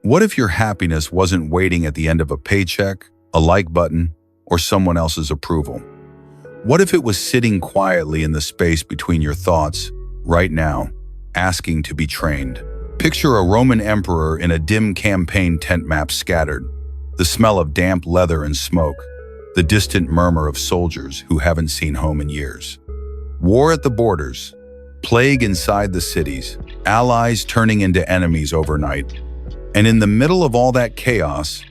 What if your happiness wasn't waiting at the end of a paycheck, a like button, or someone else's approval? What if it was sitting quietly in the space between your thoughts, right now, asking to be trained? Picture a Roman emperor in a dim campaign tent map scattered, the smell of damp leather and smoke, the distant murmur of soldiers who haven't seen home in years. War at the borders, plague inside the cities, allies turning into enemies overnight. And in the middle of all that chaos,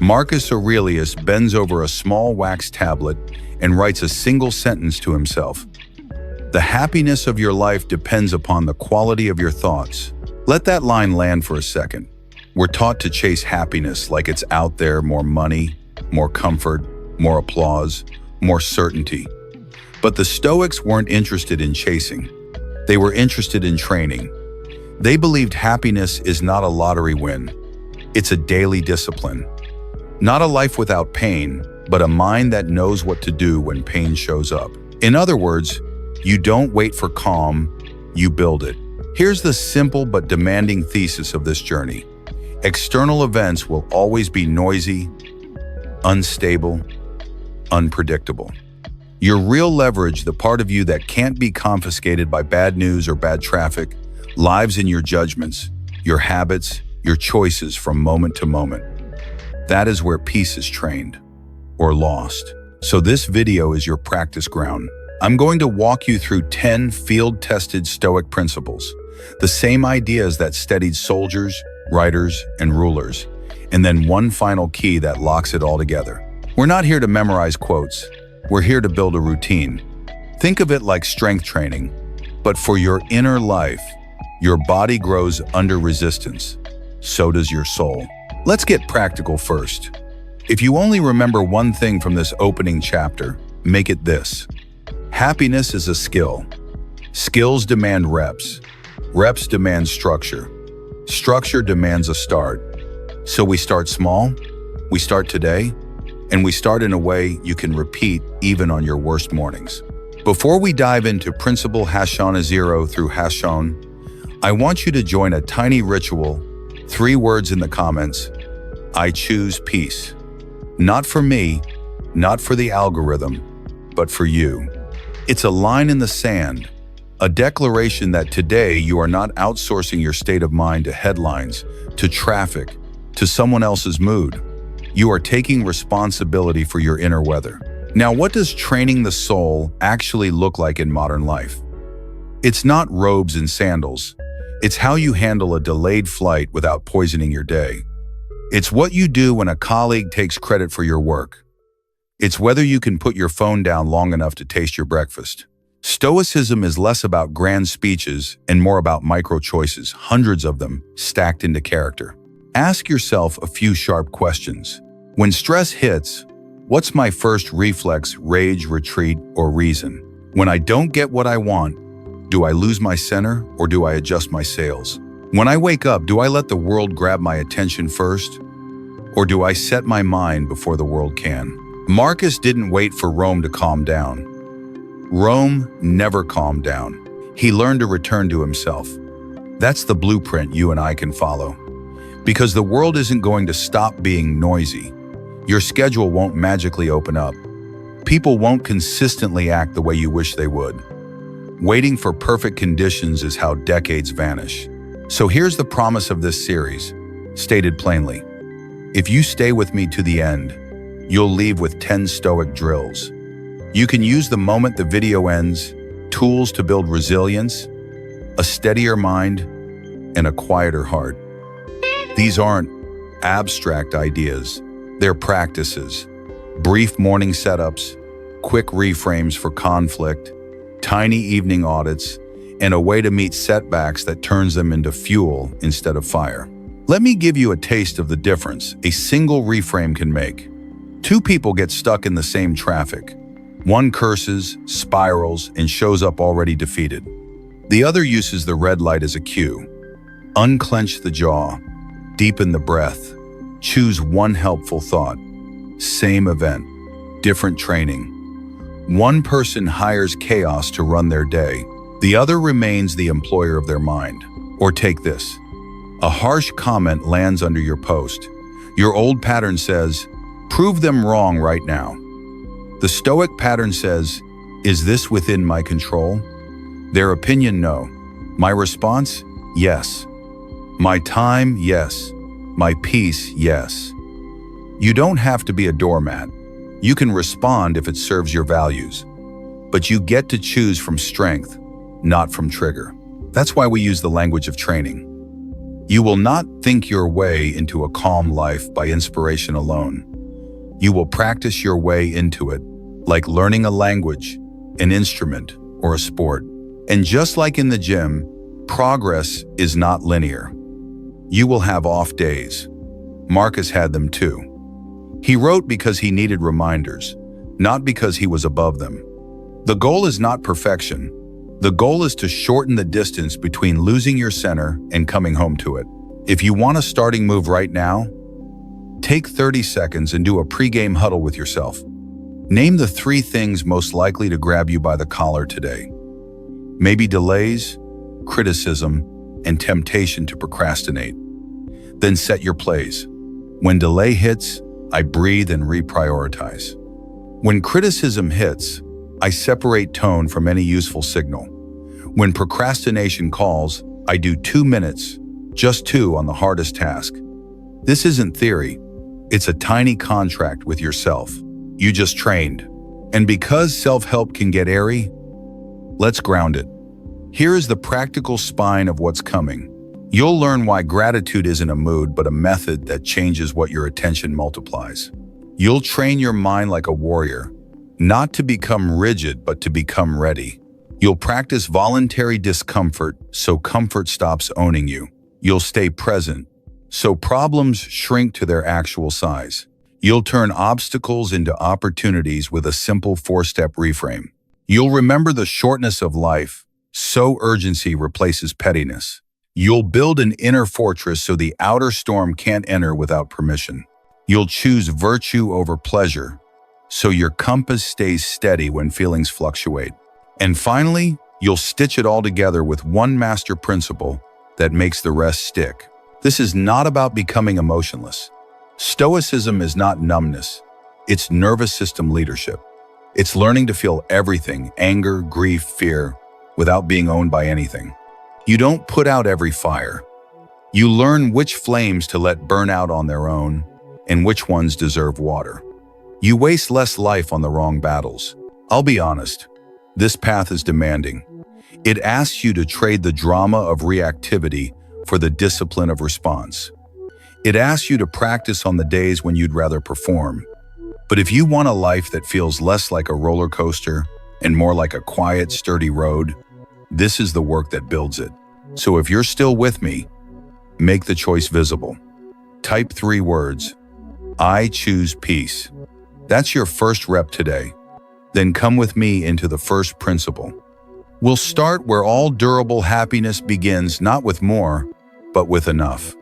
Marcus Aurelius bends over a small wax tablet and writes a single sentence to himself. The happiness of your life depends upon the quality of your thoughts. Let that line land for a second. We're taught to chase happiness like it's out there, more money, more comfort, more applause, more certainty. But the Stoics weren't interested in chasing. They were interested in training. They believed happiness is not a lottery win. It's a daily discipline. Not a life without pain, but a mind that knows what to do when pain shows up. In other words, you don't wait for calm, you build it. Here's the simple but demanding thesis of this journey. External events will always be noisy, unstable, unpredictable. Your real leverage, the part of you that can't be confiscated by bad news or bad traffic, lives in your judgments, your habits, your choices from moment to moment. That is where peace is trained, or lost. So this video is your practice ground. I'm going to walk you through 10 field-tested Stoic principles, the same ideas that steadied soldiers, writers, and rulers, and then one final key that locks it all together. We're not here to memorize quotes. We're here to build a routine. Think of it like strength training, but for your inner life. Your body grows under resistance. So does your soul. Let's get practical first. If you only remember one thing from this opening chapter, make it this. Happiness is a skill. Skills demand reps. Reps demand structure. Structure demands a start. So we start small, we start today, and we start in a way you can repeat even on your worst mornings. Before we dive into principle Hashon 0 through Hashon, I want you to join a tiny ritual, 3 words in the comments. I choose peace. Not for me, not for the algorithm, but for you. It's a line in the sand, a declaration that today you are not outsourcing your state of mind to headlines, to traffic, to someone else's mood. You are taking responsibility for your inner weather. Now, what does training the soul actually look like in modern life? It's not robes and sandals. It's how you handle a delayed flight without poisoning your day. It's what you do when a colleague takes credit for your work. It's whether you can put your phone down long enough to taste your breakfast. Stoicism is less about grand speeches and more about micro choices, hundreds of them, stacked into character. Ask yourself a few sharp questions. When stress hits, what's my first reflex, rage, retreat, or reason? When I don't get what I want, do I lose my center or do I adjust my sails? When I wake up, do I let the world grab my attention first? Or do I set my mind before the world can? Marcus didn't wait for Rome to calm down. Rome never calmed down. He learned to return to himself. That's the blueprint you and I can follow. Because the world isn't going to stop being noisy. Your schedule won't magically open up. People won't consistently act the way you wish they would. Waiting for perfect conditions is how decades vanish. So here's the promise of this series, stated plainly. If you stay with me to the end, you'll leave with 10 Stoic drills. You can use the moment the video ends, tools to build resilience, a steadier mind, and a quieter heart. These aren't abstract ideas, they're practices. Brief morning setups, quick reframes for conflict, tiny evening audits, and a way to meet setbacks that turns them into fuel instead of fire. Let me give you a taste of the difference a single reframe can make. 2 people get stuck in the same traffic. One curses, spirals, and shows up already defeated. The other uses the red light as a cue. Unclench the jaw, deepen the breath, choose one helpful thought. Same event, different training. One person hires chaos to run their day. The other remains the employer of their mind. Or take this. A harsh comment lands under your post. Your old pattern says, "Prove them wrong right now." The Stoic pattern says, "Is this within my control?" Their opinion, no. My response, yes. My time, yes. My peace, yes. You don't have to be a doormat. You can respond if it serves your values. But you get to choose from strength, not from trigger. That's why we use the language of training. You will not think your way into a calm life by inspiration alone. You will practice your way into it, like learning a language, an instrument, or a sport. And just like in the gym, progress is not linear. You will have off days. Marcus had them too. He wrote because he needed reminders, not because he was above them. The goal is not perfection. The goal is to shorten the distance between losing your center and coming home to it. If you want a starting move right now, take 30 seconds and do a pre-game huddle with yourself. Name the 3 things most likely to grab you by the collar today. Maybe delays, criticism, and temptation to procrastinate. Then set your plays. When delay hits, I breathe and reprioritize. When criticism hits, I separate tone from any useful signal. When procrastination calls, I do 2 minutes, just 2 on the hardest task. This isn't theory. It's a tiny contract with yourself. You just trained. And because self-help can get airy, let's ground it. Here is the practical spine of what's coming. You'll learn why gratitude isn't a mood, but a method that changes what your attention multiplies. You'll train your mind like a warrior, not to become rigid, but to become ready. You'll practice voluntary discomfort so comfort stops owning you. You'll stay present so problems shrink to their actual size. You'll turn obstacles into opportunities with a simple 4-step reframe. You'll remember the shortness of life, so urgency replaces pettiness. You'll build an inner fortress so the outer storm can't enter without permission. You'll choose virtue over pleasure, so your compass stays steady when feelings fluctuate. And finally, you'll stitch it all together with one master principle that makes the rest stick. This is not about becoming emotionless. Stoicism is not numbness. It's nervous system leadership. It's learning to feel everything, anger, grief, fear, without being owned by anything. You don't put out every fire. You learn which flames to let burn out on their own and which ones deserve water. You waste less life on the wrong battles. I'll be honest, this path is demanding. It asks you to trade the drama of reactivity for the discipline of response. It asks you to practice on the days when you'd rather perform. But if you want a life that feels less like a roller coaster and more like a quiet, sturdy road, this is the work that builds it. So if you're still with me, make the choice visible. Type 3 words. I choose peace. That's your first rep today. Then come with me into the first principle. We'll start where all durable happiness begins, not with more, but with enough.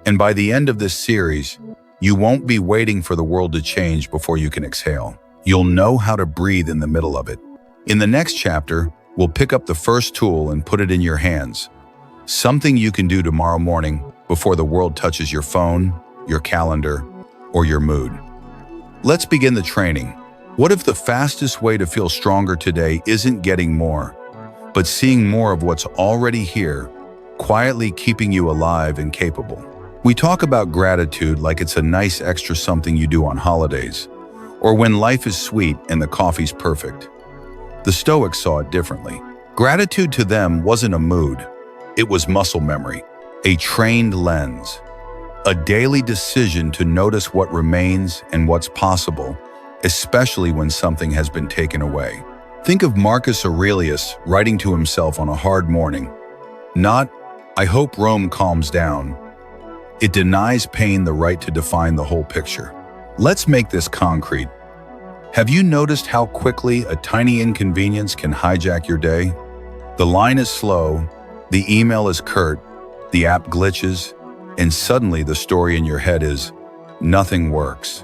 And by the end of this series, you won't be waiting for the world to change before you can exhale. You'll know how to breathe in the middle of it. In the next chapter, we'll pick up the first tool and put it in your hands. Something you can do tomorrow morning before the world touches your phone, your calendar, or your mood. Let's begin the training. What if the fastest way to feel stronger today isn't getting more, but seeing more of what's already here, quietly keeping you alive and capable? We talk about gratitude like it's a nice extra something you do on holidays, or when life is sweet and the coffee's perfect. The Stoics saw it differently. Gratitude to them wasn't a mood. It was muscle memory, a trained lens, a daily decision to notice what remains and what's possible, especially when something has been taken away. Think of Marcus Aurelius writing to himself on a hard morning. Not, I hope Rome calms down. It denies pain the right to define the whole picture. Let's make this concrete. Have you noticed how quickly a tiny inconvenience can hijack your day? The line is slow, the email is curt, the app glitches, and suddenly the story in your head is, nothing works.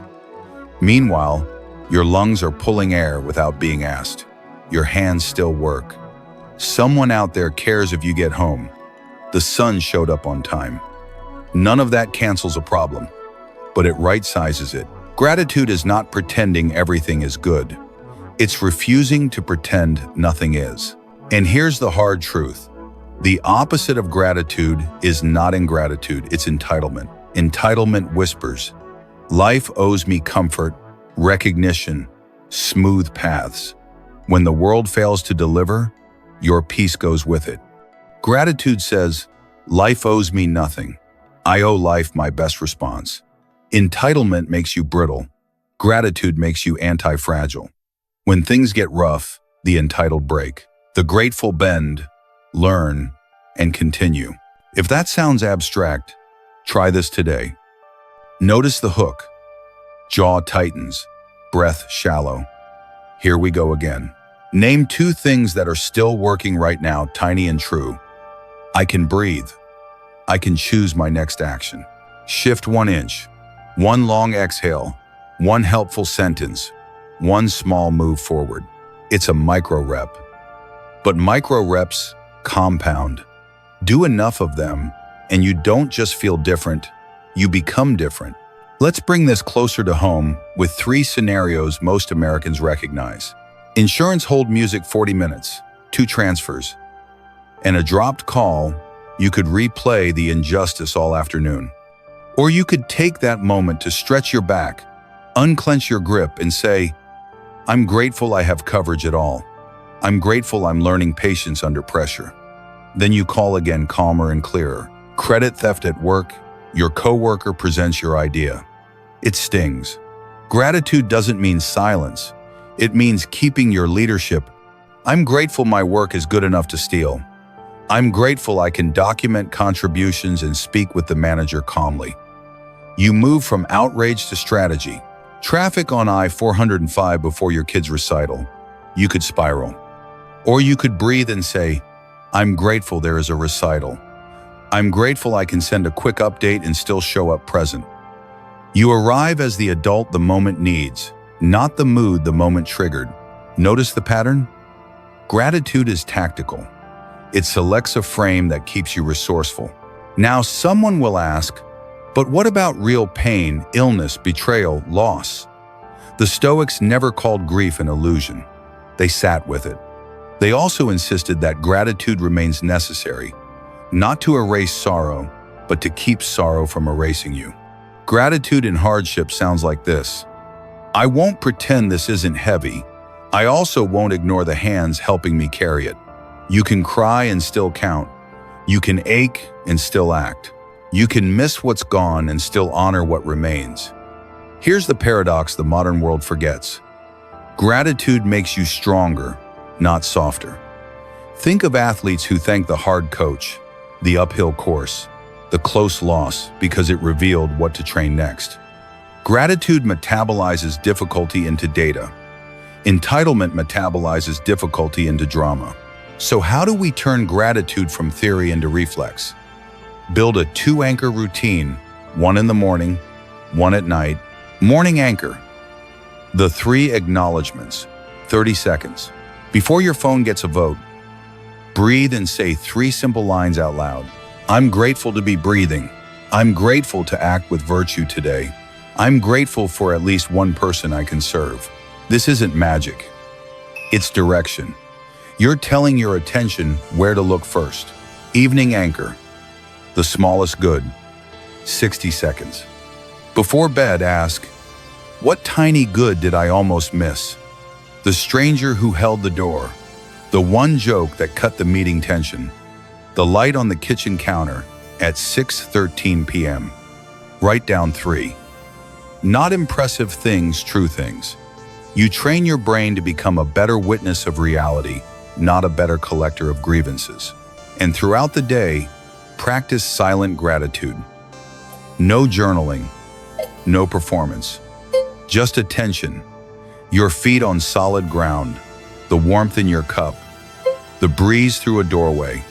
Meanwhile, your lungs are pulling air without being asked. Your hands still work. Someone out there cares if you get home. The sun showed up on time. None of that cancels a problem, but it right-sizes it. Gratitude is not pretending everything is good. It's refusing to pretend nothing is. And here's the hard truth. The opposite of gratitude is not ingratitude, it's entitlement. Entitlement whispers, life owes me comfort, recognition, smooth paths. When the world fails to deliver, your peace goes with it. Gratitude says, life owes me nothing. I owe life my best response. Entitlement makes you brittle. Gratitude makes you anti-fragile. When things get rough, the entitled break. The grateful bend, learn, and continue. If that sounds abstract, try this today. Notice the hook. Jaw tightens, breath shallow. Here we go again. Name 2 things that are still working right now, tiny and true. I can breathe. I can choose my next action. Shift 1 inch. 1 long exhale. 1 helpful sentence. 1 small move forward. It's a micro rep. But micro reps compound. Do enough of them, and you don't just feel different, you become different. Let's bring this closer to home with 3 scenarios most Americans recognize. Insurance hold music 40 minutes, 2 transfers, and a dropped call. You could replay the injustice all afternoon. Or you could take that moment to stretch your back, unclench your grip, and say, I'm grateful I have coverage at all. I'm grateful I'm learning patience under pressure. Then you call again, calmer and clearer. Credit theft at work, your coworker presents your idea. It stings. Gratitude doesn't mean silence. It means keeping your leadership. I'm grateful my work is good enough to steal. I'm grateful I can document contributions and speak with the manager calmly. You move from outrage to strategy. Traffic on I-405 before your kid's recital. You could spiral. Or you could breathe and say, I'm grateful there is a recital. I'm grateful I can send a quick update and still show up present. You arrive as the adult the moment needs, not the mood the moment triggered. Notice the pattern? Gratitude is tactical. It selects a frame that keeps you resourceful. Now someone will ask, but what about real pain, illness, betrayal, loss? The Stoics never called grief an illusion. They sat with it. They also insisted that gratitude remains necessary, not to erase sorrow, but to keep sorrow from erasing you. Gratitude in hardship sounds like this. I won't pretend this isn't heavy. I also won't ignore the hands helping me carry it. You can cry and still count. You can ache and still act. You can miss what's gone and still honor what remains. Here's the paradox the modern world forgets. Gratitude makes you stronger, not softer. Think of athletes who thank the hard coach, the uphill course, the close loss because it revealed what to train next. Gratitude metabolizes difficulty into data. Entitlement metabolizes difficulty into drama. So how do we turn gratitude from theory into reflex? Build a 2-anchor routine, 1 in the morning, 1 at night. Morning anchor. The 3 acknowledgements, 30 seconds. Before your phone gets a vote, breathe and say 3 simple lines out loud. I'm grateful to be breathing. I'm grateful to act with virtue today. I'm grateful for at least one person I can serve. This isn't magic. It's direction. You're telling your attention where to look first. Evening anchor. The smallest good. 60 seconds. Before bed, ask, what tiny good did I almost miss? The stranger who held the door. The one joke that cut the meeting tension. The light on the kitchen counter at 6:13 p.m. Write down 3. Not impressive things, true things. You train your brain to become a better witness of reality, not a better collector of grievances. And throughout the day, practice silent gratitude. No journaling, no performance, just attention. Your feet on solid ground, the warmth in your cup, the breeze through a doorway.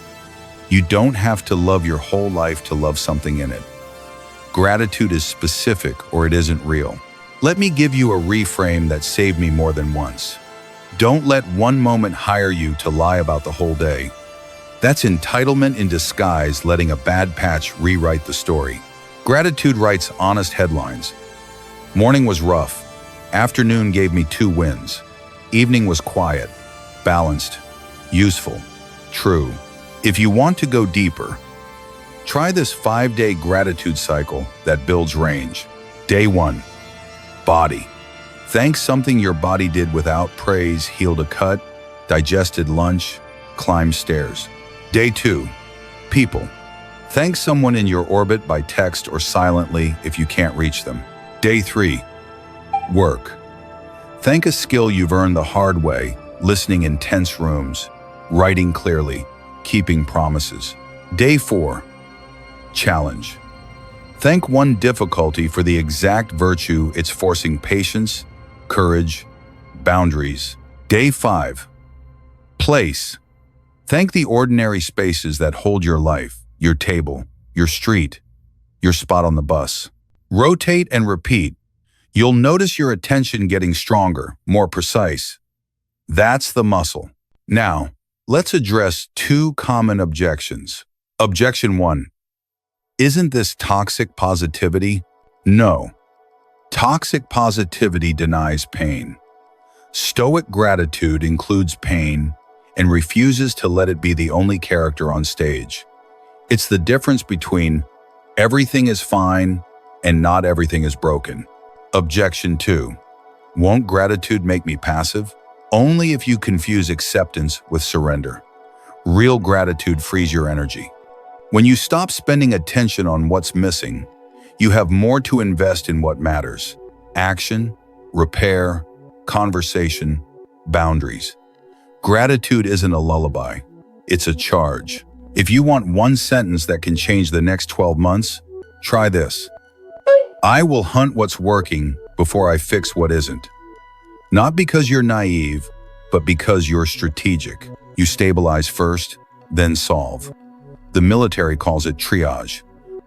You don't have to love your whole life to love something in it. Gratitude is specific or it isn't real. Let me give you a reframe that saved me more than once. Don't let one moment hire you to lie about the whole day. That's entitlement in disguise, letting a bad patch rewrite the story. Gratitude writes honest headlines. Morning was rough. Afternoon gave me 2 wins. Evening was quiet, balanced, useful, true. If you want to go deeper, try this 5-day gratitude cycle that builds range. Day 1, body. Thank something your body did without praise, healed a cut, digested lunch, climbed stairs. Day 2, people. Thank someone in your orbit by text or silently if you can't reach them. Day 3, work. Thank a skill you've earned the hard way, listening in tense rooms, writing clearly, keeping promises. Day 4, challenge. Thank one difficulty for the exact virtue it's forcing: patience, courage, boundaries. Day 5, place. Thank the ordinary spaces that hold your life, your table, your street, your spot on the bus. Rotate and repeat. You'll notice your attention getting stronger, more precise. That's the muscle. Now, let's address 2 common objections. Objection 1. Isn't this toxic positivity? No. Toxic positivity denies pain. Stoic gratitude includes pain and refuses to let it be the only character on stage. It's the difference between everything is fine and not everything is broken. Objection 2. Won't gratitude make me passive? Only if you confuse acceptance with surrender. Real gratitude frees your energy. When you stop spending attention on what's missing, you have more to invest in what matters: action, repair, conversation, boundaries. Gratitude isn't a lullaby, it's a charge. If you want one sentence that can change the next 12 months, try this. I will hunt what's working before I fix what isn't. Not because you're naive, but because you're strategic. You stabilize first, then solve. The military calls it triage.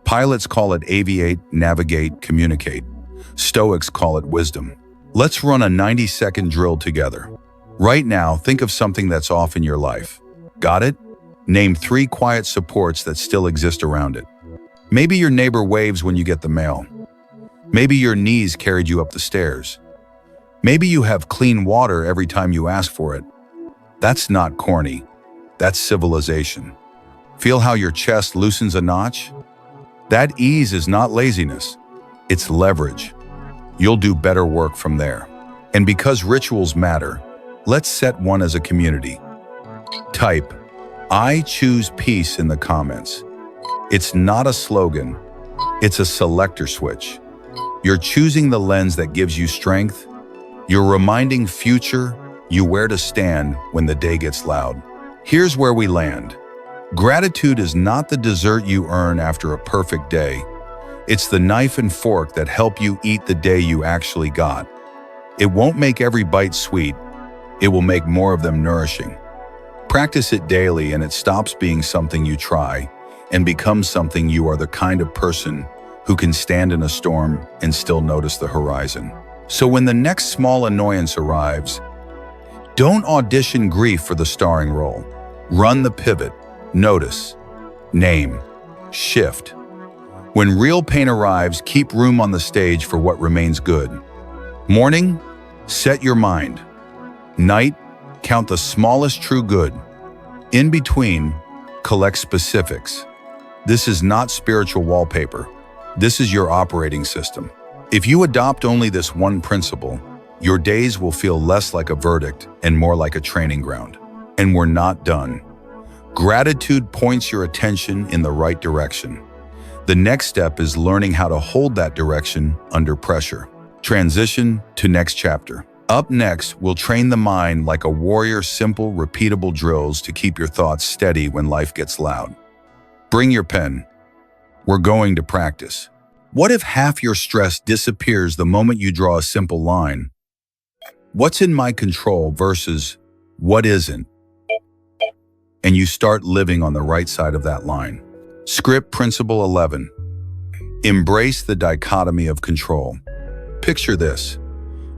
Pilots call it aviate, navigate, communicate. Stoics call it wisdom. Let's run a 90-second drill together. Right now, think of something that's off in your life. Got it? Name 3 quiet supports that still exist around it. Maybe your neighbor waves when you get the mail. Maybe your knees carried you up the stairs. Maybe you have clean water every time you ask for it. That's not corny. That's civilization. Feel how your chest loosens a notch? That ease is not laziness. It's leverage. You'll do better work from there. And because rituals matter, let's set one as a community. Type, I choose peace in the comments. It's not a slogan. It's a selector switch. You're choosing the lens that gives you strength. You're reminding future you where to stand when the day gets loud. Here's where we land. Gratitude is not the dessert you earn after a perfect day. It's the knife and fork that help you eat the day you actually got. It won't make every bite sweet. It will make more of them nourishing. Practice it daily and it stops being something you try and becomes something you are the kind of person who can stand in a storm and still notice the horizon. So when the next small annoyance arrives, don't audition grief for the starring role. Run the pivot, notice, name, shift. When real pain arrives, keep room on the stage for what remains good. Morning, set your mind. Night, count the smallest true good. In between, collect specifics. This is not spiritual wallpaper. This is your operating system. If you adopt only this one principle, your days will feel less like a verdict and more like a training ground. And we're not done. Gratitude points your attention in the right direction. The next step is learning how to hold that direction under pressure. Transition to next chapter. Up next, we'll train the mind like a warrior, simple, repeatable drills to keep your thoughts steady when life gets loud. Bring your pen. We're going to practice. What if half your stress disappears the moment you draw a simple line? What's in my control versus what isn't? And you start living on the right side of that line. Script Principle 11. Embrace the dichotomy of control. Picture this.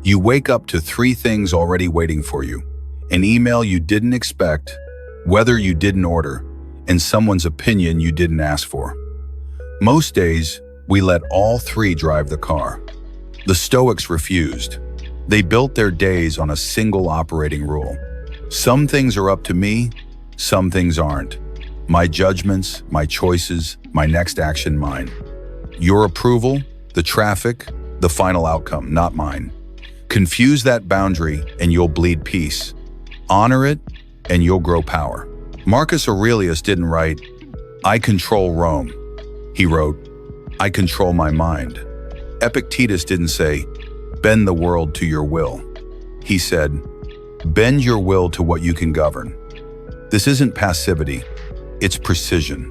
You wake up to 3 things already waiting for you: an email you didn't expect, weather you didn't order, and someone's opinion you didn't ask for. Most days, We let all three drive the car. The Stoics refused. They built their days on a single operating rule. Some things are up to me, some things aren't. My judgments, my choices, my next action, mine. Your approval, the traffic, the final outcome, not mine. Confuse that boundary and you'll bleed peace. Honor it and you'll grow power. Marcus Aurelius didn't write, "I control Rome." He wrote, "I control my mind." Epictetus didn't say, "Bend the world to your will." He said, "Bend your will to what you can govern." This isn't passivity, it's precision.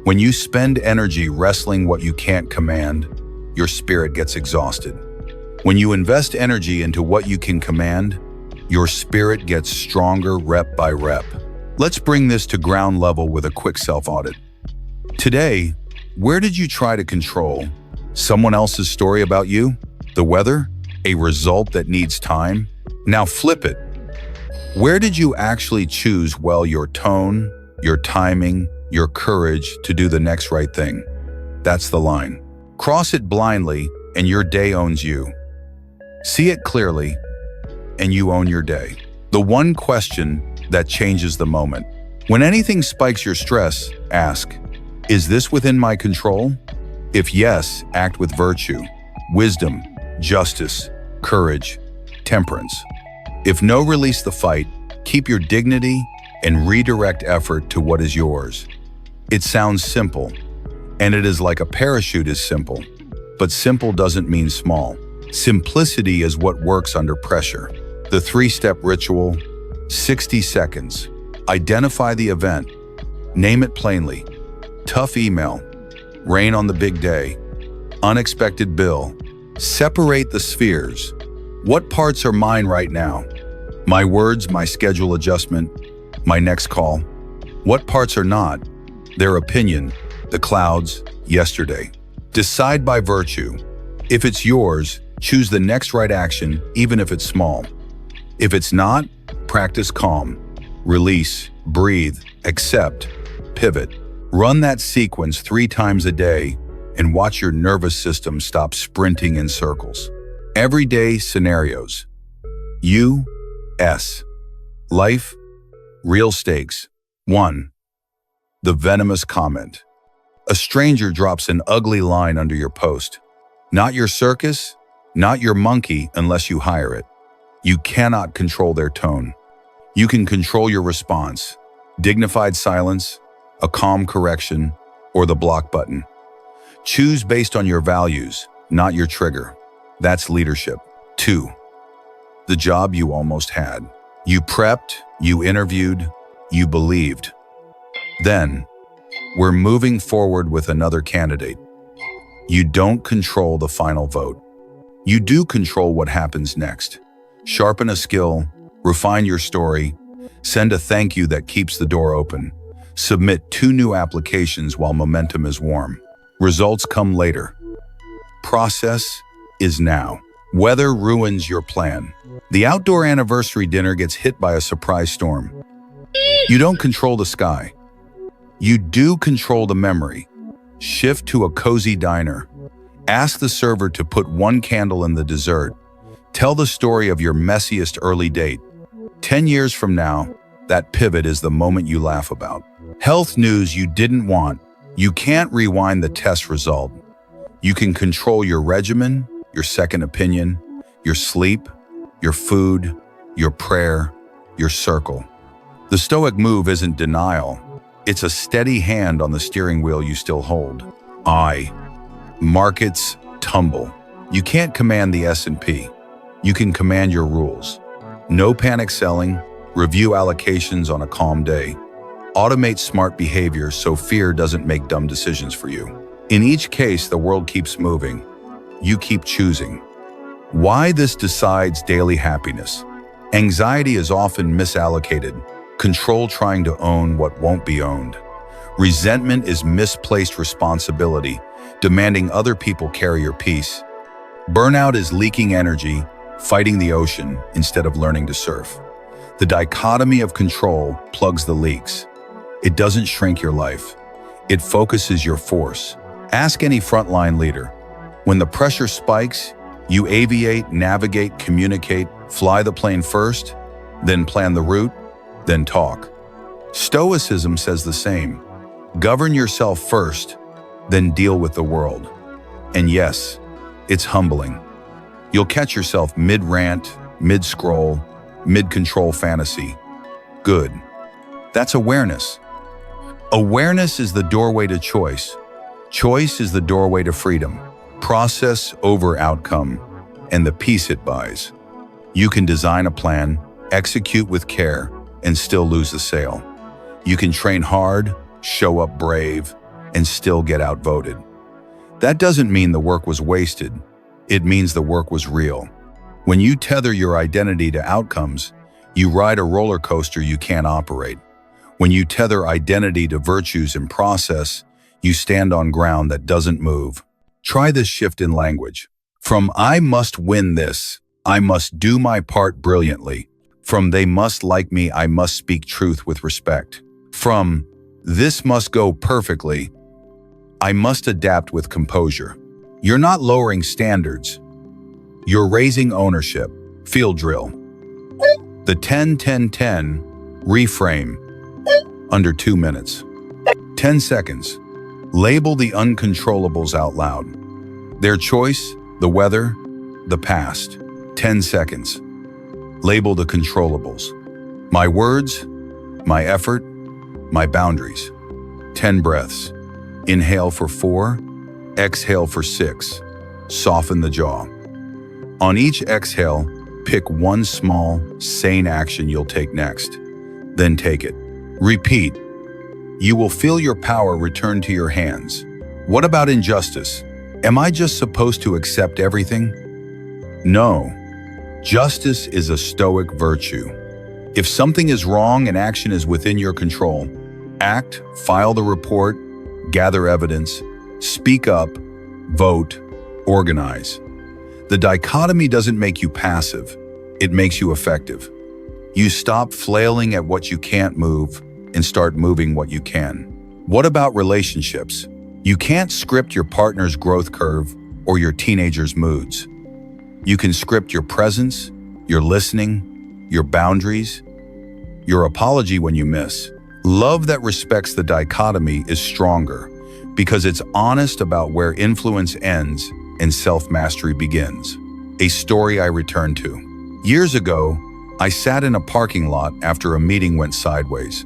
When you spend energy wrestling what you can't command, your spirit gets exhausted. When you invest energy into what you can command, your spirit gets stronger rep by rep. Let's bring this to ground level with a quick self-audit. Today, where did you try to control? Someone else's story about you? The weather? A result that needs time? Now flip it. Where did you actually choose well your tone, your timing, your courage to do the next right thing? That's the line. Cross it blindly and your day owns you. See it clearly and you own your day. The one question that changes the moment. When anything spikes your stress, ask, is this within my control? If yes, act with virtue, wisdom, justice, courage, temperance. If no, release the fight, keep your dignity, and redirect effort to what is yours. It sounds simple, and it is like a parachute is simple, but simple doesn't mean small. Simplicity is what works under pressure. The 3-step ritual, 60 seconds. Identify the event. Name it plainly. Tough email. Rain on the big day. Unexpected bill. Separate the spheres. What parts are mine right now? My words, my schedule adjustment, my next call. What parts are not? Their opinion, the clouds, yesterday. Decide by virtue. If it's yours, choose the next right action, even if it's small. If it's not, practice calm. Release, breathe, accept, pivot. Run that sequence 3 times a day and watch your nervous system stop sprinting in circles. Everyday scenarios. U.S. Life, real stakes. 1. The venomous comment. A stranger drops an ugly line under your post. Not your circus, not your monkey unless you hire it. You cannot control their tone. You can control your response. Dignified silence, a calm correction, or the block button. Choose based on your values, not your trigger. That's leadership. 2. The job you almost had. You prepped, you interviewed, you believed. Then, we're moving forward with another candidate. You don't control the final vote. You do control what happens next. Sharpen a skill, refine your story, send a thank you that keeps the door open. Submit 2 new applications while momentum is warm. Results come later. Process is now. Weather ruins your plan. The outdoor anniversary dinner gets hit by a surprise storm. You don't control the sky. You do control the memory. Shift to a cozy diner. Ask the server to put 1 candle in the dessert. Tell the story of your messiest early date. 10 years from now, that pivot is the moment you laugh about. Health news you didn't want. You can't rewind the test result. You can control your regimen, your second opinion, your sleep, your food, your prayer, your circle. The Stoic move isn't denial. It's a steady hand on the steering wheel you still hold. Markets tumble. You can't command the S&P. You can command your rules. No panic selling. Review allocations on a calm day. Automate smart behavior so fear doesn't make dumb decisions for you. In each case, the world keeps moving. You keep choosing. Why this decides daily happiness. Anxiety is often misallocated. Control trying to own what won't be owned. Resentment is misplaced responsibility, demanding other people carry your peace. Burnout is leaking energy, fighting the ocean instead of learning to surf. The dichotomy of control plugs the leaks. It doesn't shrink your life. It focuses your force. Ask any frontline leader. When the pressure spikes, you aviate, navigate, communicate, fly the plane first, then plan the route, then talk. Stoicism says the same. Govern yourself first, then deal with the world. And yes, it's humbling. You'll catch yourself mid-rant, mid-scroll, mid-control fantasy. Good. That's awareness. Awareness is the doorway to choice. Choice is the doorway to freedom. Process over outcome, and the peace it buys. You can design a plan, execute with care, and still lose the sale. You can train hard, show up brave, and still get outvoted. That doesn't mean the work was wasted. It means the work was real. When you tether your identity to outcomes, you ride a roller coaster you can't operate. When you tether identity to virtues and process, you stand on ground that doesn't move. Try this shift in language. From "I must win this," "I must do my part brilliantly." From "they must like me," "I must speak truth with respect." From "this must go perfectly," "I must adapt with composure." You're not lowering standards. You're raising ownership. Field drill. The 10-10-10 reframe under 2 minutes. 10 seconds. Label the uncontrollables out loud. Their choice, the weather, the past. 10 seconds. Label the controllables. My words, my effort, my boundaries. 10 breaths. Inhale for 4, exhale for 6. Soften the jaw. On each exhale, pick one small, sane action you'll take next. Then take it. Repeat. You will feel your power return to your hands. What about injustice? Am I just supposed to accept everything? No. Justice is a Stoic virtue. If something is wrong and action is within your control, act, file the report, gather evidence, speak up, vote, organize. The dichotomy doesn't make you passive, it makes you effective. You stop flailing at what you can't move and start moving what you can. What about relationships? You can't script your partner's growth curve or your teenager's moods. You can script your presence, your listening, your boundaries, your apology when you miss. Love that respects the dichotomy is stronger because it's honest about where influence ends and self-mastery begins. A story I return to. Years ago, I sat in a parking lot after a meeting went sideways.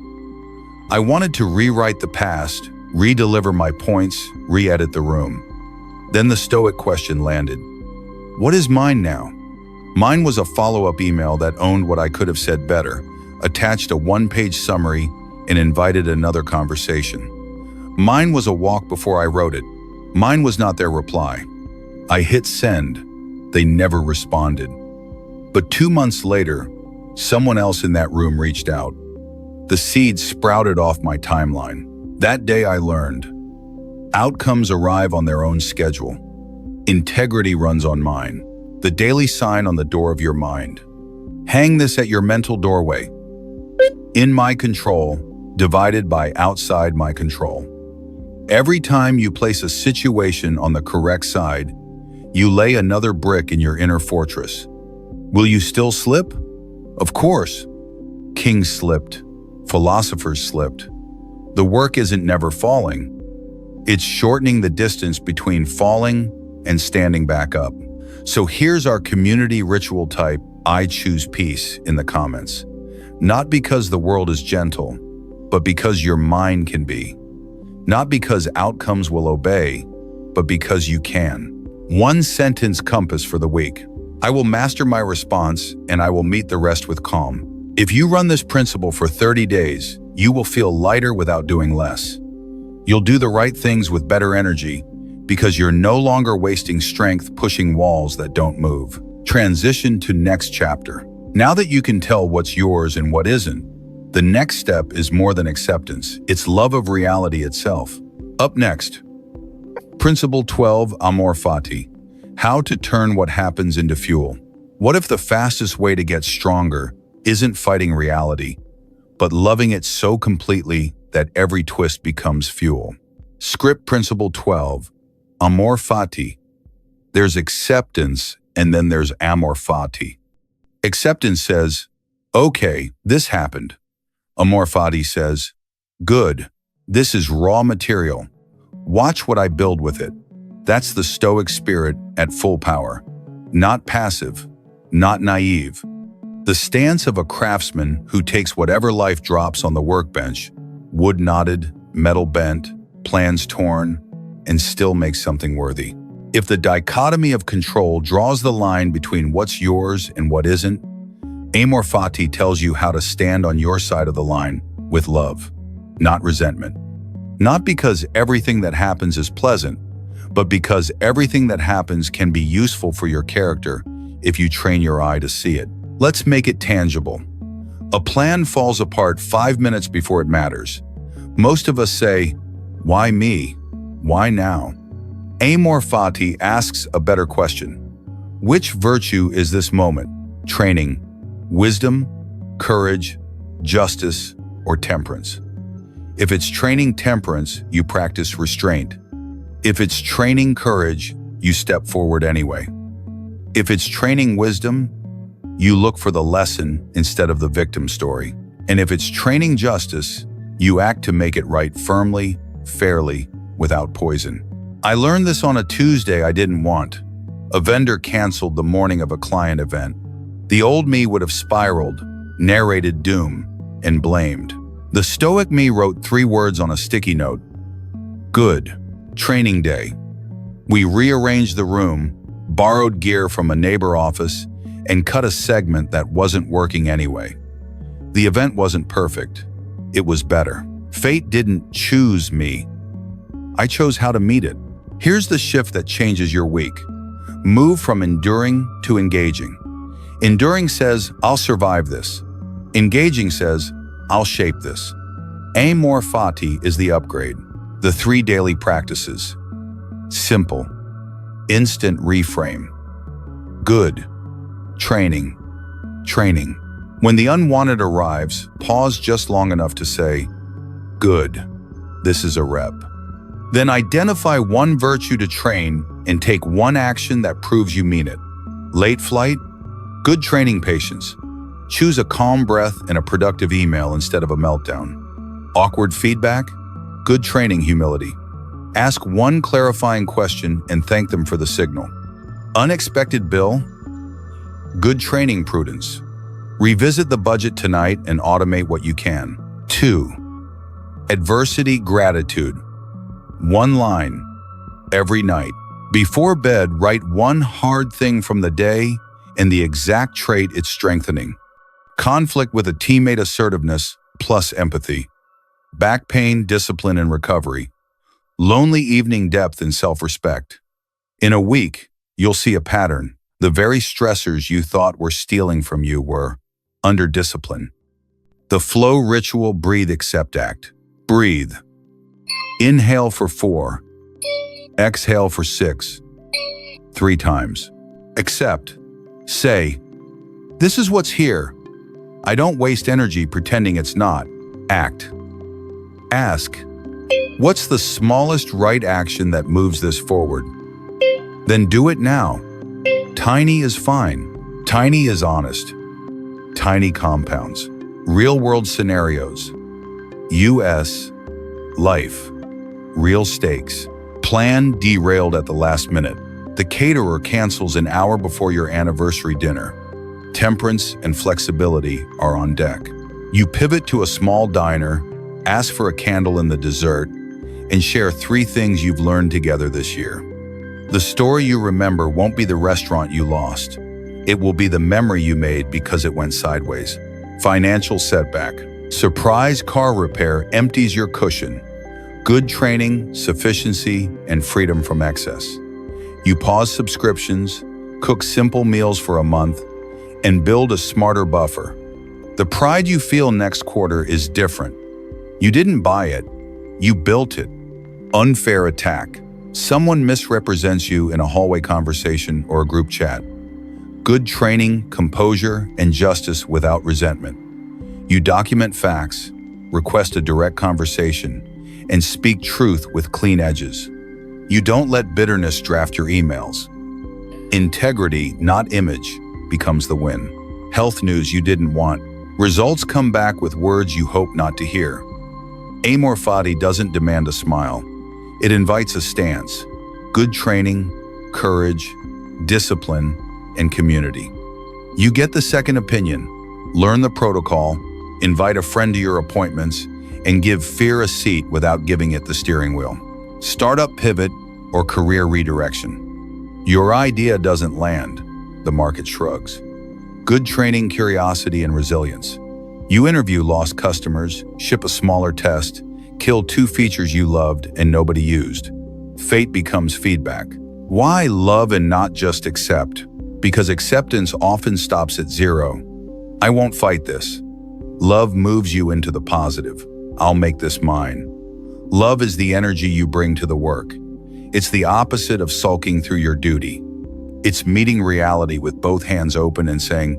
I wanted to rewrite the past, re-deliver my points, re-edit the room. Then the Stoic question landed. What is mine now? Mine was a follow-up email that owned what I could have said better, attached a one-page summary, and invited another conversation. Mine was a walk before I wrote it. Mine was not their reply. I hit send. They never responded. But 2 months later, someone else in that room reached out. The seeds sprouted off my timeline. That day I learned. Outcomes arrive on their own schedule. Integrity runs on mine. The daily sign on the door of your mind. Hang this at your mental doorway. In my control, divided by outside my control. Every time you place a situation on the correct side, you lay another brick in your inner fortress. Will you still slip? Of course. Kings slipped. Philosophers slipped. The work isn't never falling. It's shortening the distance between falling and standing back up. So here's our community ritual type, I choose peace, in the comments. Not because the world is gentle, but because your mind can be. Not because outcomes will obey, but because you can. One sentence compass for the week. I will master my response and I will meet the rest with calm. If you run this principle for 30 days, you will feel lighter without doing less. You'll do the right things with better energy because you're no longer wasting strength pushing walls that don't move. Transition to next chapter. Now that you can tell what's yours and what isn't, the next step is more than acceptance. It's love of reality itself. Up next, Principle 12, Amor Fati. How to turn what happens into fuel. What if the fastest way to get stronger isn't fighting reality, but loving it so completely that every twist becomes fuel? Script Principle 12. Amor fati. There's acceptance, and then there's amor fati. Acceptance says, okay, this happened. Amor fati says, good, this is raw material. Watch what I build with it. That's the Stoic spirit at full power. Not passive, not naive. The stance of a craftsman who takes whatever life drops on the workbench, wood knotted, metal bent, plans torn, and still makes something worthy. If the dichotomy of control draws the line between what's yours and what isn't, amor fati tells you how to stand on your side of the line with love, not resentment. Not because everything that happens is pleasant, but because everything that happens can be useful for your character if you train your eye to see it. Let's make it tangible. A plan falls apart 5 minutes before it matters. Most of us say, why me? Why now? Amor fati asks a better question. Which virtue is this moment training? Wisdom, courage, justice, or temperance? If it's training temperance, you practice restraint. If it's training courage, you step forward anyway. If it's training wisdom, you look for the lesson instead of the victim story. And if it's training justice, you act to make it right firmly, fairly, without poison. I learned this on a Tuesday I didn't want. A vendor canceled the morning of a client event. The old me would have spiraled, narrated doom, and blamed. The Stoic me wrote 3 words on a sticky note. Good. Training day. We rearranged the room, borrowed gear from a neighbor office, and cut a segment that wasn't working anyway. The event wasn't perfect. It was better. Fate didn't choose me. I chose how to meet it. Here's the shift that changes your week. Move from enduring to engaging. Enduring says, I'll survive this. Engaging says, I'll shape this. Amor fati is the upgrade. The 3 daily practices. Simple. Instant reframe. Good. Training. Training. When the unwanted arrives, pause just long enough to say, good. This is a rep. Then identify one virtue to train and take one action that proves you mean it. Late flight? Good training patience. Choose a calm breath and a productive email instead of a meltdown. Awkward feedback? Good training humility. Ask one clarifying question and thank them for the signal. Unexpected bill? Good training prudence. Revisit the budget tonight and automate what you can. 2. Adversity gratitude. 1 line. Every night. Before bed, write one hard thing from the day and the exact trait it's strengthening. Conflict with a teammate assertiveness plus empathy. Back pain, discipline, and recovery. Lonely evening depth and self-respect. In a week, you'll see a pattern. The very stressors you thought were stealing from you were under discipline. The flow ritual breathe accept act. Breathe. Inhale for 4. Exhale for 6. 3 times. Accept. Say, this is what's here. I don't waste energy pretending it's not. Act. Ask, what's the smallest right action that moves this forward? Then do it now. Tiny is fine. Tiny is honest. Tiny compounds. Real-world scenarios. U.S. Life. Real stakes. Plan derailed at the last minute. The caterer cancels an hour before your anniversary dinner. Temperance and flexibility are on deck. You pivot to a small diner, ask for a candle in the dessert, and share 3 things you've learned together this year. The story you remember won't be the restaurant you lost. It will be the memory you made because it went sideways. Financial setback. Surprise car repair empties your cushion. Good training, sufficiency, and freedom from excess. You pause subscriptions, cook simple meals for a month, and build a smarter buffer. The pride you feel next quarter is different. You didn't buy it, you built it. Unfair attack. Someone misrepresents you in a hallway conversation or a group chat. Good training, composure, and justice without resentment. You document facts, request a direct conversation, and speak truth with clean edges. You don't let bitterness draft your emails. Integrity, not image, becomes the win. Health news you didn't want. Results come back with words you hope not to hear. Amor Fati doesn't demand a smile. It invites a stance. Good training, courage, discipline, and community. You get the second opinion. Learn the protocol, invite a friend to your appointments, and give fear a seat without giving it the steering wheel. Startup pivot or career redirection. Your idea doesn't land. The market shrugs. Good training, curiosity, and resilience. You interview lost customers, ship a smaller test, kill 2 features you loved and nobody used. Fate becomes feedback. Why love and not just accept? Because acceptance often stops at 0. I won't fight this. Love moves you into the positive. I'll make this mine. Love is the energy you bring to the work. It's the opposite of sulking through your duty. It's meeting reality with both hands open and saying,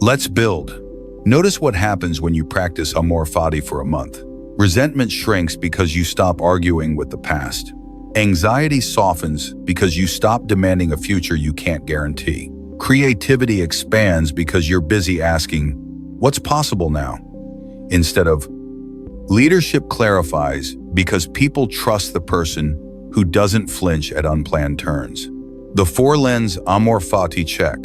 let's build. Notice what happens when you practice Amor Fati for a month. Resentment shrinks because you stop arguing with the past. Anxiety softens because you stop demanding a future you can't guarantee. Creativity expands because you're busy asking, what's possible now? Instead of, leadership clarifies because people trust the person who doesn't flinch at unplanned turns. The 4-lens Amor Fati check,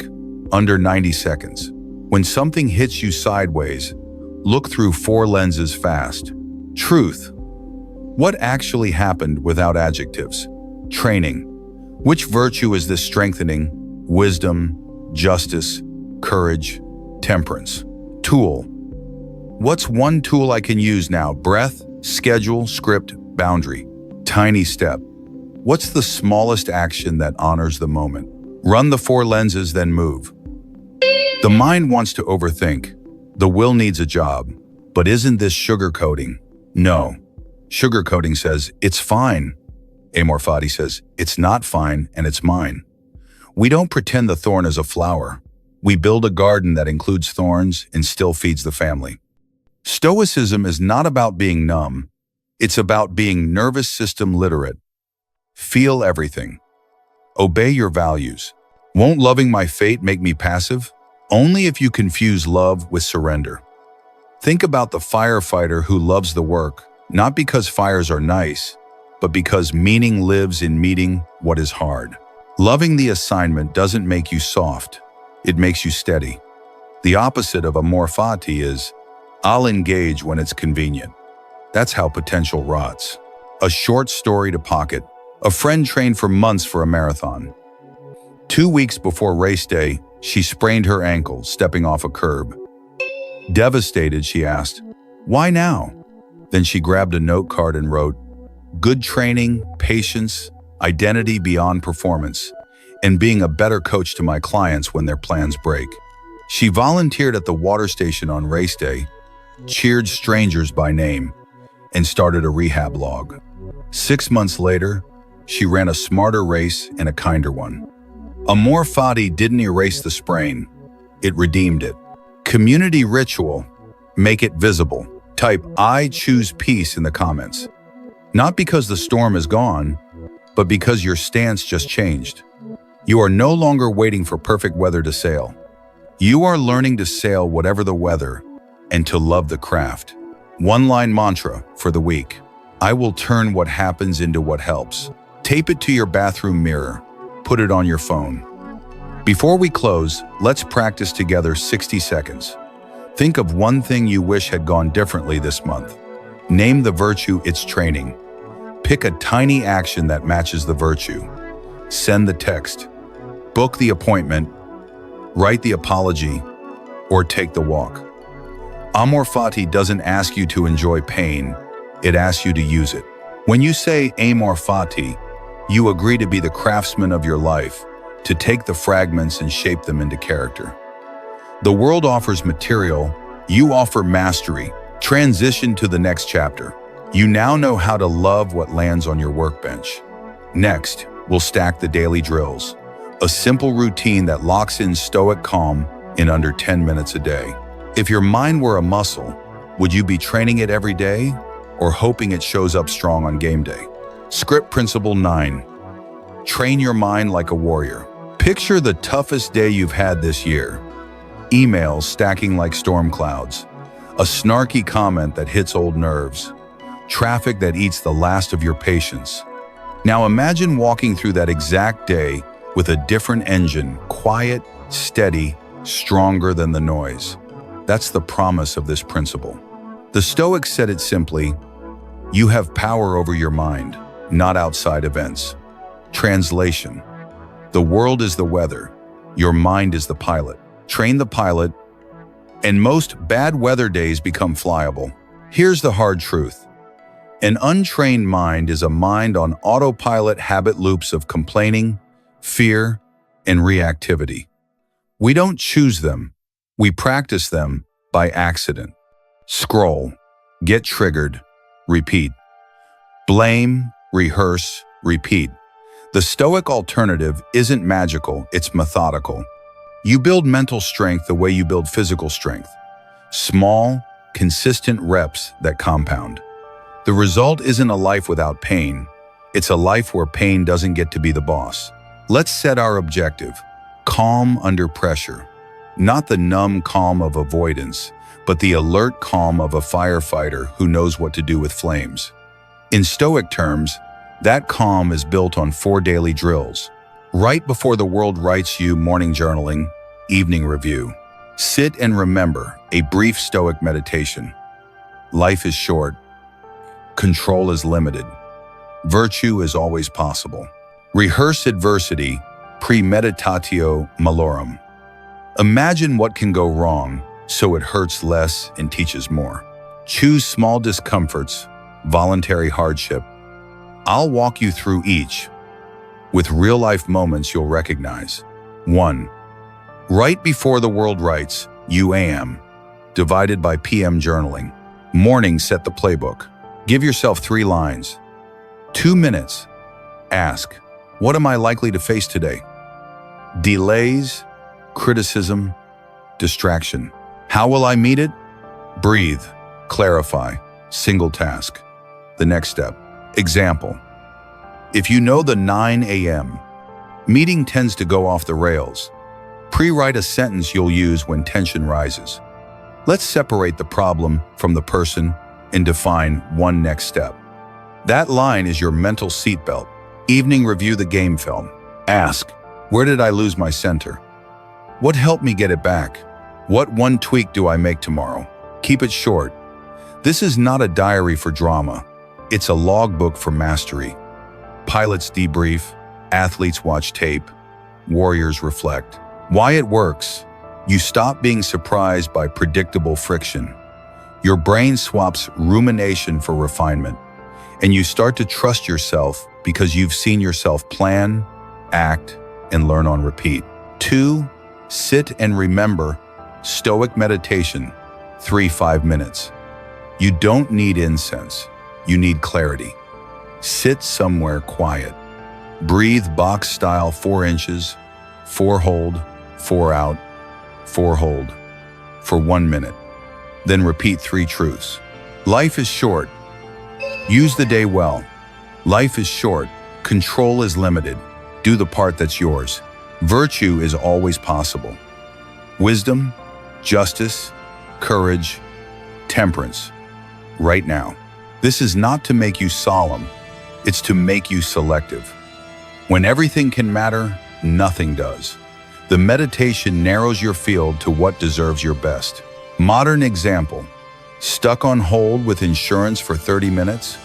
under 90 seconds. When something hits you sideways, look through 4 lenses fast. Truth. What actually happened without adjectives? Training. Which virtue is this strengthening? Wisdom, justice, courage, temperance. Tool. What's one tool I can use now? Breath, schedule, script, boundary. Tiny step. What's the smallest action that honors the moment? Run the 4 lenses, then move. The mind wants to overthink. The will needs a job. But isn't this sugarcoating? No. Sugarcoating says, it's fine. Amor Fati says, it's not fine and it's mine. We don't pretend the thorn is a flower. We build a garden that includes thorns and still feeds the family. Stoicism is not about being numb. It's about being nervous system literate. Feel everything. Obey your values. Won't loving my fate make me passive? Only if you confuse love with surrender. Think about the firefighter who loves the work, not because fires are nice, but because meaning lives in meeting what is hard. Loving the assignment doesn't make you soft. It makes you steady. The opposite of Amor Fati is, I'll engage when it's convenient. That's how potential rots. A short story to pocket. A friend trained for months for a marathon. 2 weeks before race day, she sprained her ankle stepping off a curb. Devastated, she asked, why now? Then she grabbed a note card and wrote, good training, patience, identity beyond performance, and being a better coach to my clients when their plans break. She volunteered at the water station on race day, cheered strangers by name, and started a rehab log. 6 months later, she ran a smarter race and a kinder one. Amor Fati didn't erase the sprain, it redeemed it. Community ritual, make it visible. Type I choose peace in the comments. Not because the storm is gone, but because your stance just changed. You are no longer waiting for perfect weather to sail. You are learning to sail whatever the weather and to love the craft. 1-line mantra for the week. I will turn what happens into what helps. Tape it to your bathroom mirror. Put it on your phone. Before we close, let's practice together 60 seconds. Think of one thing you wish had gone differently this month. Name the virtue it's training. Pick a tiny action that matches the virtue. Send the text. Book the appointment. Write the apology. Or take the walk. Amor Fati doesn't ask you to enjoy pain. It asks you to use it. When you say Amor Fati, you agree to be the craftsman of your life, to take the fragments and shape them into character. The world offers material, you offer mastery. Transition to the next chapter. You now know how to love what lands on your workbench. Next, we'll stack the daily drills, a simple routine that locks in stoic calm in under 10 minutes a day. If your mind were a muscle, would you be training it every day or hoping it shows up strong on game day? Script Principle 9. Train your mind like a warrior. Picture the toughest day you've had this year. Emails stacking like storm clouds. A snarky comment that hits old nerves. Traffic that eats the last of your patience. Now imagine walking through that exact day with a different engine, quiet, steady, stronger than the noise. That's the promise of this principle. The Stoics said it simply, you have power over your mind, not outside events. Translation: the world is the weather, your mind is the pilot. Train the pilot, and most bad weather days become flyable. Here's the hard truth. An untrained mind is a mind on autopilot habit loops of complaining, fear, and reactivity. We don't choose them, we practice them by accident. Scroll, get triggered, repeat. Blame, rehearse, repeat. The Stoic alternative isn't magical, it's methodical. You build mental strength the way you build physical strength. Small, consistent reps that compound. The result isn't a life without pain. It's a life where pain doesn't get to be the boss. Let's set our objective. Calm under pressure. Not the numb calm of avoidance, but the alert calm of a firefighter who knows what to do with flames. In Stoic terms, that calm is built on 4 daily drills. Right before the world writes you morning journaling, evening review. Sit and remember, a brief Stoic meditation. Life is short. Control is limited. Virtue is always possible. Rehearse adversity, premeditatio malorum. Imagine what can go wrong so it hurts less and teaches more. Choose small discomforts, voluntary hardship. I'll walk you through each, with real-life moments you'll recognize. 1. Right before the world writes, you am, divided by PM journaling. Morning, set the playbook. Give yourself 3 lines. 2 minutes. Ask, what am I likely to face today? Delays, criticism, distraction. How will I meet it? Breathe, clarify, single task. The next step. Example. If you know the 9 a.m. meeting tends to go off the rails, pre-write a sentence you'll use when tension rises. Let's separate the problem from the person and define one next step. That line is your mental seatbelt. Evening, review the game film. Ask, where did I lose my center? What helped me get it back? What one tweak do I make tomorrow? Keep it short. This is not a diary for drama. It's a logbook for mastery. Pilots debrief, athletes watch tape, warriors reflect. Why it works? You stop being surprised by predictable friction. Your brain swaps rumination for refinement, and you start to trust yourself because you've seen yourself plan, act, and learn on repeat. 2. Sit and remember. Stoic meditation, 3-5 minutes. You don't need incense. You need clarity. Sit somewhere quiet. Breathe box style 4 inches, 4 hold, 4 out, 4 hold, for 1 minute. Then repeat 3 truths. Life is short. Use the day well. Life is short. Control is limited. Do the part that's yours. Virtue is always possible. Wisdom, justice, courage, temperance. Right now. This is not to make you solemn. It's to make you selective. When everything can matter, nothing does. The meditation narrows your field to what deserves your best. Modern example. Stuck on hold with insurance for 30 minutes?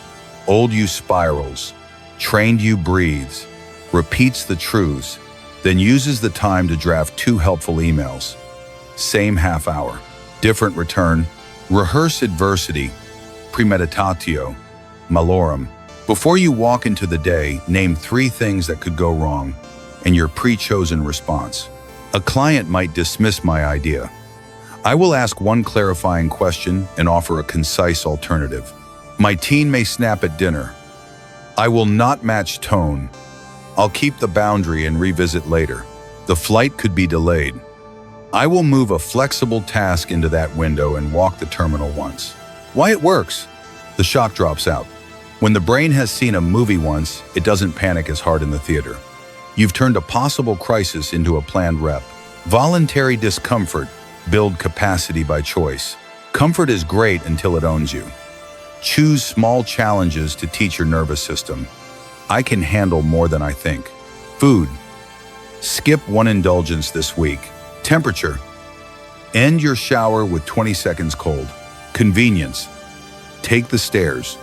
Old you spirals. Trained you breathes. Repeats the truths. Then uses the time to draft 2 helpful emails. Same half hour. Different return. Rehearse adversity. Premeditatio malorum. Before you walk into the day, name 3 things that could go wrong and your pre-chosen response. A client might dismiss my idea. I will ask one clarifying question and offer a concise alternative. My teen may snap at dinner. I will not match tone. I'll keep the boundary and revisit later. The flight could be delayed. I will move a flexible task into that window and walk the terminal once. Why it works? The shock drops out. When the brain has seen a movie once, it doesn't panic as hard in the theater. You've turned a possible crisis into a planned rep. Voluntary discomfort builds capacity by choice. Comfort is great until it owns you. Choose small challenges to teach your nervous system. I can handle more than I think. Food. Skip one indulgence this week. Temperature. End your shower with 20 seconds cold. Convenience. Take the stairs.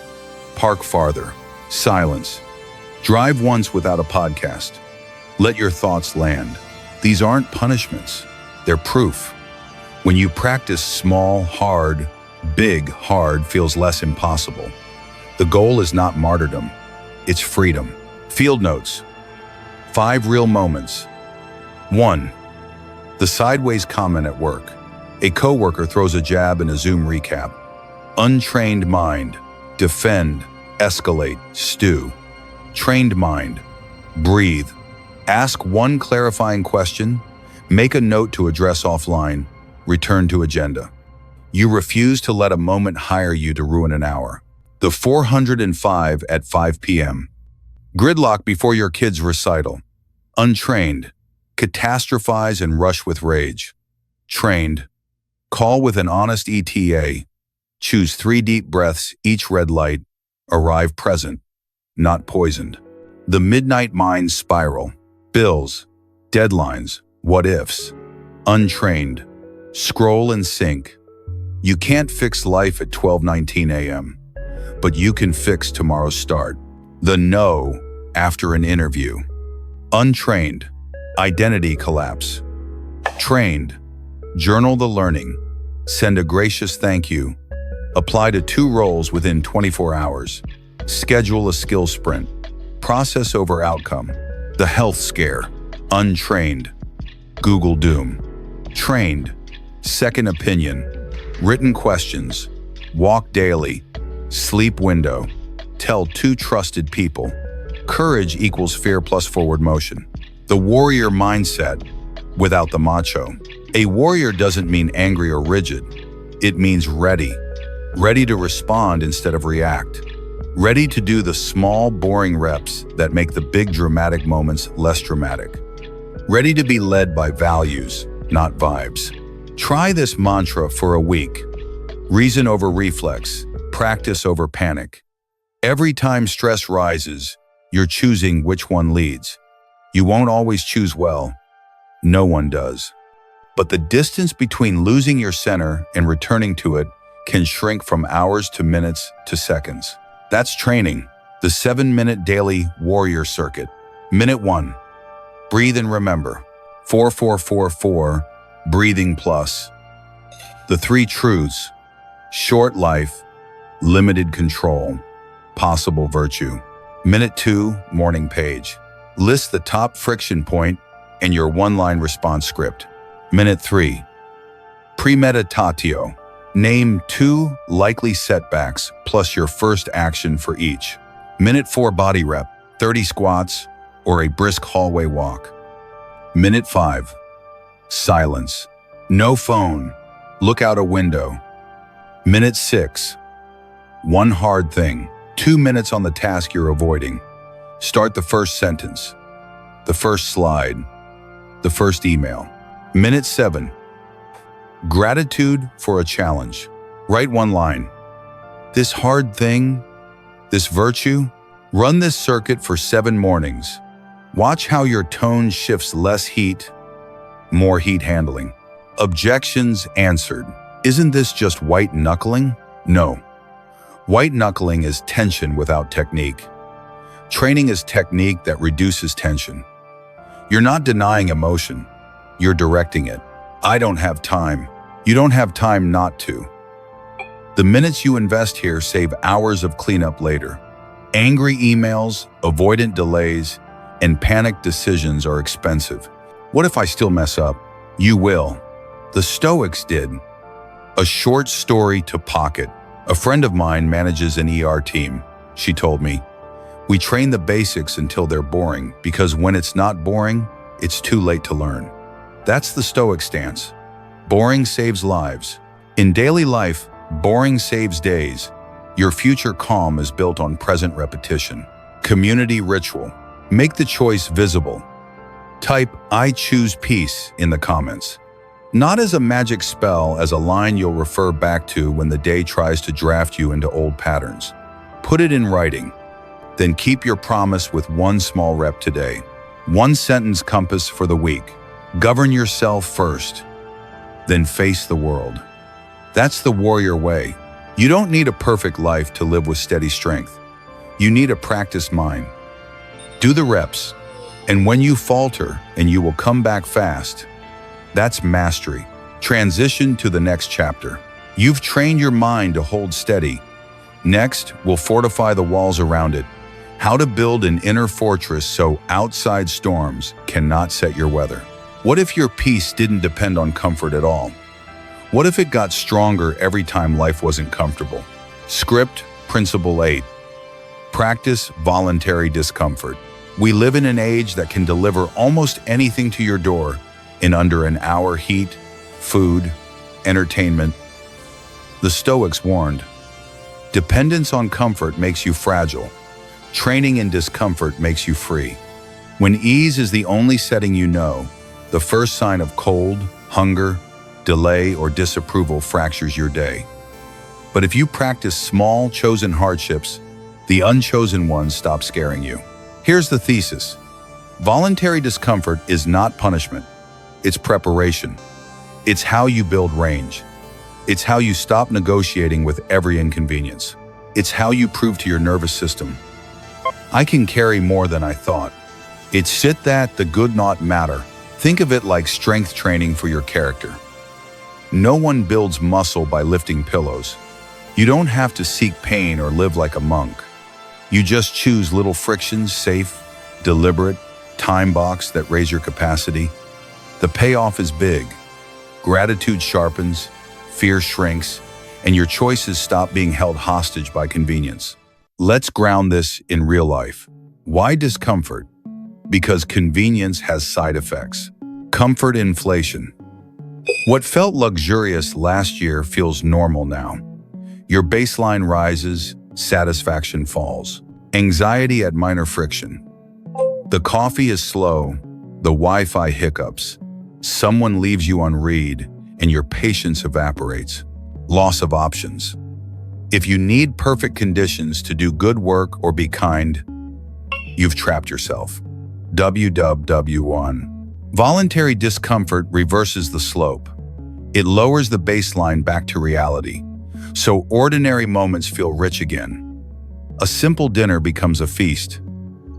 Park farther. Silence. Drive once without a podcast. Let your thoughts land. These aren't punishments. They're proof. When you practice small, hard, big, hard feels less impossible. The goal is not martyrdom. It's freedom. Field notes. 5 real moments. 1. The sideways comment at work. A coworker throws a jab in a Zoom recap. Untrained mind. Defend. Escalate. Stew. Trained mind. Breathe. Ask one clarifying question. Make a note to address offline. Return to agenda. You refuse to let a moment hire you to ruin an hour. The 405 at 5 p.m. Gridlock before your kid's recital. Untrained. Catastrophize and rush with rage. Trained. Call with an honest ETA. Choose 3 deep breaths, each red light. Arrive present, not poisoned. The midnight mind spiral. Bills. Deadlines. What ifs. Untrained. Scroll and sink. You can't fix life at 12:19 a.m., but you can fix tomorrow's start. The no after an interview. Untrained. Identity collapse. Trained. Journal the learning. Send a gracious thank you. Apply to 2 roles within 24 hours. Schedule a skill sprint. Process over outcome. The health scare. Untrained. Google doom. Trained. Second opinion. Written questions. Walk daily. Sleep window. Tell 2 trusted people. Courage equals fear plus forward motion. The warrior mindset without the macho. A warrior doesn't mean angry or rigid. It means ready. Ready to respond instead of react. Ready to do the small, boring reps that make the big dramatic moments less dramatic. Ready to be led by values, not vibes. Try this mantra for a week. Reason over reflex. Practice over panic. Every time stress rises, you're choosing which one leads. You won't always choose well. No one does. But the distance between losing your center and returning to it can shrink from hours to minutes to seconds. That's training. The 7-minute daily warrior circuit. Minute 1. Breathe and remember. 4-4-4-4. Breathing plus. The 3 truths. Short life. Limited control. Possible virtue. Minute 2. Morning page. List the top friction point and your 1-line response script. Minute 3. Premeditatio. Name 2 likely setbacks plus your first action for each. Minute 4 body rep. 30 squats or a brisk hallway walk. Minute 5. Silence. No phone. Look out a window. Minute 6. 1 hard thing. 2 minutes on the task you're avoiding. Start the first sentence. The first slide. The first email. Minute 7. Gratitude for a challenge. Write 1 line. This hard thing, this virtue, run this circuit for 7 mornings. Watch how your tone shifts less heat, more heat handling. Objections answered. Isn't this just white knuckling? No. White knuckling is tension without technique. Training is technique that reduces tension. You're not denying emotion. You're directing it. I don't have time. You don't have time not to. The minutes you invest here save hours of cleanup later. Angry emails, avoidant delays, and panicked decisions are expensive. What if I still mess up? You will. The Stoics did. A short story to pocket. A friend of mine manages an ER team. She told me, "We train the basics until they're boring, because when it's not boring, it's too late to learn." That's the Stoic stance. Boring saves lives. In daily life, boring saves days. Your future calm is built on present repetition. Community ritual. Make the choice visible. Type "I choose peace" in the comments. Not as a magic spell, as a line you'll refer back to when the day tries to draft you into old patterns. Put it in writing. Then keep your promise with one small rep today. One sentence compass for the week. Govern yourself first, then face the world. That's the warrior way. You don't need a perfect life to live with steady strength. You need a practiced mind. Do the reps, and when you falter, and you will come back fast. That's mastery. Transition to the next chapter. You've trained your mind to hold steady. Next, we'll fortify the walls around it. How to build an inner fortress so outside storms cannot set your weather. What if your peace didn't depend on comfort at all? What if it got stronger every time life wasn't comfortable? Script Principle 8. Practice voluntary discomfort. We live in an age that can deliver almost anything to your door in under an hour: heat, food, entertainment. The Stoics warned, dependence on comfort makes you fragile. Training in discomfort makes you free. When ease is the only setting you know, the first sign of cold, hunger, delay, or disapproval fractures your day. But if you practice small, chosen hardships, the unchosen ones stop scaring you. Here's the thesis. Voluntary discomfort is not punishment. It's preparation. It's how you build range. It's how you stop negotiating with every inconvenience. It's how you prove to your nervous system, I can carry more than I thought. It's it that the good not matter. Think of it like strength training for your character. No one builds muscle by lifting pillows. You don't have to seek pain or live like a monk. You just choose little frictions, safe, deliberate, time-boxed that raise your capacity. The payoff is big. Gratitude sharpens, fear shrinks, and your choices stop being held hostage by convenience. Let's ground this in real life. Why discomfort? Because convenience has side effects. Comfort inflation. What felt luxurious last year feels normal now. Your baseline rises, satisfaction falls. Anxiety at minor friction. The coffee is slow, the Wi-Fi hiccups. Someone leaves you on read, and your patience evaporates. Loss of options. If you need perfect conditions to do good work or be kind, you've trapped yourself. WW1. Voluntary discomfort reverses the slope. It lowers the baseline back to reality, so ordinary moments feel rich again. A simple dinner becomes a feast.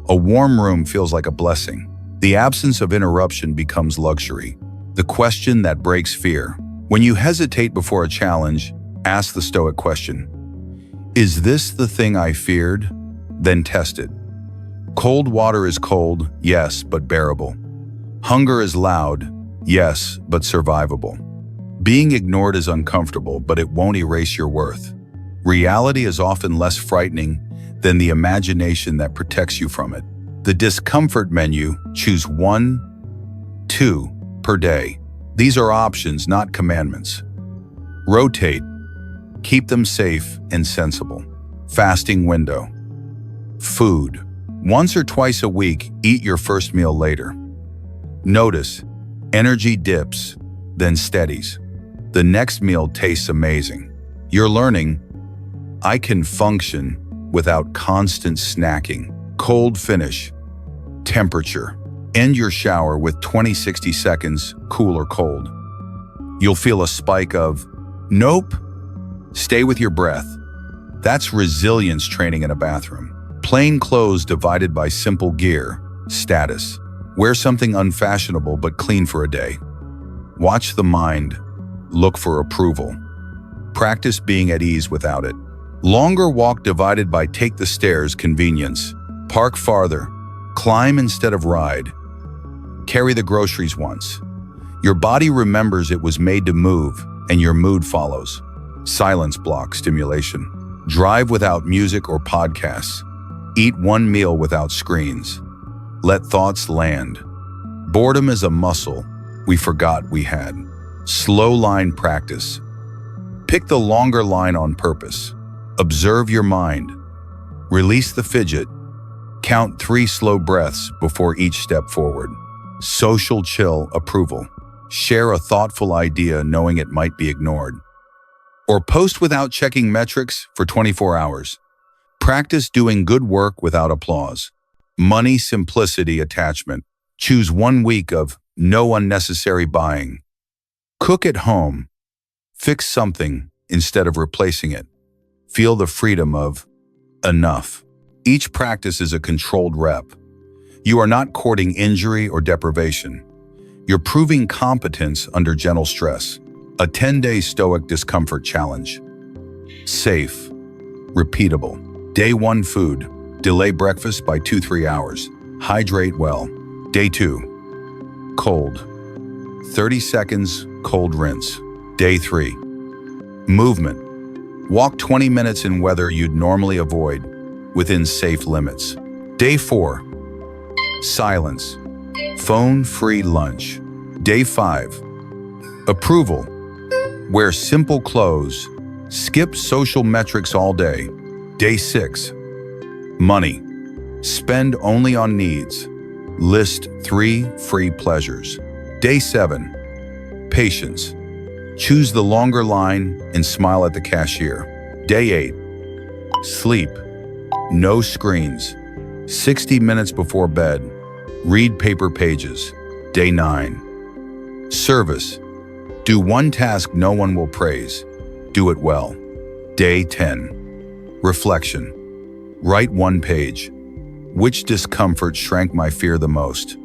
A warm room feels like a blessing. The absence of interruption becomes luxury. The question that breaks fear. When you hesitate before a challenge, ask the Stoic question. Is this the thing I feared? Then test it. Cold water is cold, yes, but bearable. Hunger is loud, yes, but survivable. Being ignored is uncomfortable, but it won't erase your worth. Reality is often less frightening than the imagination that protects you from it. The discomfort menu, choose 1, 2 per day. These are options, not commandments. Rotate. Keep them safe and sensible. Fasting window. Food. Once or twice a week, eat your first meal later. Notice, energy dips, then steadies. The next meal tastes amazing. You're learning, I can function without constant snacking. Cold finish. Temperature. End your shower with 20-60 seconds, cool or cold. You'll feel a spike of, nope. Stay with your breath. That's resilience training in a bathroom. Plain clothes divided by simple gear, status. Wear something unfashionable but clean for a day. Watch the mind. Look for approval. Practice being at ease without it. Longer walk divided by take the stairs, convenience. Park farther. Climb instead of ride. Carry the groceries once. Your body remembers it was made to move, and your mood follows. Silence block stimulation. Drive without music or podcasts. Eat one meal without screens. Let thoughts land. Boredom is a muscle we forgot we had. Slow line practice. Pick the longer line on purpose. Observe your mind. Release the fidget. Count 3 slow breaths before each step forward. Social chill approval. Share a thoughtful idea knowing it might be ignored. Or post without checking metrics for 24 hours. Practice doing good work without applause. Money simplicity attachment. Choose 1 week of no unnecessary buying. Cook at home. Fix something instead of replacing it. Feel the freedom of enough. Each practice is a controlled rep. You are not courting injury or deprivation. You're proving competence under gentle stress. A 10-day Stoic discomfort challenge. Safe. Repeatable. Day 1 food. Delay breakfast by 2-3 hours. Hydrate well. Day 2. Cold. 30 seconds, cold rinse. Day 3. Movement. Walk 20 minutes in weather you'd normally avoid, within safe limits. Day 4. Silence. Phone-free lunch. Day 5. Approval. Wear simple clothes. Skip social metrics all day. Day 6. Money. Spend only on needs. List 3 free pleasures. Day 7. Patience. Choose the longer line and smile at the cashier. Day 8. Sleep. No screens. 60 minutes before bed. Read paper pages. Day 9. Service. Do 1 task no one will praise. Do it well. Day 10. Reflection. Write 1 page. Which discomfort shrank my fear the most?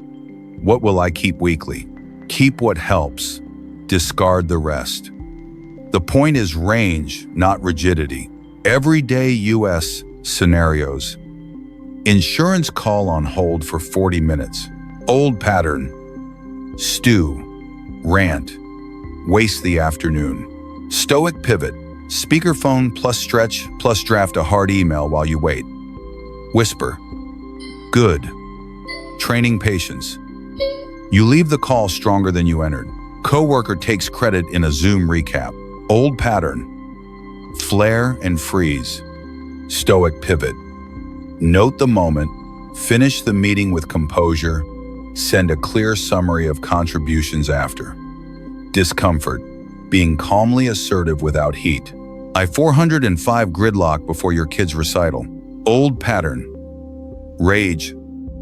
What will I keep weekly? Keep what helps. Discard the rest. The point is range, not rigidity. Everyday U.S. scenarios. Insurance call on hold for 40 minutes. Old pattern. Stew. Rant. Waste the afternoon. Stoic pivot. Speakerphone plus stretch plus draft a hard email while you wait. Whisper. Good. Training patience. You leave the call stronger than you entered. Coworker takes credit in a Zoom recap. Old pattern. Flare and freeze. Stoic pivot. Note the moment. Finish the meeting with composure. Send a clear summary of contributions after. Discomfort. Being calmly assertive without heat. I-405 gridlock before your kid's recital. Old pattern. Rage.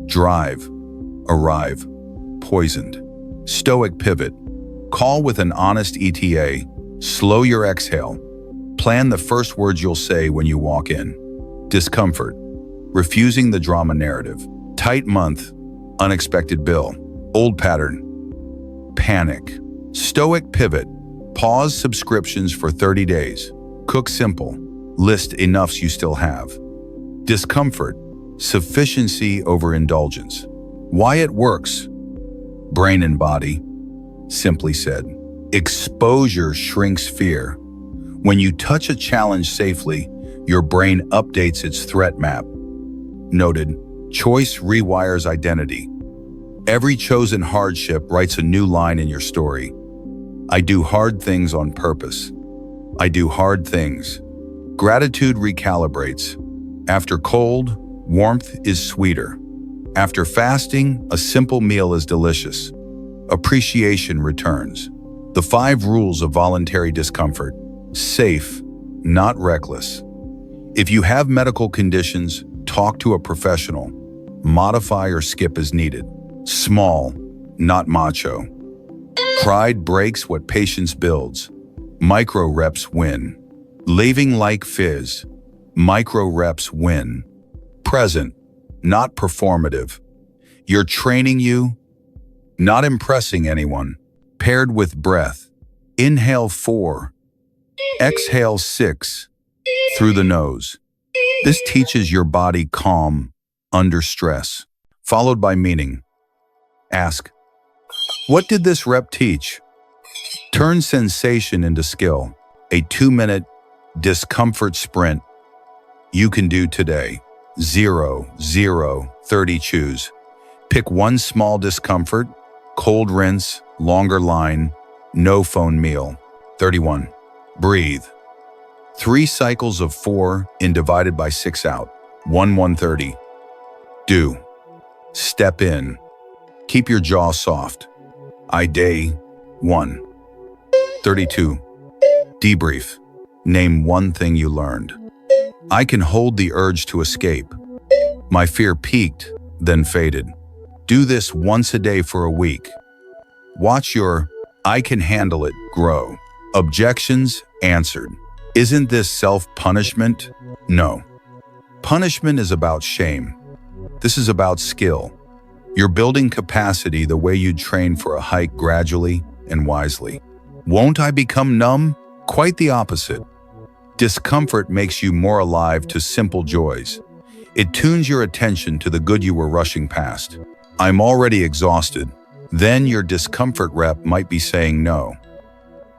Drive. Arrive. Poisoned. Stoic pivot. Call with an honest ETA. Slow your exhale. Plan the first words you'll say when you walk in. Discomfort. Refusing the drama narrative. Tight month. Unexpected bill. Old pattern. Panic. Stoic pivot. Pause subscriptions for 30 days. Cook simple. List enoughs you still have. Discomfort. Sufficiency over indulgence. Why it works. Brain and body. Simply said. Exposure shrinks fear. When you touch a challenge safely, your brain updates its threat map. Noted. Choice rewires identity. Every chosen hardship writes a new line in your story. I do hard things on purpose. I do hard things. Gratitude recalibrates. After cold, warmth is sweeter. After fasting, a simple meal is delicious. Appreciation returns. The 5 rules of voluntary discomfort. Safe, not reckless. If you have medical conditions, talk to a professional. Modify or skip as needed. Small, not macho. Pride breaks what patience builds. Micro reps win. Leaving like fizz. Micro reps win. Present, not performative. You're training you, not impressing anyone. Paired with breath. Inhale 4. Exhale 6. Through the nose. This teaches your body calm under stress. Followed by meaning. Ask, what did this rep teach? Turn sensation into skill. A 2-minute discomfort sprint you can do today. 0, 0, 30 choose. Pick 1 small discomfort, cold rinse, longer line, no phone meal. 31. Breathe. 3 cycles of 4 in divided by 6 out. 1/130. Do. Step in. Keep your jaw soft. Day 1. 32. Debrief. Name one thing you learned. I can hold the urge to escape. My fear peaked, then faded. Do this once a day for a week. Watch your I can handle it grow. Objections answered. Isn't this self-punishment? No. Punishment is about shame. This is about skill. You're building capacity the way you'd train for a hike, gradually and wisely. Won't I become numb? Quite the opposite. Discomfort makes you more alive to simple joys. It tunes your attention to the good you were rushing past. I'm already exhausted. Then your discomfort rep might be saying no.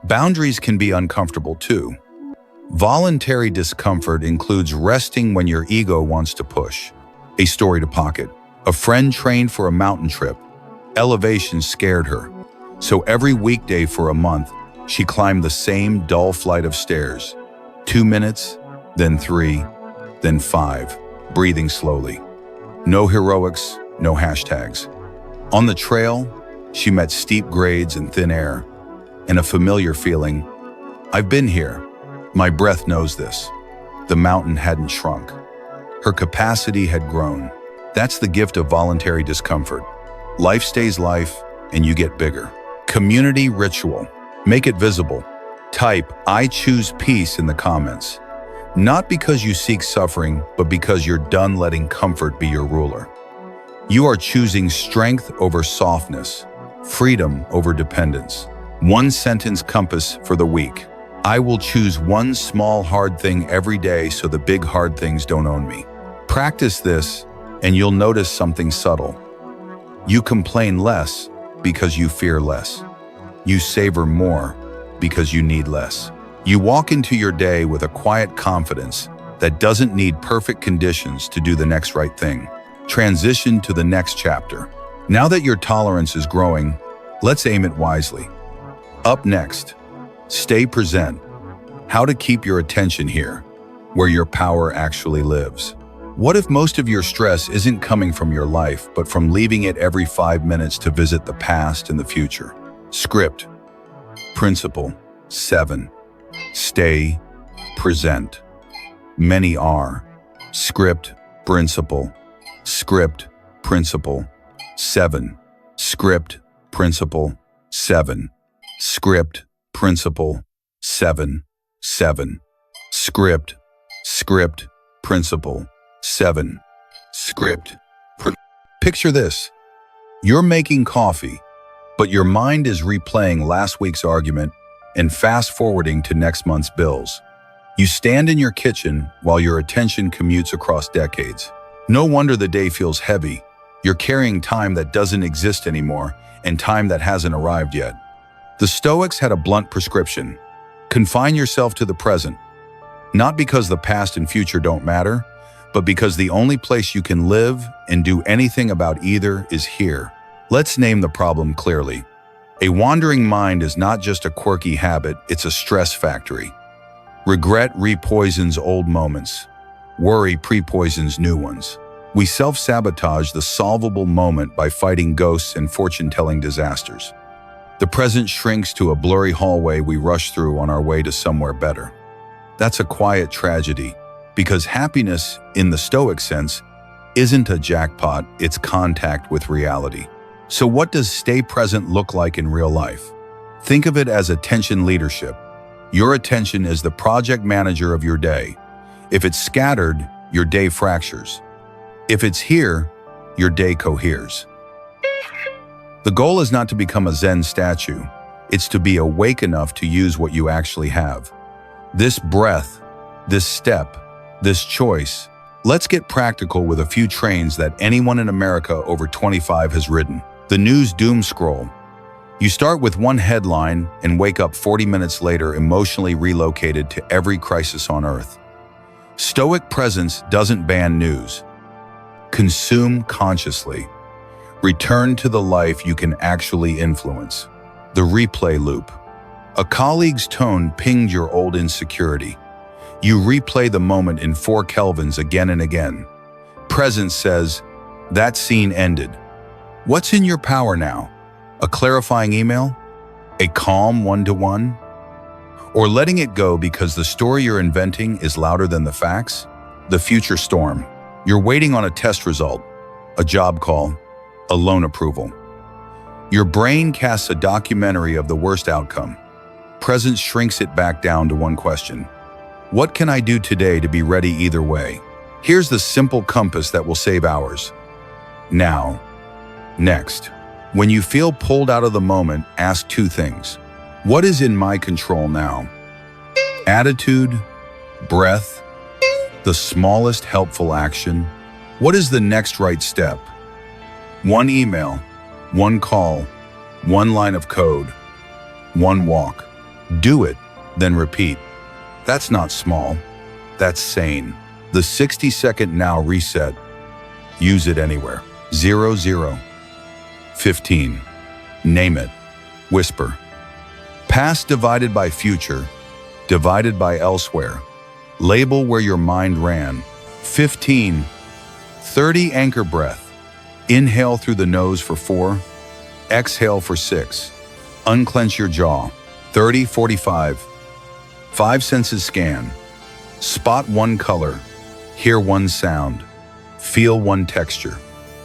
Boundaries can be uncomfortable too. Voluntary discomfort includes resting when your ego wants to push. A story to pocket. A friend trained for a mountain trip. Elevation scared her. So every weekday for a month, she climbed the same dull flight of stairs. 2 minutes, then 3, then 5, breathing slowly. No heroics, no hashtags. On the trail, she met steep grades and thin air, and a familiar feeling. I've been here. My breath knows this. The mountain hadn't shrunk. Her capacity had grown. That's the gift of voluntary discomfort. Life stays life, and you get bigger. Community ritual. Make it visible. Type, I choose peace in the comments. Not because you seek suffering, but because you're done letting comfort be your ruler. You are choosing strength over softness, freedom over dependence. 1 sentence compass for the week. I will choose one small hard thing every day so the big hard things don't own me. Practice this, and you'll notice something subtle. You complain less because you fear less. You savor more because you need less. You walk into your day with a quiet confidence that doesn't need perfect conditions to do the next right thing. Transition to the next chapter. Now that your tolerance is growing, let's aim it wisely. Up next, stay present. How to keep your attention here, where your power actually lives. What if most of your stress isn't coming from your life, but from leaving it every 5 minutes to visit the past and the future? Script. Principle 7. Stay present. Many are. Script, principle. Script, principle. 7. Script, principle. 7. Script, principle. 7. 7. Script, principle. 7. Script. Picture this. You're making coffee, but your mind is replaying last week's argument and fast-forwarding to next month's bills. You stand in your kitchen while your attention commutes across decades. No wonder the day feels heavy. You're carrying time that doesn't exist anymore and time that hasn't arrived yet. The Stoics had a blunt prescription. Confine yourself to the present. Not because the past and future don't matter, but because the only place you can live and do anything about either is here. Let's name the problem clearly. A wandering mind is not just a quirky habit, it's a stress factory. Regret repoisons old moments. Worry pre-poisons new ones. We self-sabotage the solvable moment by fighting ghosts and fortune-telling disasters. The present shrinks to a blurry hallway we rush through on our way to somewhere better. That's a quiet tragedy, because happiness, in the Stoic sense, isn't a jackpot, it's contact with reality. So what does stay present look like in real life? Think of it as attention leadership. Your attention is the project manager of your day. If it's scattered, your day fractures. If it's here, your day coheres. The goal is not to become a Zen statue. It's to be awake enough to use what you actually have. This breath, this step, this choice. Let's get practical with a few trains that anyone in America over 25 has ridden. The news doom scroll. You start with one headline and wake up 40 minutes later emotionally relocated to every crisis on Earth. Stoic presence doesn't ban news. Consume consciously. Return to the life you can actually influence. The replay loop. A colleague's tone pinged your old insecurity. You replay the moment in 4 kelvins again and again. Presence says, that scene ended. What's in your power now? A clarifying email? A calm one-to-one? Or letting it go because the story you're inventing is louder than the facts? The future storm. You're waiting on a test result, a job call, a loan approval. Your brain casts a documentary of the worst outcome. Presence shrinks it back down to one question. What can I do today to be ready either way? Here's the simple compass that will save hours. Now. Next. When you feel pulled out of the moment, ask 2 things. What is in my control now? Attitude, breath, the smallest helpful action. What is the next right step? 1 email, 1 call, 1 line of code, 1 walk. Do it, then repeat. That's not small. That's sane. The 60-second now reset. Use it anywhere. 0, 0. 15. Name it. Whisper. Past divided by future, divided by elsewhere. Label where your mind ran. 15. 30 anchor breath. Inhale through the nose for 4. Exhale for 6. Unclench your jaw. 30, 45. 5 senses scan. Spot 1 color. Hear 1 sound. Feel 1 texture.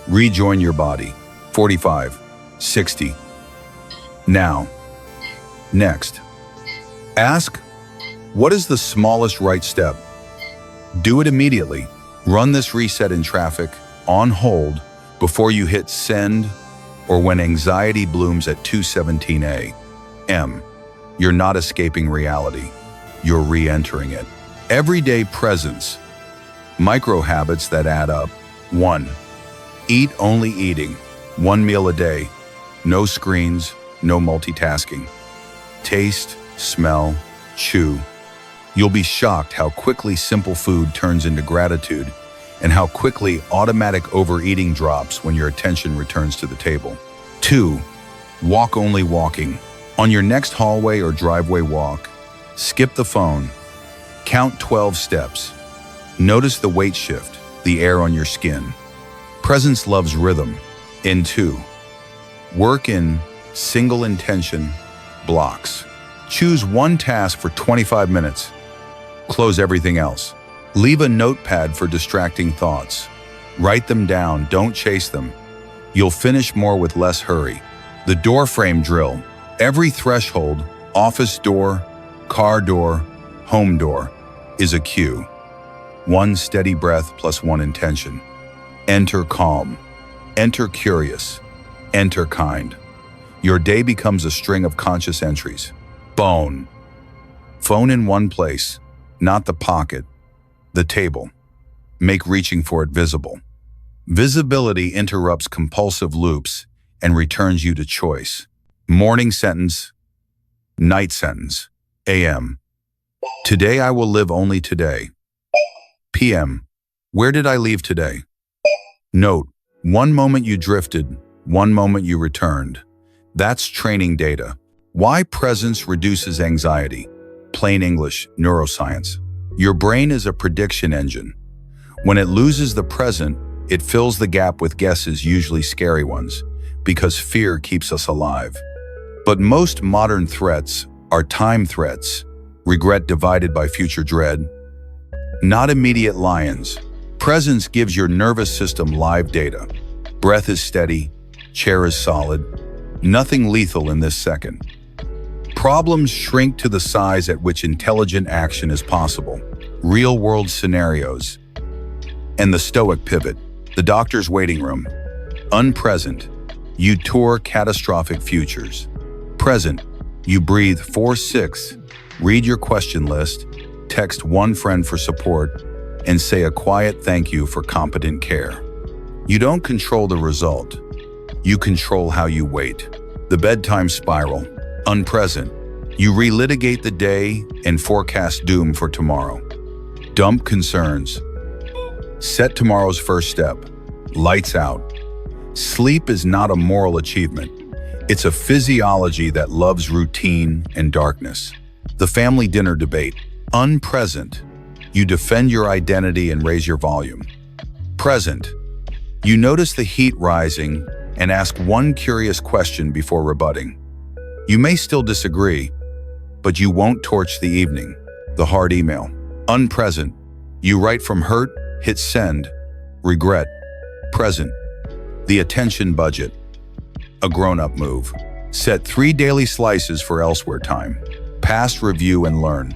Rejoin your body. 45. 60. Now. Next. Ask, what is the smallest right step? Do it immediately. Run this reset in traffic, on hold, before you hit send, or when anxiety blooms at 2:17 a.m. You're not escaping reality. You're re-entering it. Everyday presence. Micro habits that add up. 1. Eat only eating. 1 meal a day. No screens, no multitasking. Taste, smell, chew. You'll be shocked how quickly simple food turns into gratitude and how quickly automatic overeating drops when your attention returns to the table. 2. Walk only walking. On your next hallway or driveway walk, skip the phone. Count 12 steps. Notice the weight shift, the air on your skin. Presence loves rhythm. In 2. Work in single intention blocks. Choose 1 task for 25 minutes. Close everything else. Leave a notepad for distracting thoughts. Write them down, don't chase them. You'll finish more with less hurry. The door frame drill. Every threshold, office door, car door, home door, is a cue. 1 steady breath plus 1 intention. Enter calm. Enter curious. Enter kind. Your day becomes a string of conscious entries. Phone. Phone in one place, not the pocket, the table. Make reaching for it visible. Visibility interrupts compulsive loops and returns you to choice. Morning sentence, night sentence, AM. Today I will live only today. PM. Where did I leave today? Note, 1 moment you drifted, 1 moment you returned. That's training data. Why presence reduces anxiety? Plain English, neuroscience. Your brain is a prediction engine. When it loses the present, it fills the gap with guesses, usually scary ones, because fear keeps us alive. But most modern threats are time threats, regret divided by future dread. Not immediate lions. Presence gives your nervous system live data. Breath is steady, chair is solid, nothing lethal in this second. Problems shrink to the size at which intelligent action is possible. Real-world scenarios. And the Stoic pivot, the doctor's waiting room. Unpresent, you tour catastrophic futures. Present, you breathe 4-6, read your question list, text 1 friend for support, and say a quiet thank you for competent care. You don't control the result. You control how you wait. The bedtime spiral. Unpresent, you relitigate the day and forecast doom for tomorrow. Dump concerns. Set tomorrow's first step. Lights out. Sleep is not a moral achievement. It's a physiology that loves routine and darkness. The family dinner debate. Unpresent, You defend your identity and raise your volume. Present. You notice the heat rising and ask one curious question before rebutting. You may still disagree, but you won't torch the evening. The hard email. Unpresent. You write from hurt, hit send. Regret. Present. The attention budget. A grown-up move. Set 3 daily slices for elsewhere time. Past review and learn.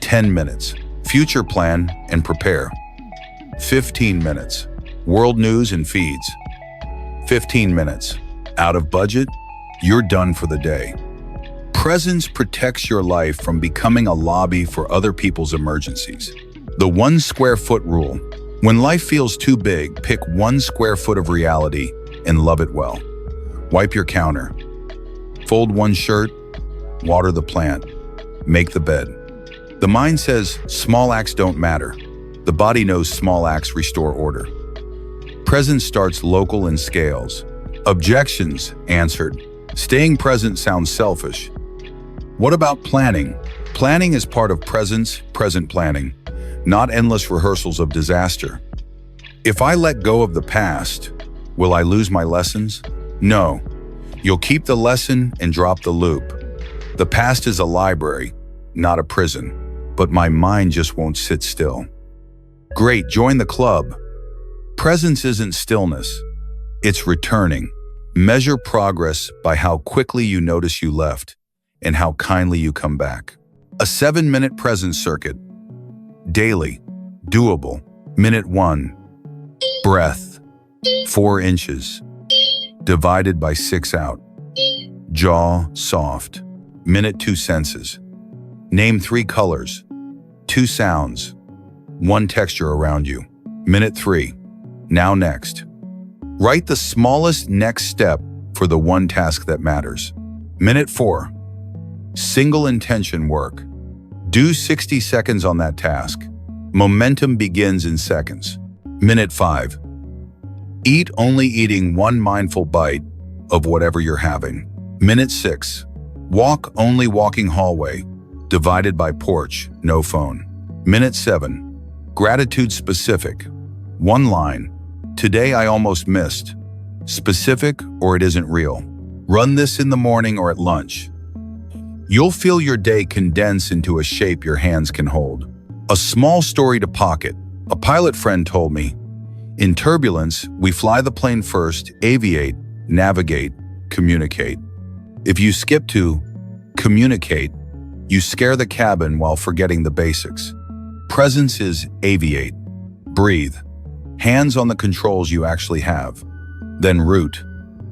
10 minutes. Future plan and prepare. 15 minutes. World news and feeds. 15 minutes. Out of budget? You're done for the day. Presence protects your life from becoming a lobby for other people's emergencies. The 1 square foot rule. When life feels too big, pick 1 square foot of reality and love it well. Wipe your counter. Fold 1 shirt. Water the plant. Make the bed. The mind says small acts don't matter. The body knows small acts restore order. Presence starts local and scales. Objections answered. Staying present sounds selfish. What about planning? Planning is part of present planning, not endless rehearsals of disaster. If I let go of the past, will I lose my lessons? No. You'll keep the lesson and drop the loop. The past is a library, not a prison. But my mind just won't sit still. Great, join the club. Presence isn't stillness, it's returning. Measure progress by how quickly you notice you left and how kindly you come back. A 7-minute presence circuit. Daily, doable. Minute 1, breath, 4 inches, divided by 6 out. Jaw soft. Minute 2, senses. Name 3 colors, 2 sounds, 1 texture around you. Minute 3, now next. Write the smallest next step for the 1 task that matters. Minute 4, single intention work. Do 60 seconds on that task. Momentum begins in seconds. Minute 5, eat only eating 1 mindful bite of whatever you're having. Minute 6, walk only walking hallway, divided by porch, no phone. Minute 7, gratitude specific. 1 line, today I almost missed. Specific or it isn't real. Run this in the morning or at lunch. You'll feel your day condense into a shape your hands can hold. A small story to pocket. A pilot friend told me, in turbulence, we fly the plane first, aviate, navigate, communicate. If you skip to communicate, you scare the cabin while forgetting the basics. Presence is aviate. Breathe. Hands on the controls you actually have. Then root.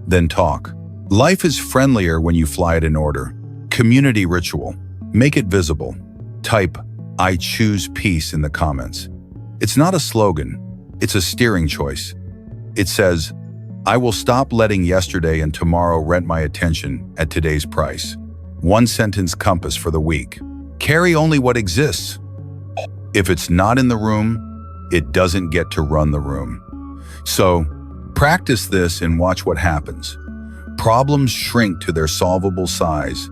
Then talk. Life is friendlier when you fly it in order. Community ritual. Make it visible. Type, I choose peace in the comments. It's not a slogan. It's a steering choice. It says, I will stop letting yesterday and tomorrow rent my attention at today's price. 1-sentence compass for the week. Carry only what exists. If it's not in the room, it doesn't get to run the room. So, practice this and watch what happens. Problems shrink to their solvable size.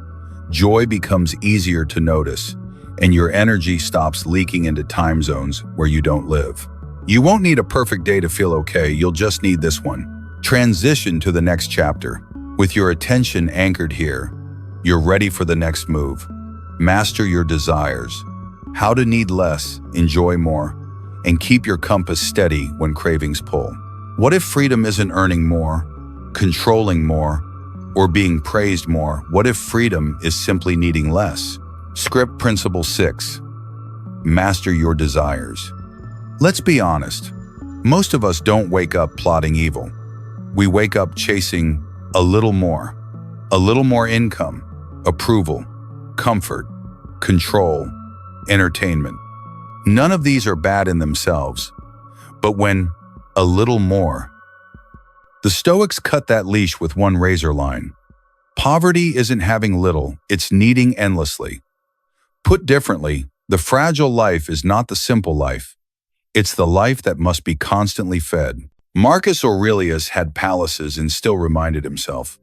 Joy becomes easier to notice, and your energy stops leaking into time zones where you don't live. You won't need a perfect day to feel okay, you'll just need this one. Transition to the next chapter. With your attention anchored here, you're ready for the next move. Master your desires. How to need less, enjoy more, and keep your compass steady when cravings pull. What if freedom isn't earning more, controlling more, or being praised more? What if freedom is simply needing less? Script Principle 6. Master your desires. Let's be honest. Most of us don't wake up plotting evil. We wake up chasing a little more income, approval, comfort, control, entertainment. None of these are bad in themselves, but when a little more. The Stoics cut that leash with one razor line. Poverty isn't having little, it's needing endlessly. Put differently, the fragile life is not the simple life. It's the life that must be constantly fed. Marcus Aurelius had palaces and still reminded himself,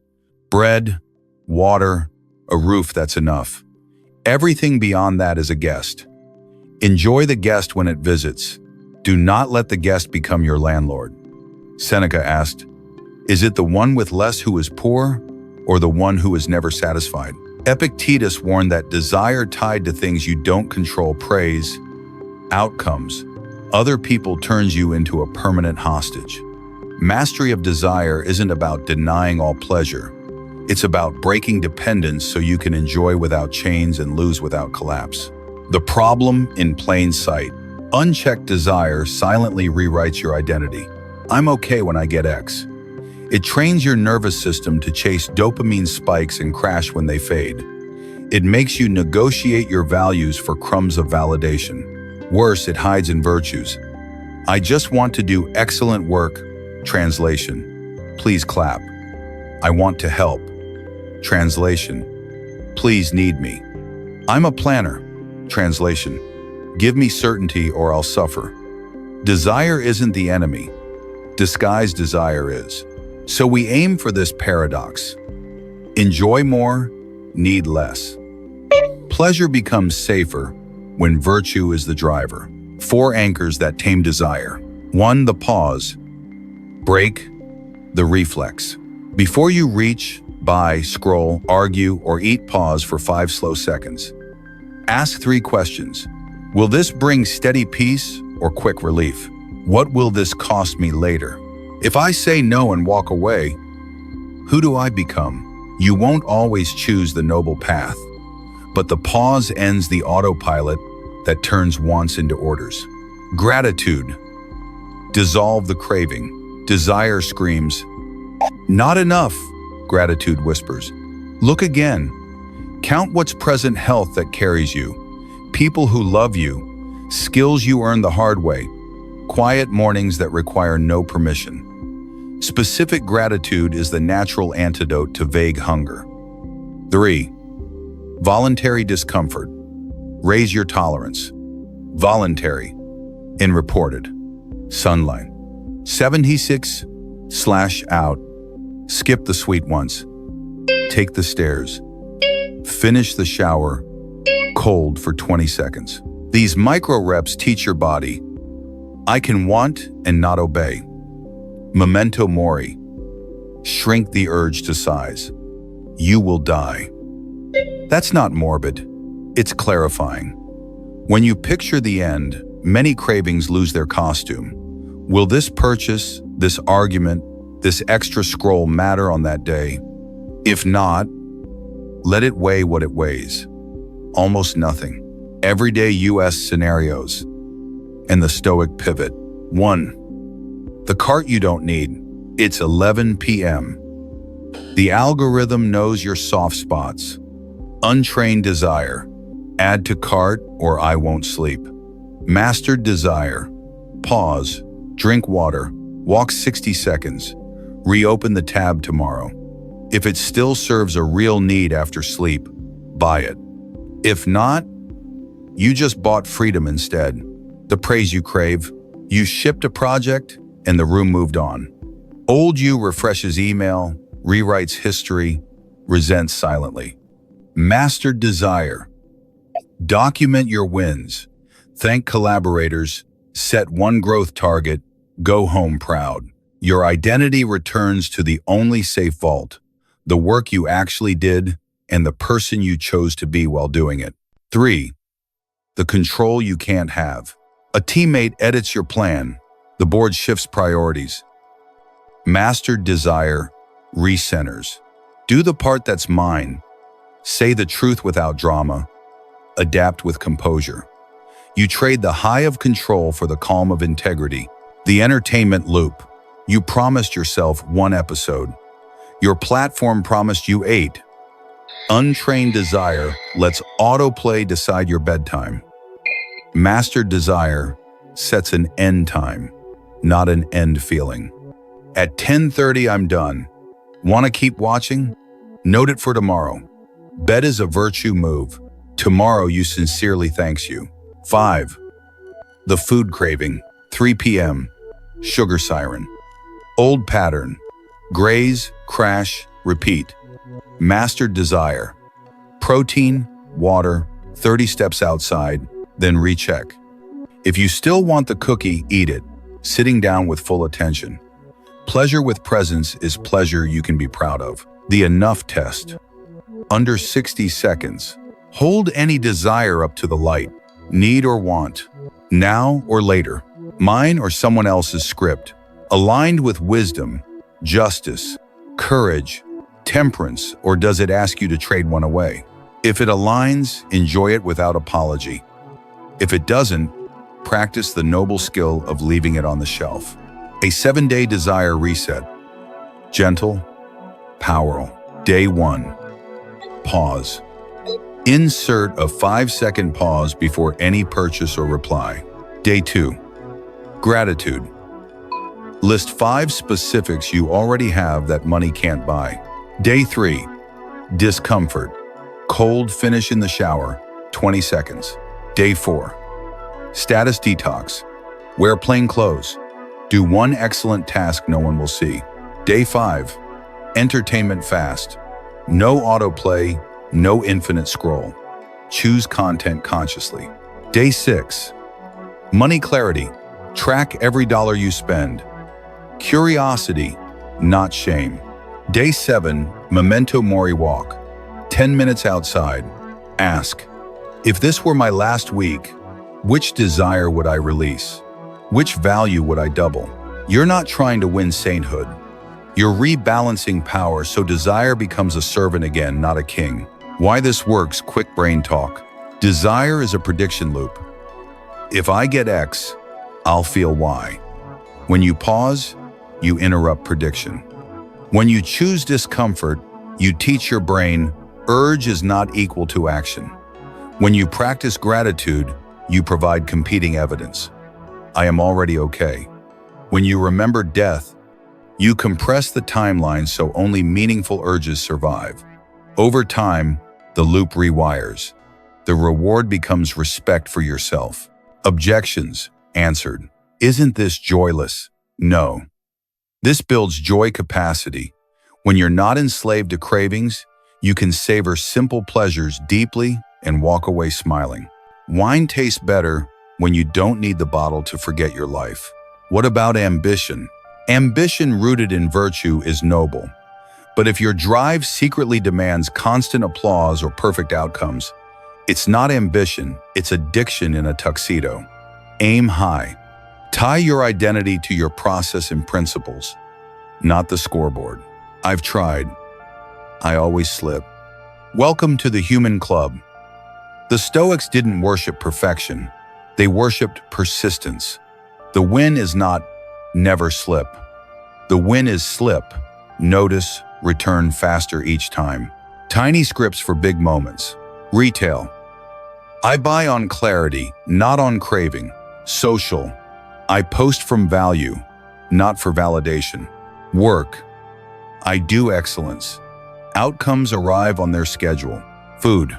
bread, water, a roof, that's enough. Everything beyond that is a guest. Enjoy the guest when it visits. Do not let the guest become your landlord. Seneca asked, "Is it the one with less who is poor, or the one who is never satisfied?" Epictetus warned that desire tied to things you don't control, praise, outcomes, other people turns you into a permanent hostage. Mastery of desire isn't about denying all pleasure. It's about breaking dependence so you can enjoy without chains and lose without collapse. The problem in plain sight. Unchecked desire silently rewrites your identity. I'm okay when I get X. It trains your nervous system to chase dopamine spikes and crash when they fade. It makes you negotiate your values for crumbs of validation. Worse, it hides in virtues. I just want to do excellent work. Translation, please clap. I want to help. Translation, please need me. I'm a planner. Translation, give me certainty or I'll suffer. Desire isn't the enemy. Disguised desire is. So we aim for this paradox. Enjoy more, need less. Pleasure becomes safer when virtue is the driver. 4 anchors that tame desire. 1. The pause. Break the reflex. Before you reach, buy, scroll, argue, or eat, pause for 5 slow seconds. Ask 3 questions. Will this bring steady peace or quick relief? What will this cost me later? If I say no and walk away, who do I become? You won't always choose the noble path, but the pause ends the autopilot that turns wants into orders. Gratitude. Dissolve the craving. Desire screams, "Not enough," gratitude whispers, "Look again." Count what's present health that carries you, people who love you, skills you earn the hard way, quiet mornings that require no permission. Specific gratitude is the natural antidote to vague hunger. 3. Voluntary discomfort. Raise your tolerance. Voluntary. In reported. Sunlight. 76/out. Skip the sweet ones. Take the stairs. Finish the shower cold for 20 seconds. These micro reps teach your body, I can want and not obey. Memento mori. Shrink the urge to size. You will die. That's not morbid. It's clarifying. When you picture the end, many cravings lose their costume. Will this purchase, this argument, this extra scroll matter on that day? If not, let it weigh what it weighs. Almost nothing. Everyday US scenarios. And the Stoic pivot. 1. The cart you don't need. It's 11 p.m. The algorithm knows your soft spots. Untrained desire. Add to cart or I won't sleep. Mastered desire. Pause. Drink water. Walk 60 seconds. Reopen the tab tomorrow. If it still serves a real need after sleep, buy it. If not, you just bought freedom instead. The praise you crave. You shipped a project and the room moved on. Old you refreshes email, rewrites history, resents silently. Mastered desire. Document your wins. Thank collaborators. Set one growth target. Go home proud. Your identity returns to the only safe vault, the work you actually did and the person you chose to be while doing it. 3. The control you can't have. A teammate edits your plan. The board shifts priorities. Mastered desire recenters. Do the part that's mine. Say the truth without drama. Adapt with composure. You trade the high of control for the calm of integrity. The entertainment loop. You promised yourself 1 episode. Your platform promised you 8. Untrained desire lets autoplay decide your bedtime. Mastered desire sets an end time, not an end feeling. At 10:30, I'm done. Want to keep watching? Note it for tomorrow. Bed is a virtue move. Tomorrow you sincerely thanks you. 5. The food craving. 3 p.m. Sugar siren. Old pattern. Graze, crash, repeat. Mastered desire. Protein, water, 30 steps outside, then recheck. If you still want the cookie, eat it, sitting down with full attention. Pleasure with presence is pleasure you can be proud of. The enough test. Under 60 seconds. Hold any desire up to the light. Need or want. Now or later. Mine or someone else's script. Aligned with wisdom, justice, courage, temperance, or does it ask you to trade one away? If it aligns, enjoy it without apology. If it doesn't, practice the noble skill of leaving it on the shelf. A 7-day desire reset. Gentle, powerful. Day 1. Pause. Insert a 5-second pause before any purchase or reply. Day 2. Gratitude. List 5 specifics you already have that money can't buy. Day 3. Discomfort. Cold finish in the shower, 20 seconds. Day 4. Status detox. Wear plain clothes. Do one excellent task no one will see. Day 5. Entertainment fast. No autoplay, no infinite scroll. Choose content consciously. Day 6. Money clarity. Track every dollar you spend. Curiosity, not shame. Day 7. Memento mori walk. 10 minutes outside. Ask, if this were my last week, which desire would I release? Which value would I double? You're not trying to win sainthood. You're rebalancing power so desire becomes a servant again, not a king. Why this works, quick brain talk. Desire is a prediction loop. If I get X, I'll feel Y. When you pause, you interrupt prediction. When you choose discomfort, you teach your brain, urge is not equal to action. When you practice gratitude, you provide competing evidence. I am already okay. When you remember death, you compress the timeline so only meaningful urges survive. Over time, the loop rewires. The reward becomes respect for yourself. Objections answered. Isn't this joyless? No. This builds joy capacity. When you're not enslaved to cravings, you can savor simple pleasures deeply and walk away smiling. Wine tastes better when you don't need the bottle to forget your life. What about ambition? Ambition rooted in virtue is noble. But if your drive secretly demands constant applause or perfect outcomes, it's not ambition, it's addiction in a tuxedo. Aim high. Tie your identity to your process and principles, not the scoreboard. I've tried. I always slip. Welcome to the human club. The Stoics didn't worship perfection. They worshipped persistence. The win is not never slip. The win is slip, notice, return faster each time. Tiny scripts for big moments. Retail. I buy on clarity, not on craving. Social. I post from value, not for validation. Work. I do excellence. Outcomes arrive on their schedule. Food.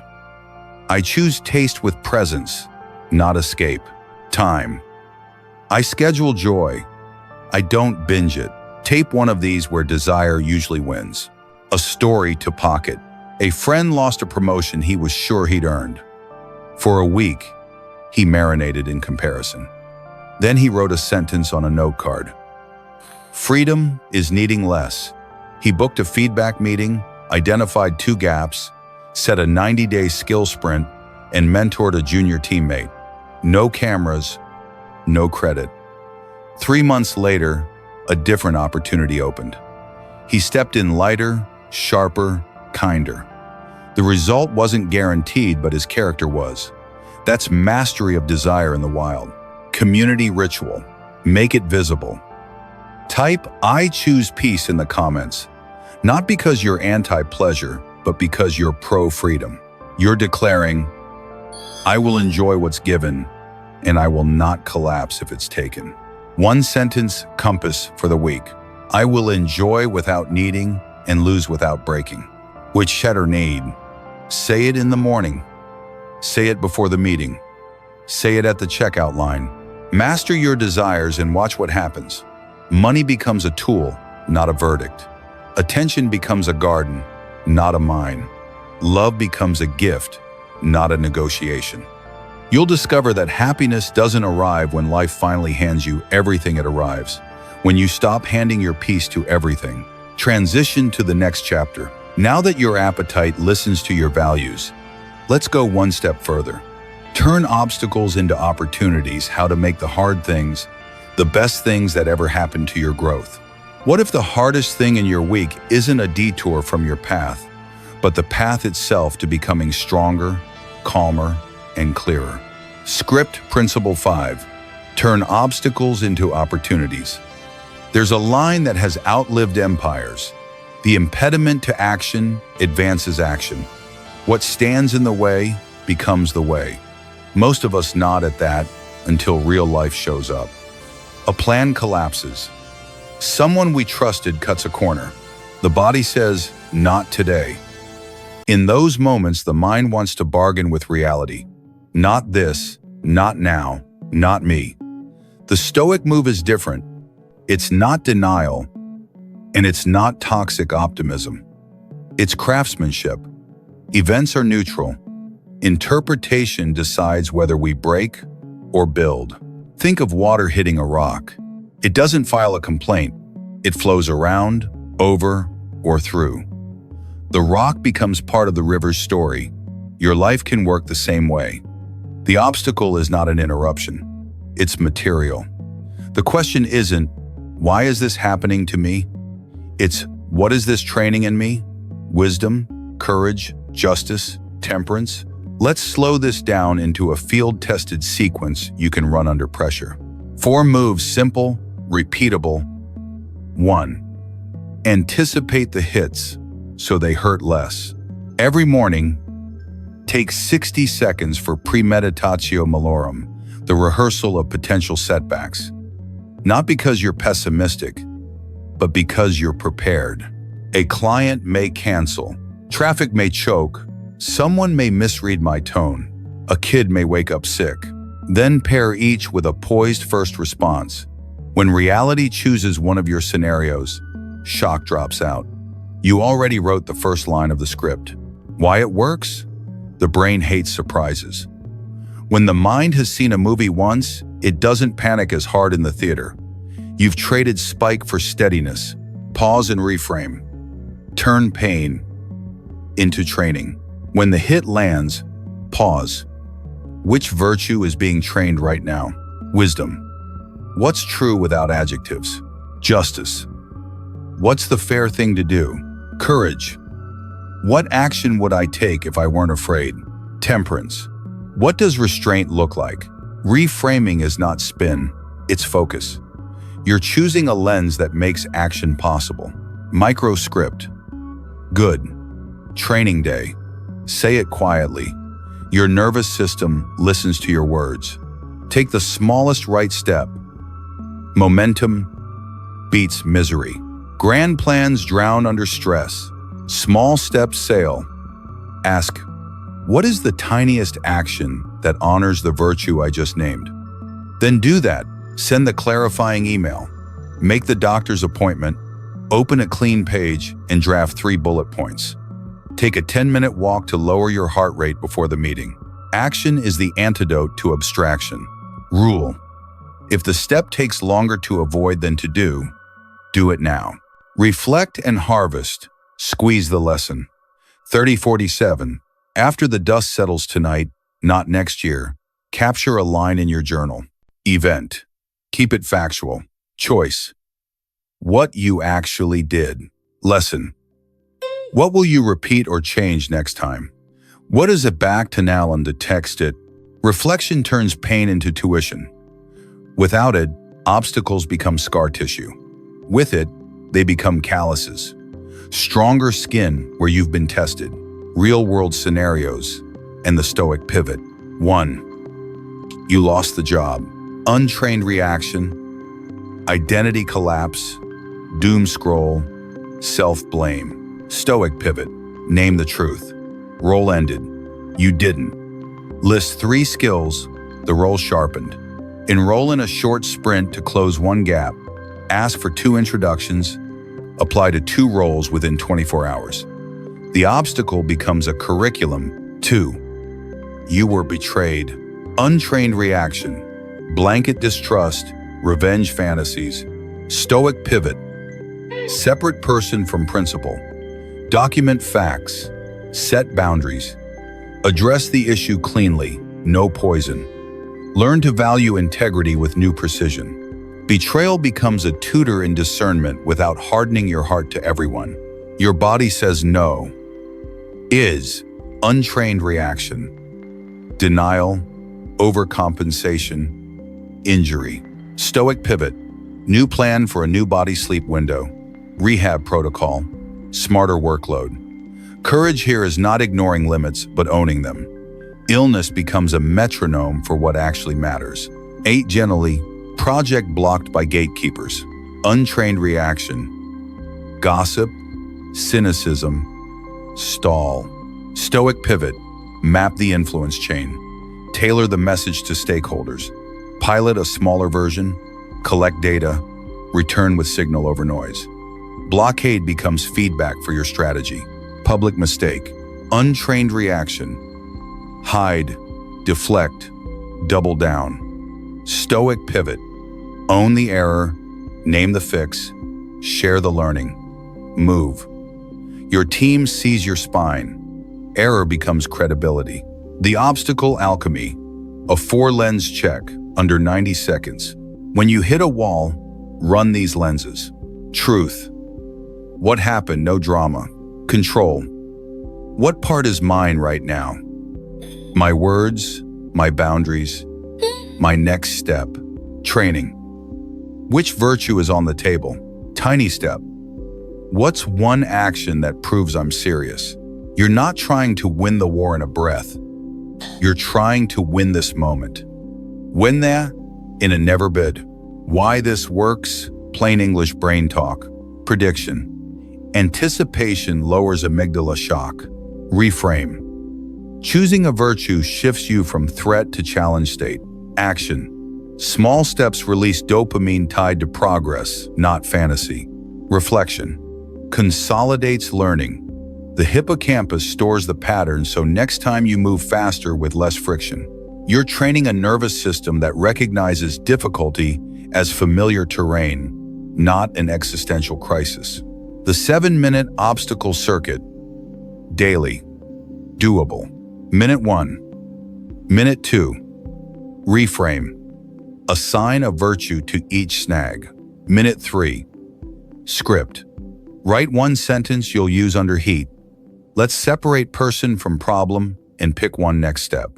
I choose taste with presence, not escape. Time. I schedule joy. I don't binge it. Tape one of these where desire usually wins. A story to pocket. A friend lost a promotion he was sure he'd earned. For a week, he marinated in comparison. Then he wrote a sentence on a note card. Freedom is needing less. He booked a feedback meeting, identified 2 gaps, set a 90-day skill sprint, and mentored a junior teammate. No cameras, no credit. 3 months later, a different opportunity opened. He stepped in lighter, sharper, kinder. The result wasn't guaranteed, but his character was. That's mastery of desire in the wild. Community ritual. Make it visible. Type I choose peace in the comments, not because you're anti-pleasure, but because you're pro-freedom. You're declaring, I will enjoy what's given, and I will not collapse if it's taken. 1-sentence compass for the week. I will enjoy without needing and lose without breaking. Which cheddar need? Say it in the morning. Say it before the meeting. Say it at the checkout line. Master your desires and watch what happens. Money becomes a tool, not a verdict. Attention becomes a garden, not a mine. Love becomes a gift, not a negotiation. You'll discover that happiness doesn't arrive when life finally hands you everything. It arrives when you stop handing your piece to everything. Transition to the next chapter. Now that your appetite listens to your values, let's go one step further. Turn obstacles into opportunities. How to make the hard things the best things that ever happened to your growth. What if the hardest thing in your week isn't a detour from your path, but the path itself to becoming stronger, calmer, and clearer? Script Principle 5. Turn obstacles into opportunities. There's a line that has outlived empires. The impediment to action advances action. What stands in the way becomes the way. Most of us nod at that until real life shows up. A plan collapses. Someone we trusted cuts a corner. The body says, "Not today." In those moments, the mind wants to bargain with reality. Not this, not now, not me. The Stoic move is different. It's not denial, and it's not toxic optimism. It's craftsmanship. Events are neutral. Interpretation decides whether we break or build. Think of water hitting a rock. It doesn't file a complaint. It flows around, over, or through. The rock becomes part of the river's story. Your life can work the same way. The obstacle is not an interruption. It's material. The question isn't, why is this happening to me? It's, what is this training in me? Wisdom, courage, justice, temperance? Let's slow this down into a field-tested sequence you can run under pressure. 4 moves, simple, repeatable. 1. Anticipate the hits so they hurt less. Every morning, take 60 seconds for premeditatio malorum, the rehearsal of potential setbacks. Not because you're pessimistic, but because you're prepared. A client may cancel. Traffic may choke. Someone may misread my tone. A kid may wake up sick. Then pair each with a poised first response. When reality chooses one of your scenarios, shock drops out. You already wrote the first line of the script. Why it works? The brain hates surprises. When the mind has seen a movie once, it doesn't panic as hard in the theater. You've traded spike for steadiness. Pause and reframe. Turn pain into training. When the hit lands, pause. Which virtue is being trained right now? Wisdom. What's true without adjectives? Justice. What's the fair thing to do? Courage. What action would I take if I weren't afraid? Temperance. What does restraint look like? Reframing is not spin, it's focus. You're choosing a lens that makes action possible. Microscript. Good. Training day. Say it quietly. Your nervous system listens to your words. Take the smallest right step. Momentum beats misery. Grand plans drown under stress. Small steps sail. Ask, what is the tiniest action that honors the virtue I just named? Then do that. Send the clarifying email. Make the doctor's appointment. Open a clean page and draft 3 bullet points. Take a 10-minute walk to lower your heart rate before the meeting. Action is the antidote to abstraction. Rule: if the step takes longer to avoid than to do it now. Reflect and harvest. Squeeze the lesson. 3047. After the dust settles tonight, not next year, capture a line in your journal. Event. Keep it factual. Choice. What you actually did. Lesson. What will you repeat or change next time? What is a back to now and to text it? Reflection turns pain into tuition. Without it, obstacles become scar tissue. With it, they become calluses. Stronger skin where you've been tested. Real-world scenarios. And the Stoic pivot. 1. You lost the job. Untrained reaction. Identity collapse. Doom scroll. Self-blame. Stoic pivot. Name the truth. Role ended. You didn't. List 3 skills. The role sharpened. Enroll in a short sprint to close 1 gap. Ask for 2 introductions. Apply to 2 roles within 24 hours. The obstacle becomes a curriculum. 2. You were betrayed. Untrained reaction, blanket distrust, revenge fantasies. Stoic pivot, separate person from principle. Document facts, set boundaries. Address the issue cleanly, no poison. Learn to value integrity with new precision. Betrayal becomes a tutor in discernment without hardening your heart to everyone. Your body says no. Is untrained reaction, denial, overcompensation, injury. Stoic pivot, new plan for a new body sleep window, rehab protocol, smarter workload. Courage here is not ignoring limits, but owning them. Illness becomes a metronome for what actually matters. 8 gently, project blocked by gatekeepers. Untrained reaction, gossip, cynicism, stall. Stoic pivot, map the influence chain. Tailor the message to stakeholders. Pilot a smaller version, collect data, return with signal over noise. Blockade becomes feedback for your strategy. Public mistake, untrained reaction. Hide, deflect, double down. Stoic pivot, own the error, name the fix, share the learning. Move. Your team sees your spine. Error becomes credibility. The obstacle alchemy, a 4-lens check under 90 seconds. When you hit a wall, run these lenses. Truth. What happened? No drama. Control. What part is mine right now? My words, my boundaries, my next step. Training. Which virtue is on the table? Tiny step. What's one action that proves I'm serious? You're not trying to win the war in a breath. You're trying to win this moment. Win there in a never bid. Why this works? Plain English brain talk. Prediction. Anticipation lowers amygdala shock. Reframe. Choosing a virtue shifts you from threat to challenge state. Action. Small steps release dopamine tied to progress, not fantasy. Reflection. Consolidates learning. The hippocampus stores the pattern so next time you move faster with less friction. You're training a nervous system that recognizes difficulty as familiar terrain, not an existential crisis. The 7-minute obstacle circuit. Daily. Doable. Minute 1. Minute 2. Reframe. Assign a virtue to each snag. Minute 3. Script. Write one sentence you'll use under heat. Let's separate person from problem and pick one next step.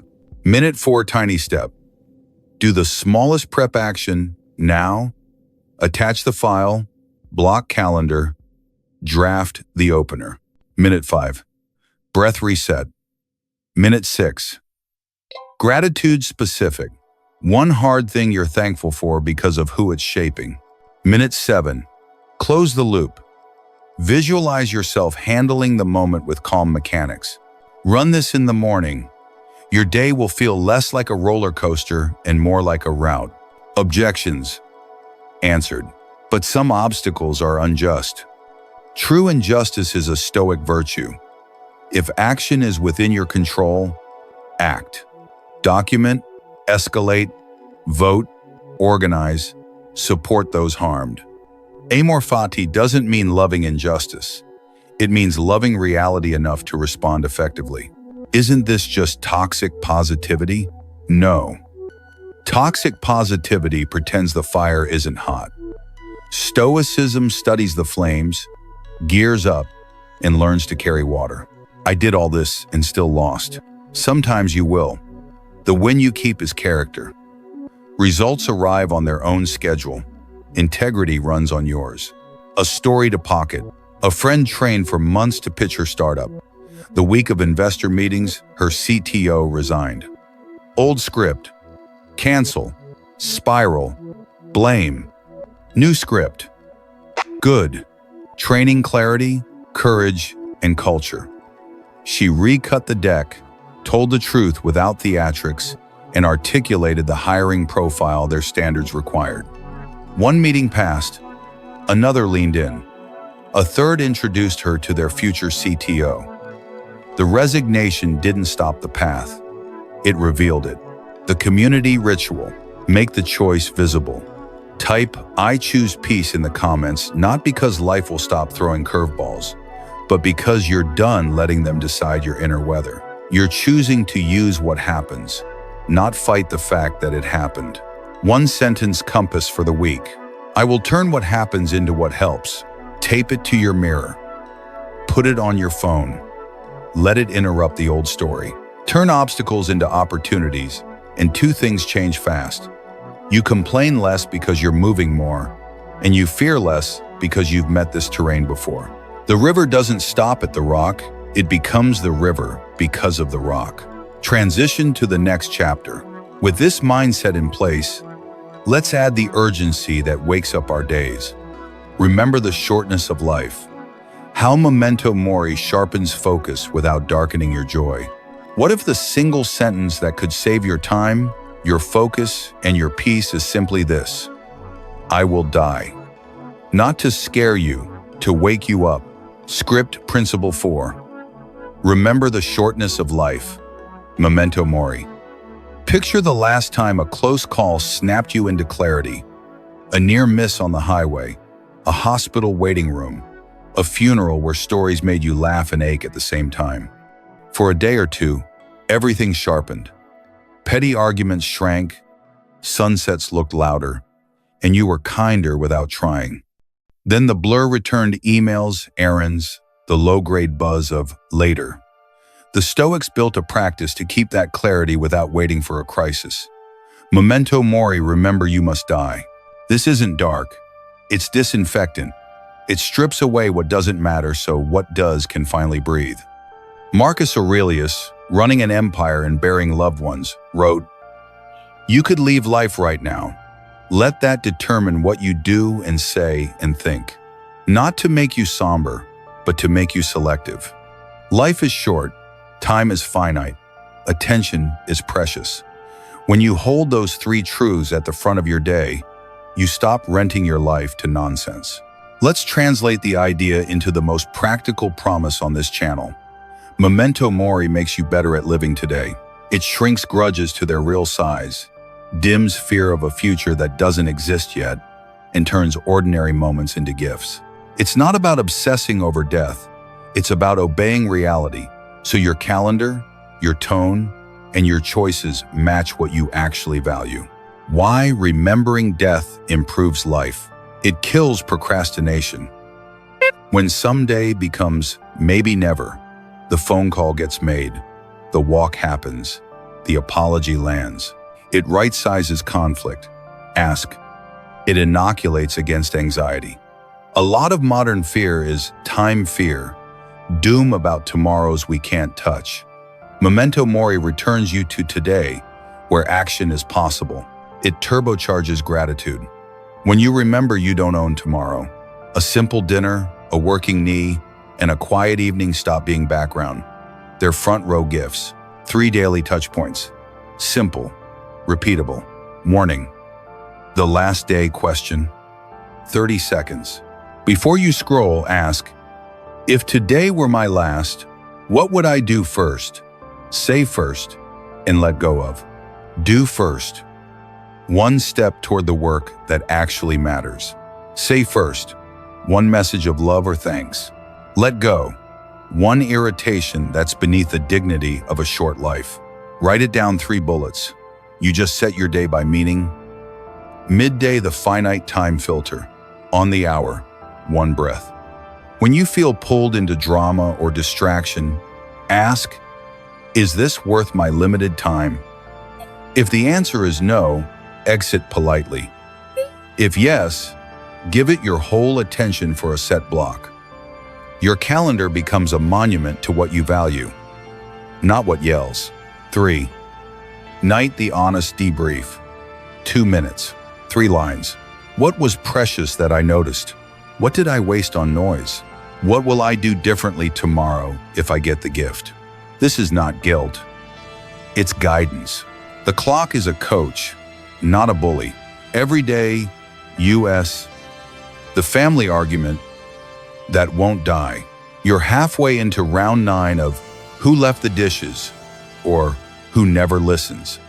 Minute 4, tiny step. Do the smallest prep action now. Attach the file, block calendar, draft the opener. Minute 5. Breath reset. Minute 6. Gratitude specific. One hard thing you're thankful for because of who it's shaping. Minute 7. Close the loop. Visualize yourself handling the moment with calm mechanics. Run this in the morning. Your day will feel less like a roller coaster and more like a route. Objections. Answered. But some obstacles are unjust. True injustice is a stoic virtue. If action is within your control, act. Document, escalate, vote, organize, support those harmed. Amor fati doesn't mean loving injustice. It means loving reality enough to respond effectively. Isn't this just toxic positivity? No. Toxic positivity pretends the fire isn't hot. Stoicism studies the flames, gears up, and learns to carry water. I did all this and still lost. Sometimes you will. The win you keep is character. Results arrive on their own schedule. Integrity runs on yours. A story to pocket. A friend trained for months to pitch her startup. The week of investor meetings, her CTO resigned. Old script. Cancel. Spiral. Blame. New script. Good. Training clarity, courage, and culture. She recut the deck, told the truth without theatrics, and articulated the hiring profile their standards required. One meeting passed, another leaned in. A third introduced her to their future CTO. The resignation didn't stop the path. It revealed it. The community ritual. Make the choice visible. Type "I choose peace" in the comments, not because life will stop throwing curveballs, but because you're done letting them decide your inner weather. You're choosing to use what happens, not fight the fact that it happened. One sentence compass for the week. I will turn what happens into what helps. Tape it to your mirror. Put it on your phone. Let it interrupt the old story. Turn obstacles into opportunities, and two things change fast. You complain less because you're moving more, and you fear less because you've met this terrain before. The river doesn't stop at the rock, it becomes the river because of the rock. Transition to the next chapter. With this mindset in place, let's add the urgency that wakes up our days. Remember the shortness of life. How memento mori sharpens focus without darkening your joy. What if the single sentence that could save your time, your focus, and your peace is simply this: I will die. Not to scare you, to wake you up. Script Principle 4. Remember the shortness of life. Memento mori. Picture the last time a close call snapped you into clarity. A near miss on the highway, a hospital waiting room, a funeral where stories made you laugh and ache at the same time. For a day or two, everything sharpened. Petty arguments shrank, sunsets looked louder, and you were kinder without trying. Then the blur returned: emails, errands, the low-grade buzz of later. The Stoics built a practice to keep that clarity without waiting for a crisis. Memento mori, remember you must die. This isn't dark. It's disinfectant. It strips away what doesn't matter so what does can finally breathe. Marcus Aurelius, running an empire and bearing loved ones, wrote, "You could leave life right now. Let that determine what you do and say and think. Not to make you somber, but to make you selective." Life is short, time is finite, attention is precious. When you hold those three truths at the front of your day, you stop renting your life to nonsense. Let's translate the idea into the most practical promise on this channel. Memento mori makes you better at living today. It shrinks grudges to their real size, dims fear of a future that doesn't exist yet, and turns ordinary moments into gifts. It's not about obsessing over death. It's about obeying reality, so your calendar, your tone, and your choices match what you actually value. Why remembering death improves life. It kills procrastination. When someday becomes maybe never, the phone call gets made, the walk happens, the apology lands. It right-sizes conflict. Ask. It inoculates against anxiety. A lot of modern fear is time fear, doom about tomorrows we can't touch. Memento mori returns you to today, where action is possible. It turbocharges gratitude. When you remember you don't own tomorrow, a simple dinner, a working knee, and a quiet evening stop being background. They're front row gifts. 3 daily touch points. Simple, repeatable. Warning. The last day question. 30 seconds. Before you scroll, ask, if today were my last, what would I do first? Say first, and let go of. Do first. One step toward the work that actually matters. Say first. One message of love or thanks. Let go. One irritation that's beneath the dignity of a short life. Write it down, 3 bullets. You just set your day by meaning. Midday, the finite time filter. On the hour, 1 breath. When you feel pulled into drama or distraction, ask, is this worth my limited time? If the answer is no, exit politely. If yes, give it your whole attention for a set block. Your calendar becomes a monument to what you value, not what yells. 3. Night, the honest debrief. 2 minutes, 3 lines. What was precious that I noticed? What did I waste on noise? What will I do differently tomorrow if I get the gift? This is not guilt. It's guidance. The clock is a coach, not a bully. Every day, US, the family argument that won't die. You're halfway into round 9 of who left the dishes or who never listens.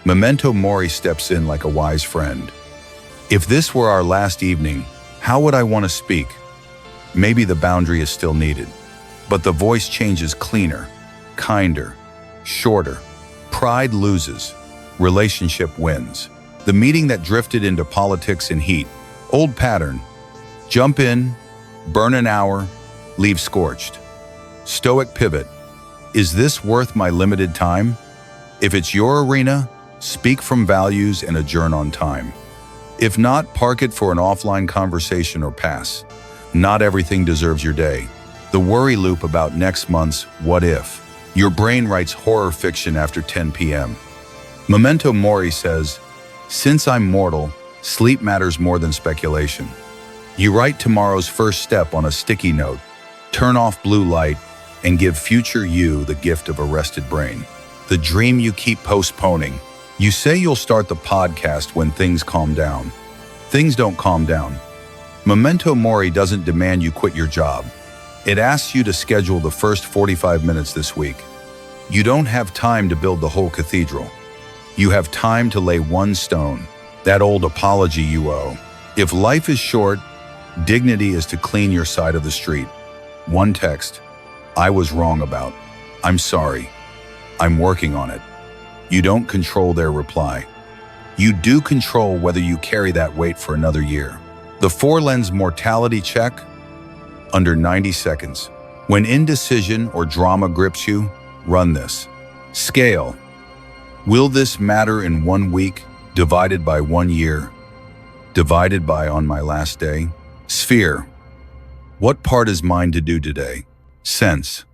Memento Mori steps in like a wise friend. If this were our last evening, how would I want to speak? Maybe the boundary is still needed, but the voice changes cleaner, kinder, shorter. Pride loses, relationship wins. The meeting that drifted into politics and heat, old pattern. Jump in, burn an hour, leave scorched. Stoic pivot. Is this worth my limited time? If it's your arena, speak from values and adjourn on time. If not, park it for an offline conversation or pass. Not everything deserves your day. The worry loop about next month's what if. Your brain writes horror fiction after 10 p.m. Memento Mori says, since I'm mortal, sleep matters more than speculation. You write tomorrow's first step on a sticky note, turn off blue light, and give future you the gift of a rested brain. The dream you keep postponing. You say you'll start the podcast when things calm down. Things don't calm down. Memento Mori doesn't demand you quit your job. It asks you to schedule the first 45 minutes this week. You don't have time to build the whole cathedral. You have time to lay one stone, that old apology you owe. If life is short, dignity is to clean your side of the street. One text, I was wrong about. I'm sorry. I'm working on it. You don't control their reply. You do control whether you carry that weight for another year. The 4-lens mortality check, under 90 seconds. When indecision or drama grips you, run this. Scale. Will this matter in 1 week, divided by 1 year, divided by on my last day? Sphere. What part is mine to do today? Sense.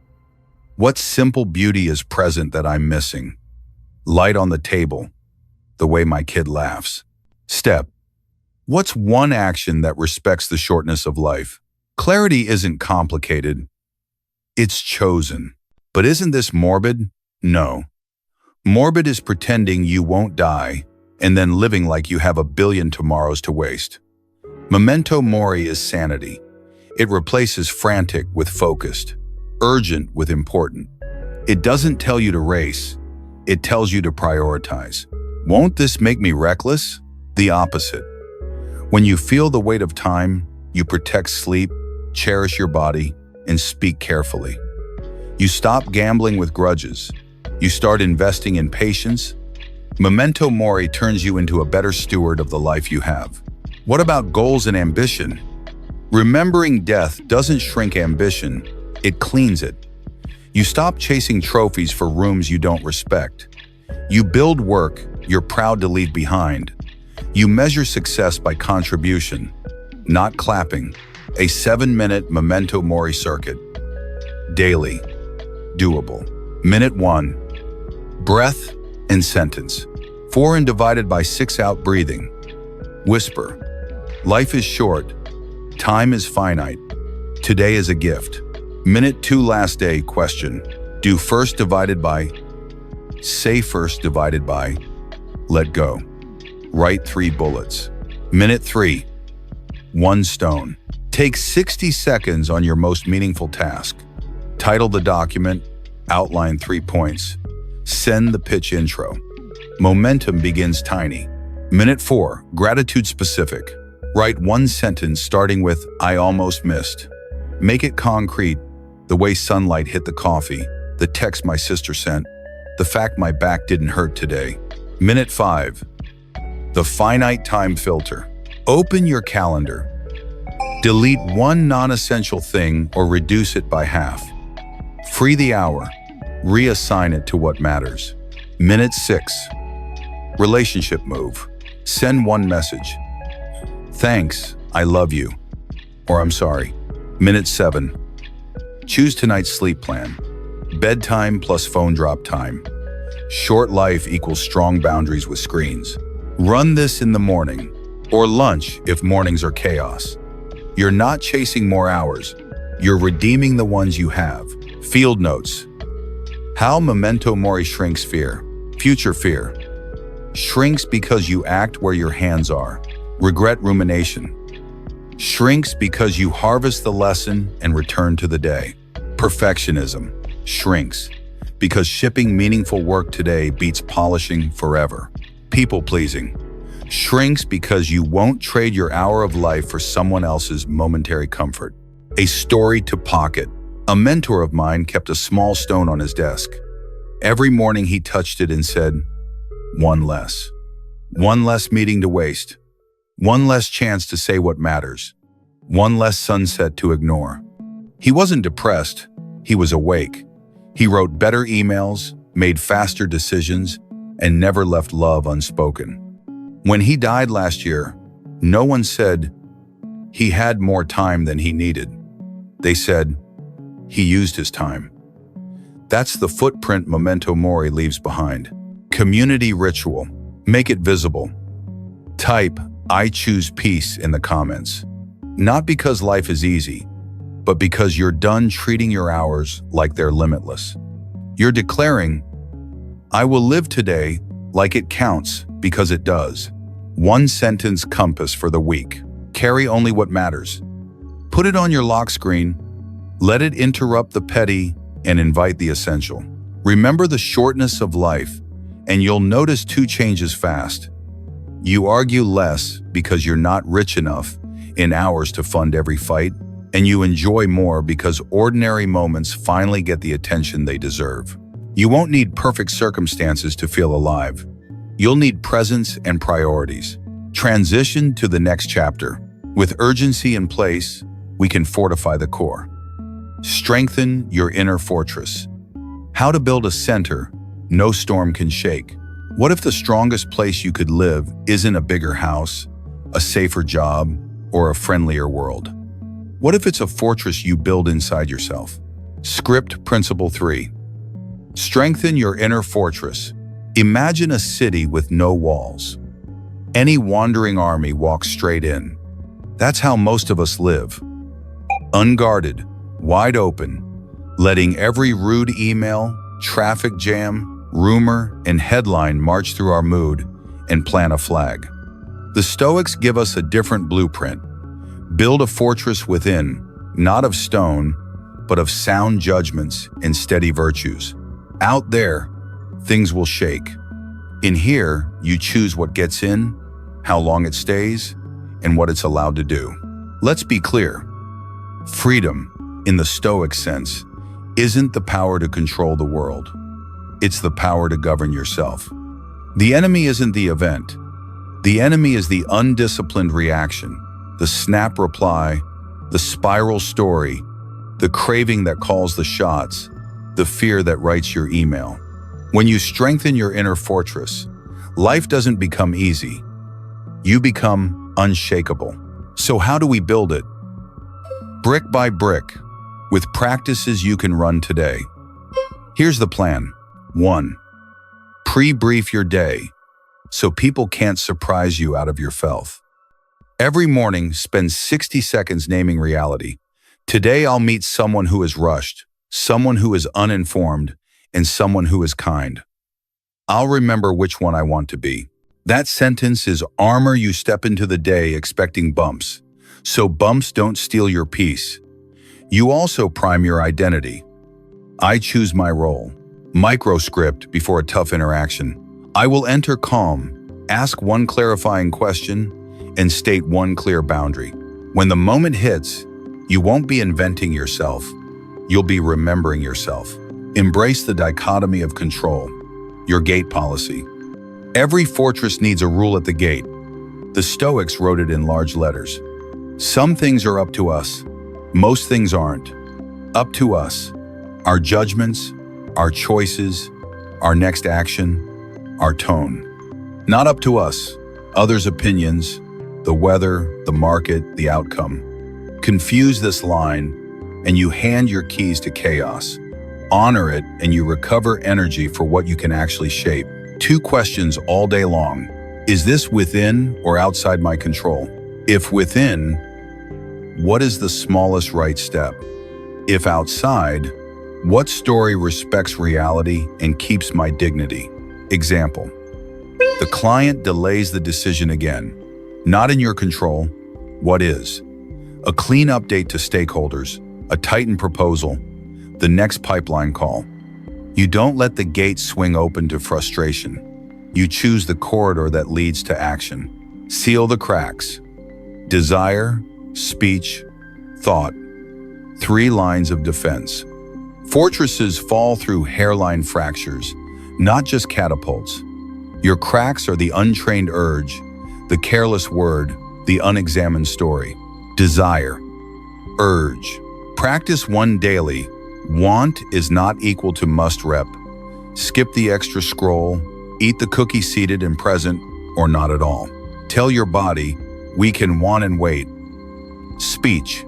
What simple beauty is present that I'm missing? Light on the table. The way my kid laughs. Step. What's one action that respects the shortness of life? Clarity isn't complicated. It's chosen. But isn't this morbid? No. Morbid is pretending you won't die and then living like you have a billion tomorrows to waste. Memento Mori is sanity. It replaces frantic with focused, urgent with important. It doesn't tell you to race. It tells you to prioritize. Won't this make me reckless? The opposite. When you feel the weight of time, you protect sleep, cherish your body, and speak carefully. You stop gambling with grudges. You start investing in patience. Memento Mori turns you into a better steward of the life you have. What about goals and ambition? Remembering death doesn't shrink ambition, it cleans it. You stop chasing trophies for rooms you don't respect. You build work you're proud to leave behind. You measure success by contribution, not clapping. A 7-minute Memento Mori circuit. Daily. Doable. Minute 1. Breath and sentence. 4 in divided by 6 out breathing. Whisper. Life is short. Time is finite. Today is a gift. Minute 2 last day question. Do first divided by. Say first divided by. Let go. Write 3 bullets. Minute 3. 1 stone. Take 60 seconds on your most meaningful task. Title the document, outline 3 points. Send the pitch intro. Momentum begins tiny. Minute 4, gratitude specific. Write 1 sentence starting with, I almost missed. Make it concrete, the way sunlight hit the coffee, the text my sister sent, the fact my back didn't hurt today. Minute 5, the finite time filter. Open your calendar. Delete 1 non-essential thing or reduce it by half. Free the hour. Reassign it to what matters. Minute 6. Relationship move. Send 1 message. Thanks, I love you. Or I'm sorry. Minute 7. Choose tonight's sleep plan. Bedtime plus phone drop time. Short life equals strong boundaries with screens. Run this in the morning, or lunch if mornings are chaos. You're not chasing more hours. You're redeeming the ones you have. Field notes. How Memento Mori shrinks fear. Future fear. Shrinks because you act where your hands are. Regret rumination. Shrinks because you harvest the lesson and return to the day. Perfectionism. Shrinks because shipping meaningful work today beats polishing forever. People-pleasing shrinks because you won't trade your hour of life for someone else's momentary comfort. A story to pocket. A mentor of mine kept a small stone on his desk. Every morning he touched it and said, "One less. One less meeting to waste. One less chance to say what matters. One less sunset to ignore." He wasn't depressed, he was awake. He wrote better emails, made faster decisions, and never left love unspoken. When he died last year, no one said he had more time than he needed. They said he used his time. That's the footprint memento mori leaves behind. Community ritual. Make it visible. Type, "I choose peace" in the comments. Not because life is easy, but because you're done treating your hours like they're limitless. You're declaring, "I will live today like it counts because it does." One sentence compass for the week. Carry only what matters. Put it on your lock screen. Let it interrupt the petty and invite the essential. Remember the shortness of life, and you'll notice two changes fast. You argue less because you're not rich enough in hours to fund every fight, and you enjoy more because ordinary moments finally get the attention they deserve. You won't need perfect circumstances to feel alive. You'll need presence and priorities. Transition to the next chapter. With urgency in place, we can fortify the core. Strengthen your inner fortress. How to build a center no storm can shake. What if the strongest place you could live isn't a bigger house, a safer job, or a friendlier world? What if it's a fortress you build inside yourself? Script Principle 3. Strengthen your inner fortress. Imagine a city with no walls. Any wandering army walks straight in. That's how most of us live. Unguarded, wide open, letting every rude email, traffic jam, rumor, and headline march through our mood and plant a flag. The Stoics give us a different blueprint. Build a fortress within, not of stone, but of sound judgments and steady virtues. Out there, things will shake. In here, you choose what gets in, how long it stays, and what it's allowed to do. Let's be clear. Freedom, in the Stoic sense, isn't the power to control the world. It's the power to govern yourself. The enemy isn't the event. The enemy is the undisciplined reaction, the snap reply, the spiral story, the craving that calls the shots, the fear that writes your email. When you strengthen your inner fortress, life doesn't become easy. You become unshakable. So how do we build it? Brick by brick, with practices you can run today. Here's the plan. 1. Pre-brief your day so people can't surprise you out of your filth. Every morning, spend 60 seconds naming reality. Today, I'll meet someone who is rushed, someone who is uninformed, and someone who is kind. I'll remember which one I want to be. That sentence is armor you step into the day expecting bumps, so bumps don't steal your peace. You also prime your identity. I choose my role. Microscript before a tough interaction. I will enter calm, ask one clarifying question, and state one clear boundary. When the moment hits, you won't be inventing yourself. You'll be remembering yourself. Embrace the dichotomy of control, your gate policy. Every fortress needs a rule at the gate. The Stoics wrote it in large letters. Some things are up to us. Most things aren't. Up to us. Our judgments, our choices, our next action, our tone. Not up to us. Others' opinions, the weather, the market, the outcome. Confuse this line, and you hand your keys to chaos. Honor it, and you recover energy for what you can actually shape. 2 questions all day long. Is this within or outside my control? If within, what is the smallest right step? If outside, what story respects reality and keeps my dignity? Example. The client delays the decision again. Not in your control. What is? A clean update to stakeholders, a tightened proposal, the next pipeline call. You don't let the gate swing open to frustration. You choose the corridor that leads to action. Seal the cracks. Desire, speech, thought. 3 lines of defense. Fortresses fall through hairline fractures, not just catapults. Your cracks are the untrained urge, the careless word, the unexamined story. Desire. Urge. Practice 1 daily. Want is not equal to must rep. Skip the extra scroll, eat the cookie seated and present, or not at all. Tell your body, we can want and wait. Speech.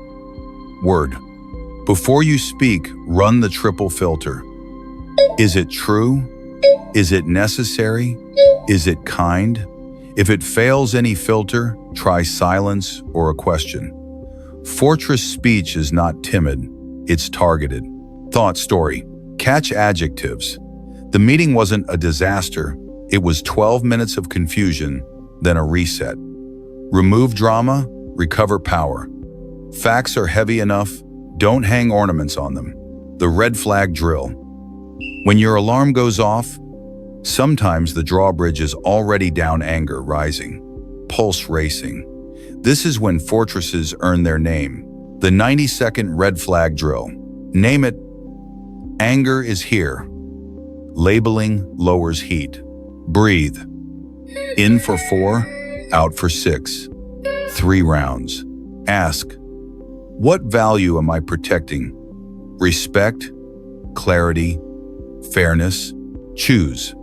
Word. Before you speak, run the triple filter. Is it true? Is it necessary? Is it kind? If it fails any filter, try silence or a question. Fortress speech is not timid, it's targeted. Thought story. Catch adjectives. The meeting wasn't a disaster, it was 12 minutes of confusion, then a reset. Remove drama, recover power. Facts are heavy enough, don't hang ornaments on them. The red flag drill. When your alarm goes off, sometimes the drawbridge is already down, anger rising, pulse racing. This is when fortresses earn their name. The 90-second red flag drill. Name it. Anger is here. Labeling lowers heat. Breathe. In for 4, out for 6. 3 rounds. Ask, what value am I protecting? Respect, clarity, fairness. Choose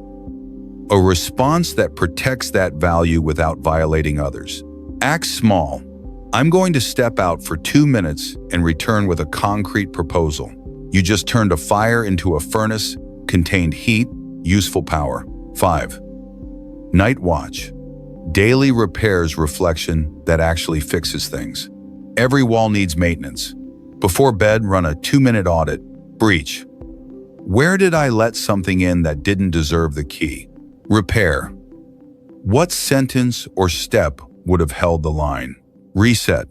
a response that protects that value without violating others. Act small. I'm going to step out for 2 minutes and return with a concrete proposal. You just turned a fire into a furnace, contained heat, useful power. 5. Night watch. Daily repairs reflection that actually fixes things. Every wall needs maintenance. Before bed, run a 2-minute audit. Breach. Where did I let something in that didn't deserve the key? Repair. What sentence or step would have held the line? Reset.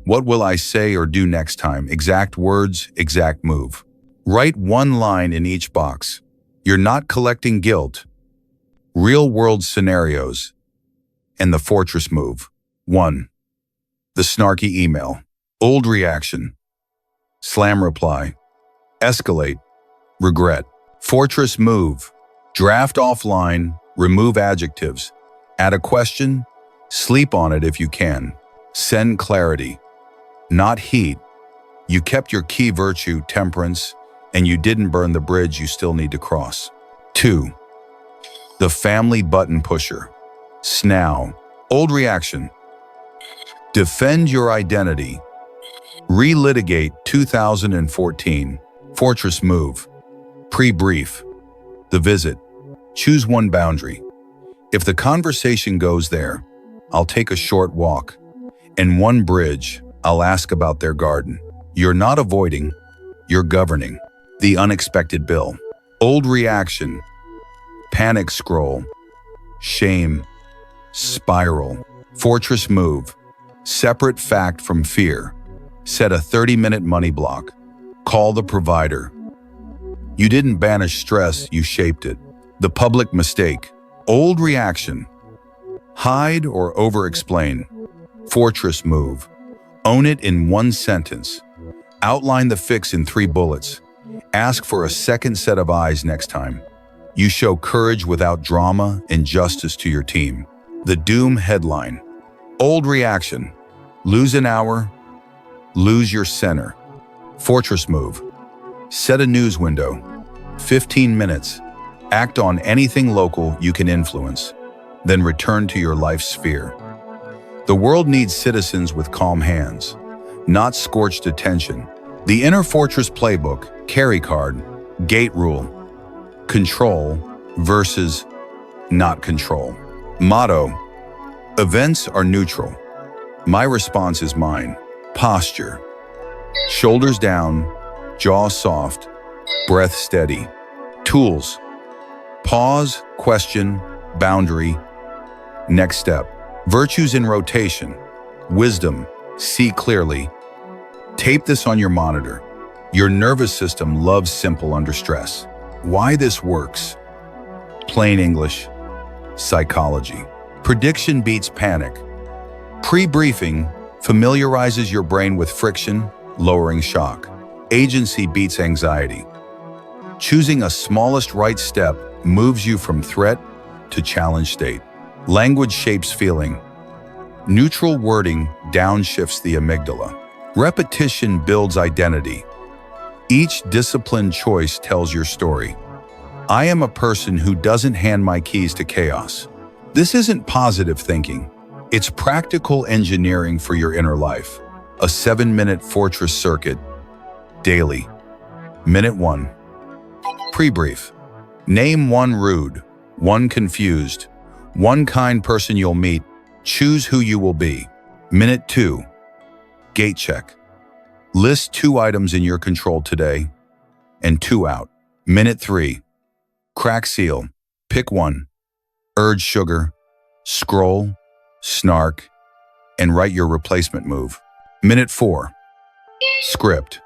What will I say or do next time? Exact words, exact move. Write 1 line in each box. You're not collecting guilt. Real-world scenarios. And the fortress move. 1. The snarky email. Old reaction. Slam reply. Escalate. Regret. Fortress move. Draft offline. Remove adjectives. Add a question. Sleep on it if you can. Send clarity. Not heat. You kept your key virtue, temperance, and you didn't burn the bridge you still need to cross. 2. The family button pusher. Snow. Old reaction. Defend your identity. Relitigate 2014. Fortress move. Pre-brief. The visit. Choose 1 boundary. If the conversation goes there, I'll take a short walk. And 1 bridge, I'll ask about their garden. You're not avoiding, you're governing. The unexpected bill. Old reaction. Panic scroll. Shame. Spiral. Fortress move. Separate fact from fear. Set a 30-minute money block. Call the provider. You didn't banish stress, you shaped it. The public mistake. Old reaction. Hide or over-explain. Fortress move. Own it in 1 sentence. Outline the fix in 3 bullets. Ask for a second set of eyes next time. You show courage without drama and justice to your team. The doom headline. Old reaction. Lose an hour. Lose your center. Fortress move. Set a news window. 15 minutes. Act on anything local you can influence. Then return to your life sphere. The world needs citizens with calm hands, not scorched attention. The Inner Fortress Playbook, carry card, gate rule. Control versus not control. Motto: events are neutral. My response is mine. Posture: shoulders down, jaw soft, breath steady. Tools: pause, question, boundary, next step. Virtues in rotation: wisdom, see clearly. Tape this on your monitor. Your nervous system loves simple under stress. Why this works: plain English, psychology. Prediction beats panic. Pre-briefing familiarizes your brain with friction, lowering shock. Agency beats anxiety. Choosing a smallest right step moves you from threat to challenge state. Language shapes feeling. Neutral wording downshifts the amygdala. Repetition builds identity. Each disciplined choice tells your story. I am a person who doesn't hand my keys to chaos. This isn't positive thinking. It's practical engineering for your inner life. A 7-minute fortress circuit, daily. Minute 1. Pre-brief. Name one rude, one confused, one kind person you'll meet. Choose who you will be. Minute 2. Gate check. List 2 items in your control today and 2 out. Minute 3. Crack seal. Pick 1. Urge sugar, scroll, snark, and write your replacement move. Minute 4. Script.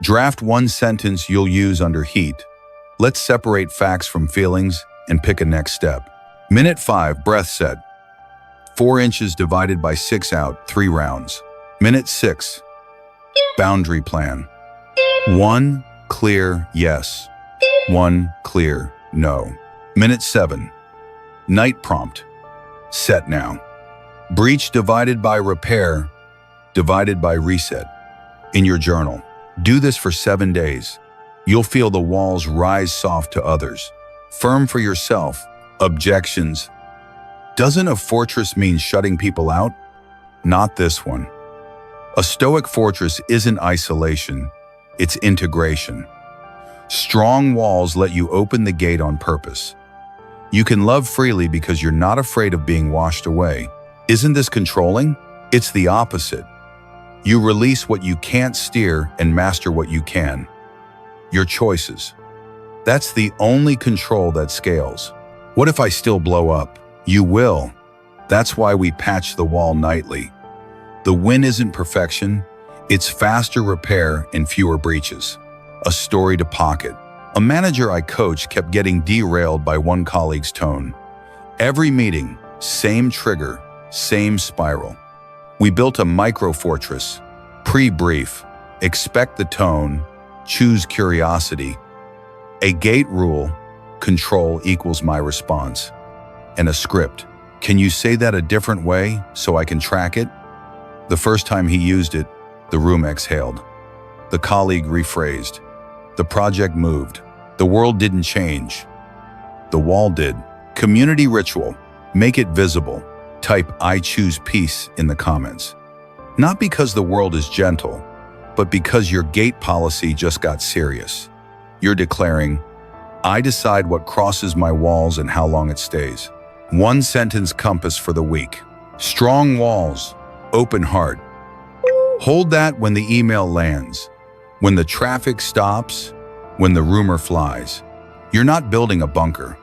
Draft 1 sentence you'll use under heat. Let's separate facts from feelings and pick a next step. Minute 5. Breath set. 4 inches divided by 6 out, 3 rounds. Minute 6. Boundary plan. 1 clear yes. 1 clear no. Minute 7. Night prompt. Set now. Breach divided by repair, divided by reset. In your journal. Do this for 7 days. You'll feel the walls rise soft to others. Firm for yourself. Objections. Doesn't a fortress mean shutting people out? Not this one. A Stoic fortress isn't isolation, it's integration. Strong walls let you open the gate on purpose. You can love freely because you're not afraid of being washed away. Isn't this controlling? It's the opposite. You release what you can't steer and master what you can. Your choices. That's the only control that scales. What if I still blow up? You will. That's why we patch the wall nightly. The win isn't perfection, it's faster repair and fewer breaches. A story to pocket. A manager I coached kept getting derailed by one colleague's tone. Every meeting, same trigger, same spiral. We built a micro-fortress. Pre-brief. Expect the tone. Choose curiosity. A gate rule. Control equals my response. And a script. Can you say that a different way so I can track it? The first time he used it, the room exhaled. The colleague rephrased. The project moved. The world didn't change. The wall did. Community ritual. Make it visible. Type "I choose peace" in the comments. Not because the world is gentle, but because your gate policy just got serious. You're declaring, I decide what crosses my walls and how long it stays. 1 sentence compass for the week. Strong walls, open heart. Hold that when the email lands, when the traffic stops, when the rumor flies. You're not building a bunker.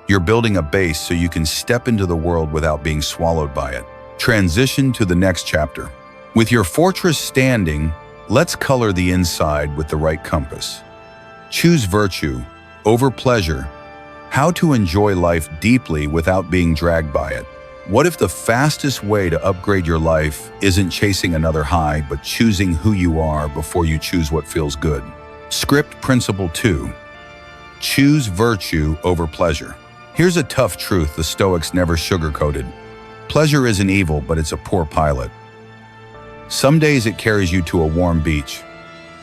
You're building a base so you can step into the world without being swallowed by it. Transition to the next chapter. With your fortress standing, let's color the inside with the right compass. Choose virtue over pleasure. How to enjoy life deeply without being dragged by it. What if the fastest way to upgrade your life isn't chasing another high, but choosing who you are before you choose what feels good? Script principle 2. Choose virtue over pleasure. Here's a tough truth the Stoics never sugarcoated. Pleasure isn't evil, but it's a poor pilot. Some days it carries you to a warm beach.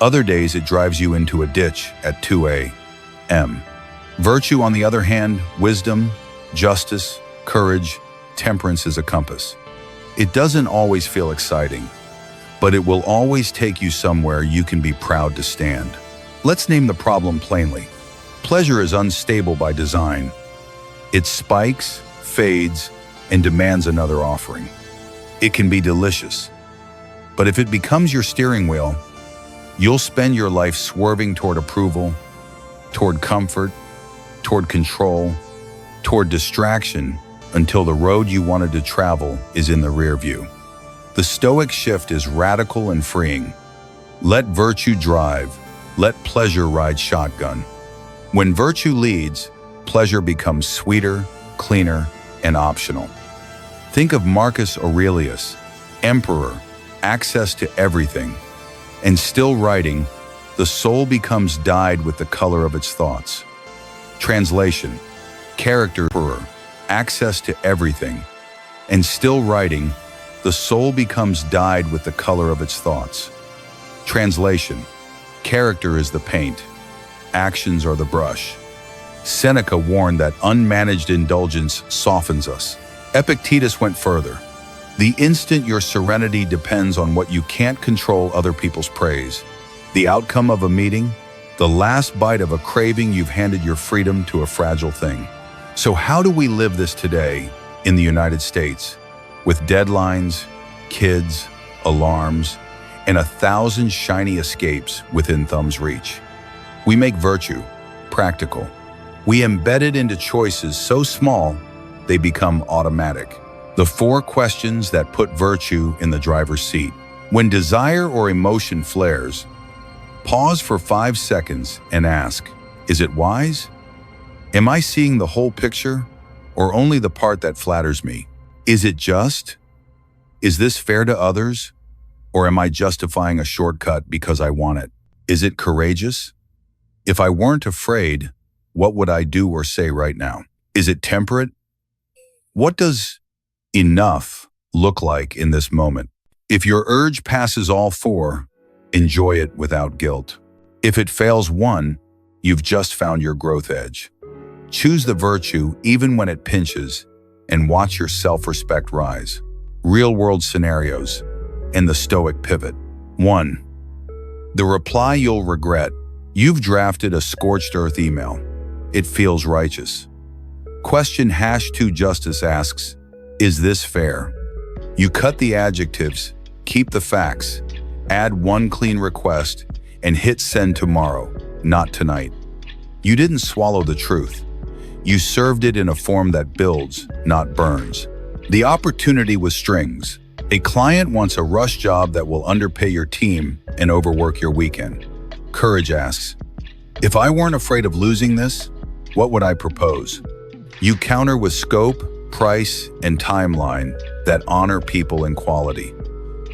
Other days it drives you into a ditch at 2 a.m. Virtue, on the other hand, wisdom, justice, courage, temperance is a compass. It doesn't always feel exciting, but it will always take you somewhere you can be proud to stand. Let's name the problem plainly. Pleasure is unstable by design. It spikes, fades, and demands another offering. It can be delicious, but if it becomes your steering wheel, you'll spend your life swerving toward approval, toward comfort, toward control, toward distraction, until the road you wanted to travel is in the rear view. The Stoic shift is radical and freeing. Let virtue drive, let pleasure ride shotgun. When virtue leads, pleasure becomes sweeter, cleaner, and optional. Think of Marcus Aurelius, emperor, access to everything, and still writing, the soul becomes dyed with the color of its thoughts. Translation: character, emperor, access to everything, and still writing, the soul becomes dyed with the color of its thoughts. Translation: character is the paint, actions are the brush. Seneca warned that unmanaged indulgence softens us. Epictetus went further. The instant your serenity depends on what you can't control, other people's praise. The outcome of a meeting, the last bite of a craving, you've handed your freedom to a fragile thing. So how do we live this today in the United States? With deadlines, kids, alarms, and 1,000 shiny escapes within thumb's reach. We make virtue practical. We embed it into choices so small, they become automatic. The 4 questions that put virtue in the driver's seat. When desire or emotion flares, pause for 5 seconds and ask, is it wise? Am I seeing the whole picture or only the part that flatters me? Is it just? Is this fair to others? Or am I justifying a shortcut because I want it? Is it courageous? If I weren't afraid, what would I do or say right now? Is it temperate? What does enough look like in this moment? If your urge passes all 4, enjoy it without guilt. If it fails one, you've just found your growth edge. Choose the virtue even when it pinches and watch your self-respect rise. Real-world scenarios and the Stoic pivot. 1. The reply you'll regret. You've drafted a scorched earth email. It feels righteous. Question #2 Justice asks, is this fair? You cut the adjectives, keep the facts, add 1 clean request, and hit send tomorrow, not tonight. You didn't swallow the truth. You served it in a form that builds, not burns. The opportunity was strings. A client wants a rush job that will underpay your team and overwork your weekend. Courage asks, if I weren't afraid of losing this, what would I propose? You counter with scope, price, and timeline that honor people and quality.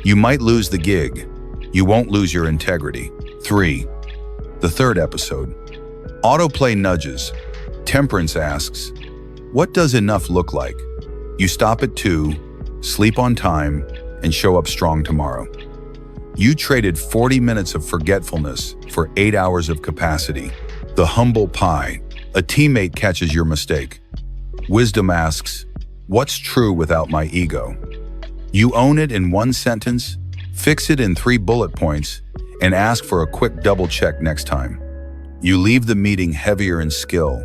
You might lose the gig. You won't lose your integrity. 3. The third episode. Autoplay nudges. Temperance asks, what does enough look like? You stop at 2, sleep on time, and show up strong tomorrow. You traded 40 minutes of forgetfulness for 8 hours of capacity. The humble pie. A teammate catches your mistake. Wisdom asks, what's true without my ego? You own it in 1 sentence, fix it in 3 bullet points, and ask for a quick double check next time. You leave the meeting heavier in skill,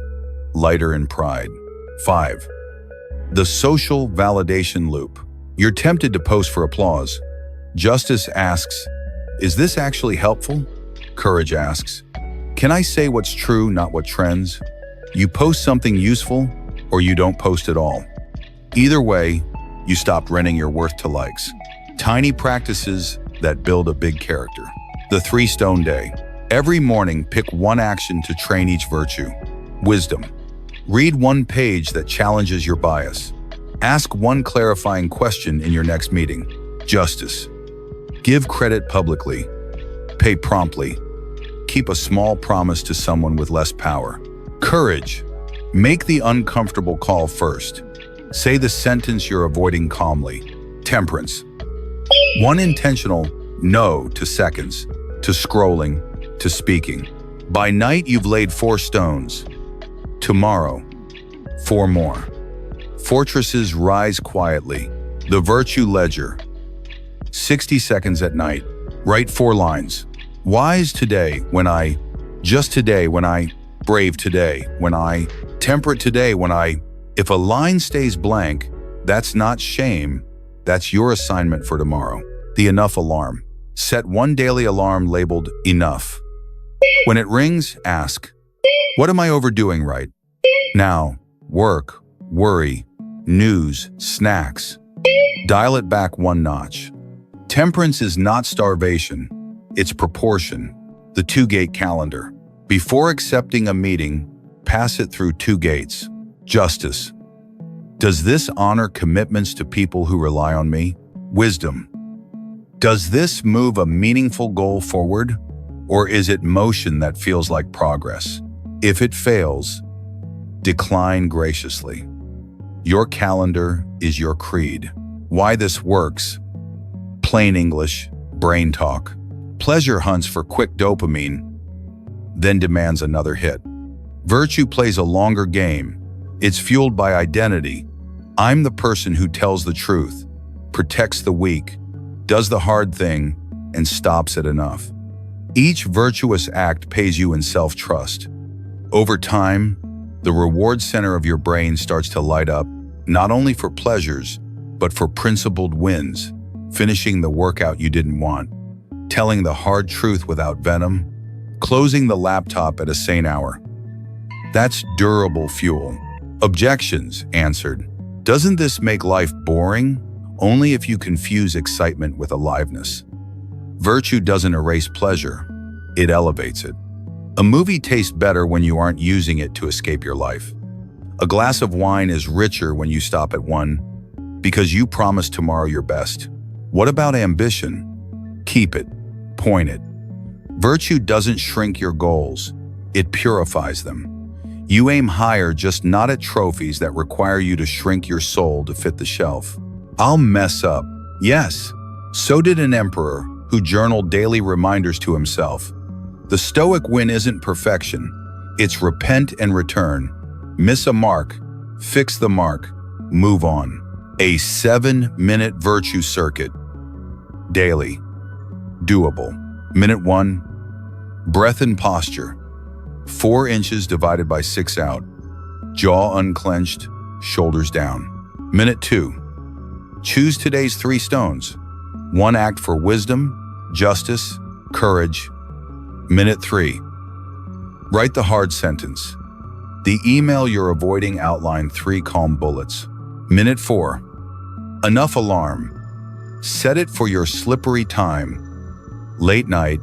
lighter in pride. 5. The social validation loop. You're tempted to post for applause. Justice asks, is this actually helpful? Courage asks, can I say what's true, not what trends? You post something useful, or you don't post at all. Either way, you stopped renting your worth to likes. Tiny practices that build a big character. The 3-stone day. Every morning, pick 1 action to train each virtue. Wisdom. Read 1 page that challenges your bias. Ask 1 clarifying question in your next meeting. Justice. Give credit publicly. Pay promptly. Keep a small promise to someone with less power. Courage. Make the uncomfortable call first. Say the sentence you're avoiding calmly. Temperance. 1 intentional no to seconds, to scrolling, to speaking. By night, you've laid 4 stones. Tomorrow, 4 more. Fortresses rise quietly. The virtue ledger. 60 seconds at night. Write 4 lines. Wise today when I, just today when I, brave today when I, temperate today when I. If a line stays blank, that's not shame, that's your assignment for tomorrow. The enough alarm. Set 1 daily alarm labeled enough. When it rings, ask, what am I overdoing right now? Work, worry, news, snacks. Dial it back 1 notch. Temperance is not starvation, it's proportion. The 2-gate calendar. Before accepting a meeting, pass it through 2 gates. Justice. Does this honor commitments to people who rely on me? Wisdom. Does this move a meaningful goal forward, or is it motion that feels like progress? If it fails, decline graciously. Your calendar is your creed. Why this works? Plain English, brain talk. Pleasure hunts for quick dopamine, then demands another hit. Virtue plays a longer game. It's fueled by identity. I'm the person who tells the truth, protects the weak, does the hard thing, and stops at enough. Each virtuous act pays you in self-trust. Over time, the reward center of your brain starts to light up, not only for pleasures, but for principled wins, finishing the workout you didn't want, telling the hard truth without venom, closing the laptop at a sane hour. That's durable fuel. Objections answered. Doesn't this make life boring? Only if you confuse excitement with aliveness. Virtue doesn't erase pleasure, it elevates it. A movie tastes better when you aren't using it to escape your life. A glass of wine is richer when you stop at one, because you promise tomorrow your best. What about ambition? Keep it, point it. Virtue doesn't shrink your goals, it purifies them. You aim higher, just not at trophies that require you to shrink your soul to fit the shelf. I'll mess up. Yes, so did an emperor who journaled daily reminders to himself. The Stoic win isn't perfection. It's repent and return. Miss a mark, fix the mark, move on. A 7-minute virtue circuit. Daily. Doable. Minute 1, breath and posture. 4 inches divided by 6 out. Jaw unclenched, shoulders down. Minute 2, choose today's 3 stones. 1 act for wisdom, justice, courage. Minute 3, write the hard sentence. The email you're avoiding, outline 3 calm bullets. Minute 4, enough alarm. Set it for your slippery time. Late night,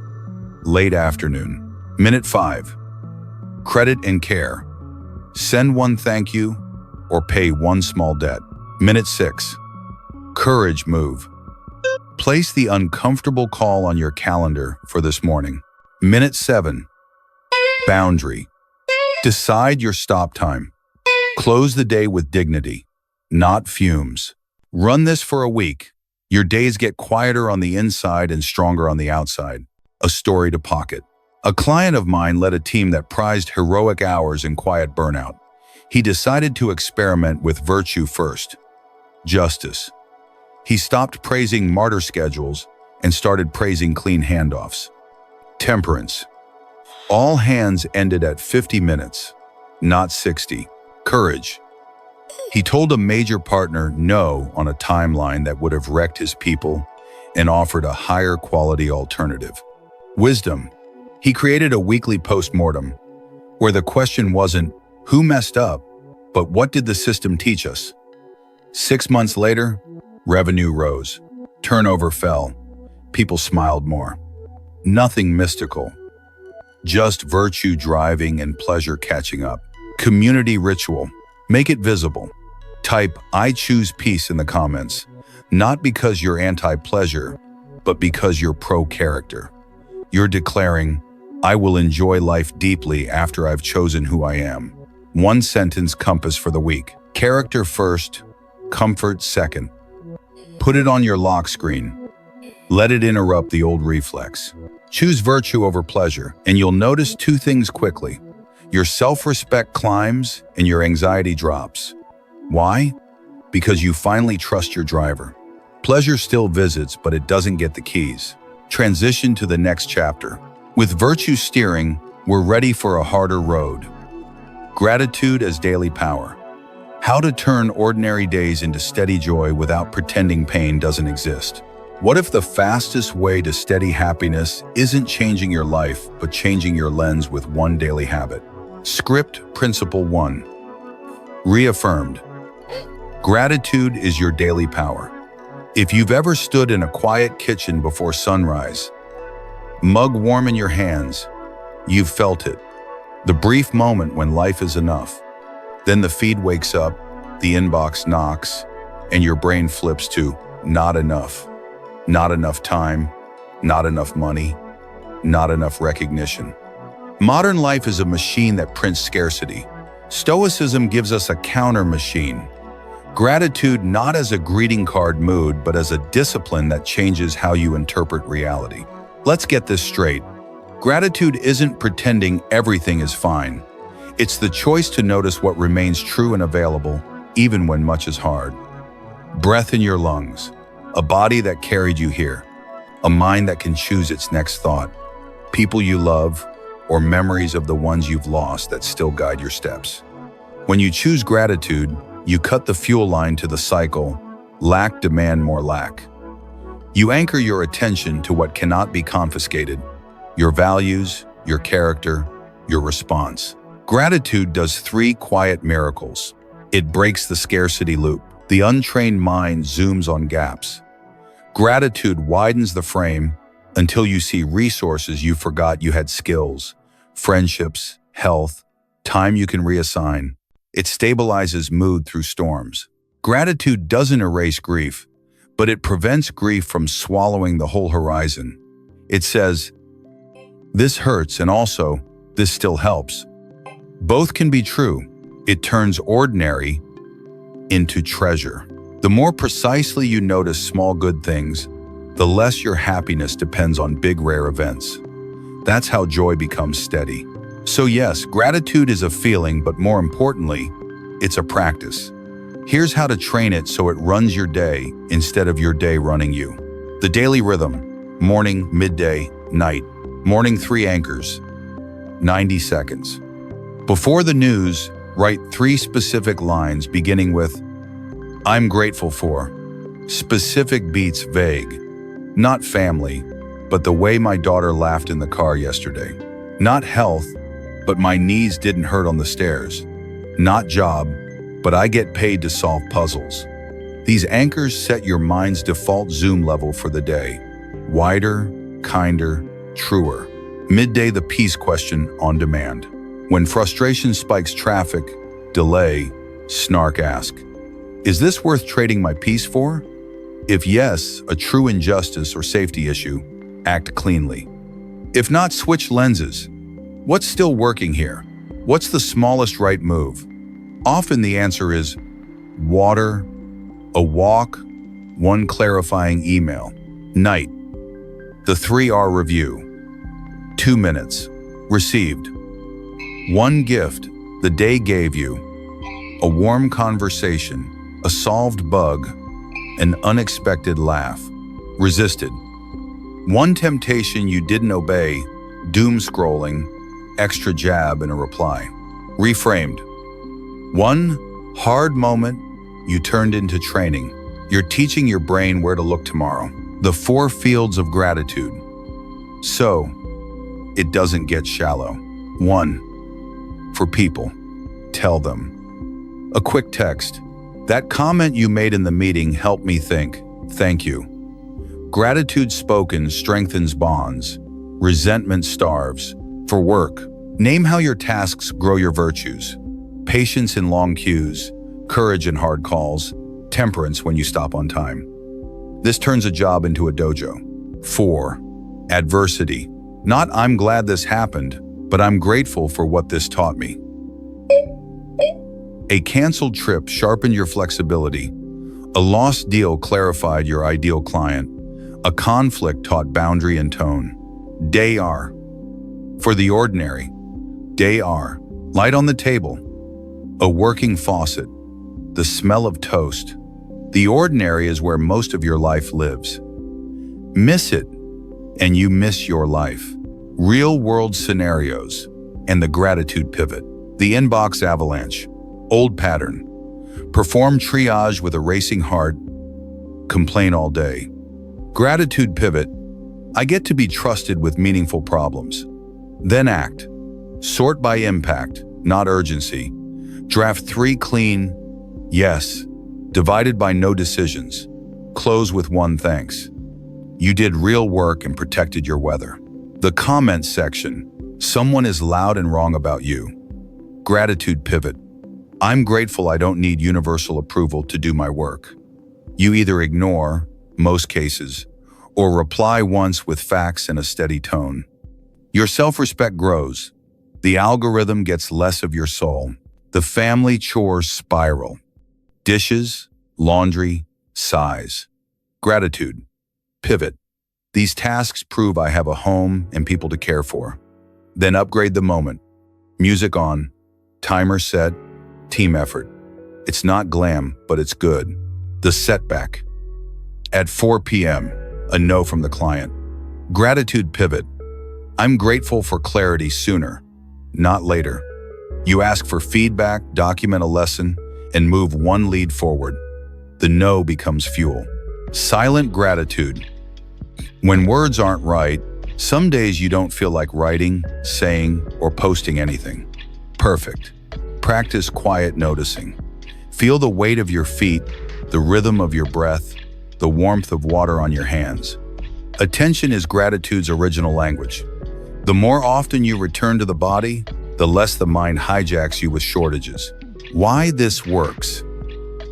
late afternoon. Minute 5, credit and care. Send 1 thank you or pay 1 small debt. Minute 6, courage move. Place the uncomfortable call on your calendar for this morning. Minute 7, boundary. Decide your stop time. Close the day with dignity, not fumes. Run this for a week. Your days get quieter on the inside and stronger on the outside. A story to pocket. A client of mine led a team that prized heroic hours and quiet burnout. He decided to experiment with virtue first. Justice. He stopped praising martyr schedules and started praising clean handoffs. Temperance. All hands ended at 50 minutes, not 60. Courage. He told a major partner no on a timeline that would have wrecked his people and offered a higher quality alternative. Wisdom. He created a weekly postmortem where the question wasn't who messed up, but what did the system teach us? 6 months later, revenue rose, turnover fell, people smiled more. Nothing mystical, just virtue driving and pleasure catching up. Community ritual. Make it visible. Type "I choose peace" in the comments, not because you're anti-pleasure, but because you're pro-character. You're declaring, I will enjoy life deeply after I've chosen who I am. 1 sentence compass for the week. Character first, comfort second. Put it on your lock screen. Let it interrupt the old reflex. Choose virtue over pleasure, and you'll notice 2 things quickly. Your self-respect climbs and your anxiety drops. Why? Because you finally trust your driver. Pleasure still visits, but it doesn't get the keys. Transition to the next chapter. With virtue steering, we're ready for a harder road. Gratitude as daily power. How to turn ordinary days into steady joy without pretending pain doesn't exist. What if the fastest way to steady happiness isn't changing your life, but changing your lens with 1 daily habit? Script Principle 1. Reaffirmed. Gratitude is your daily power. If you've ever stood in a quiet kitchen before sunrise, mug warm in your hands, you've felt it. The brief moment when life is enough. Then the feed wakes up, the inbox knocks, and your brain flips to not enough. Not enough time, not enough money, not enough recognition. Modern life is a machine that prints scarcity. Stoicism gives us a counter machine. Gratitude not as a greeting card mood, but as a discipline that changes how you interpret reality. Let's get this straight. Gratitude isn't pretending everything is fine. It's the choice to notice what remains true and available, even when much is hard. Breath in your lungs, a body that carried you here, a mind that can choose its next thought, people you love, or memories of the ones you've lost that still guide your steps. When you choose gratitude, you cut the fuel line to the cycle, lack demand more lack. You anchor your attention to what cannot be confiscated, your values, your character, your response. Gratitude does 3 quiet miracles. It breaks the scarcity loop. The untrained mind zooms on gaps. Gratitude widens the frame until you see resources you forgot you had: skills, friendships, health, time you can reassign. It stabilizes mood through storms. Gratitude doesn't erase grief, but it prevents grief from swallowing the whole horizon. It says, "This hurts, and also, this still helps." Both can be true. It turns ordinary into treasure. The more precisely you notice small good things, the less your happiness depends on big rare events. That's how joy becomes steady. So yes, gratitude is a feeling, but more importantly, it's a practice. Here's how to train it so it runs your day instead of your day running you. The daily rhythm: morning, midday, night. Morning 3 anchors, 90 seconds. Before the news, write 3 specific lines beginning with, "I'm grateful for." Specific beats vague. Not family, but the way my daughter laughed in the car yesterday. Not health, but my knees didn't hurt on the stairs. Not job, but I get paid to solve puzzles. These anchors set your mind's default zoom level for the day. Wider, kinder, truer. Midday, the peace question on demand. When frustration spikes traffic, delay, snark, ask, "Is this worth trading my peace for?" If yes, a true injustice or safety issue, act cleanly. If not, switch lenses. What's still working here? What's the smallest right move? Often the answer is water, a walk, 1 clarifying email. Night, the 3R review. 2 minutes. Received. 1 gift the day gave you. A warm conversation, a solved bug, an unexpected laugh. Resisted. 1 temptation you didn't obey, doom scrolling, extra jab in a reply. Reframed. 1 hard moment you turned into training. You're teaching your brain where to look tomorrow. The 4 fields of gratitude. So, it doesn't get shallow. 1. For people. Tell them. A quick text. That comment you made in the meeting helped me think. Thank you. Gratitude spoken strengthens bonds. Resentment starves. For work. Name how your tasks grow your virtues. Patience in long queues. Courage in hard calls. Temperance when you stop on time. This turns a job into a dojo. 4. Adversity. Not "I'm glad this happened," but "I'm grateful for what this taught me." A canceled trip sharpened your flexibility. A lost deal clarified your ideal client. A conflict taught boundary and tone. Day R. For the ordinary. Day R. Light on the table. A working faucet. The smell of toast. The ordinary is where most of your life lives. Miss it, and you miss your life. Real-world scenarios, and the gratitude pivot. The inbox avalanche. Old pattern. Perform triage with a racing heart. Complain all day. Gratitude pivot. I get to be trusted with meaningful problems. Then act. Sort by impact, not urgency. Draft 3 clean, yes, divided by no decisions. Close with 1 thanks. You did real work and protected your weather. The comments section. Someone is loud and wrong about you. Gratitude pivot. I'm grateful I don't need universal approval to do my work. You either ignore, most cases, or reply once with facts and a steady tone. Your self-respect grows. The algorithm gets less of your soul. The family chores spiral. Dishes, laundry, sighs. Gratitude. Pivot. These tasks prove I have a home and people to care for. Then upgrade the moment. Music on, timer set, team effort. It's not glam, but it's good. The setback. At 4 p.m., a no from the client. Gratitude pivot. I'm grateful for clarity sooner, not later. You ask for feedback, document a lesson, and move one lead forward. The no becomes fuel. Silent gratitude. When words aren't right, some days you don't feel like writing, saying, or posting anything. Perfect. Practice quiet noticing. Feel the weight of your feet, the rhythm of your breath, the warmth of water on your hands. Attention is gratitude's original language. The more often you return to the body, the less the mind hijacks you with shortages. Why this works?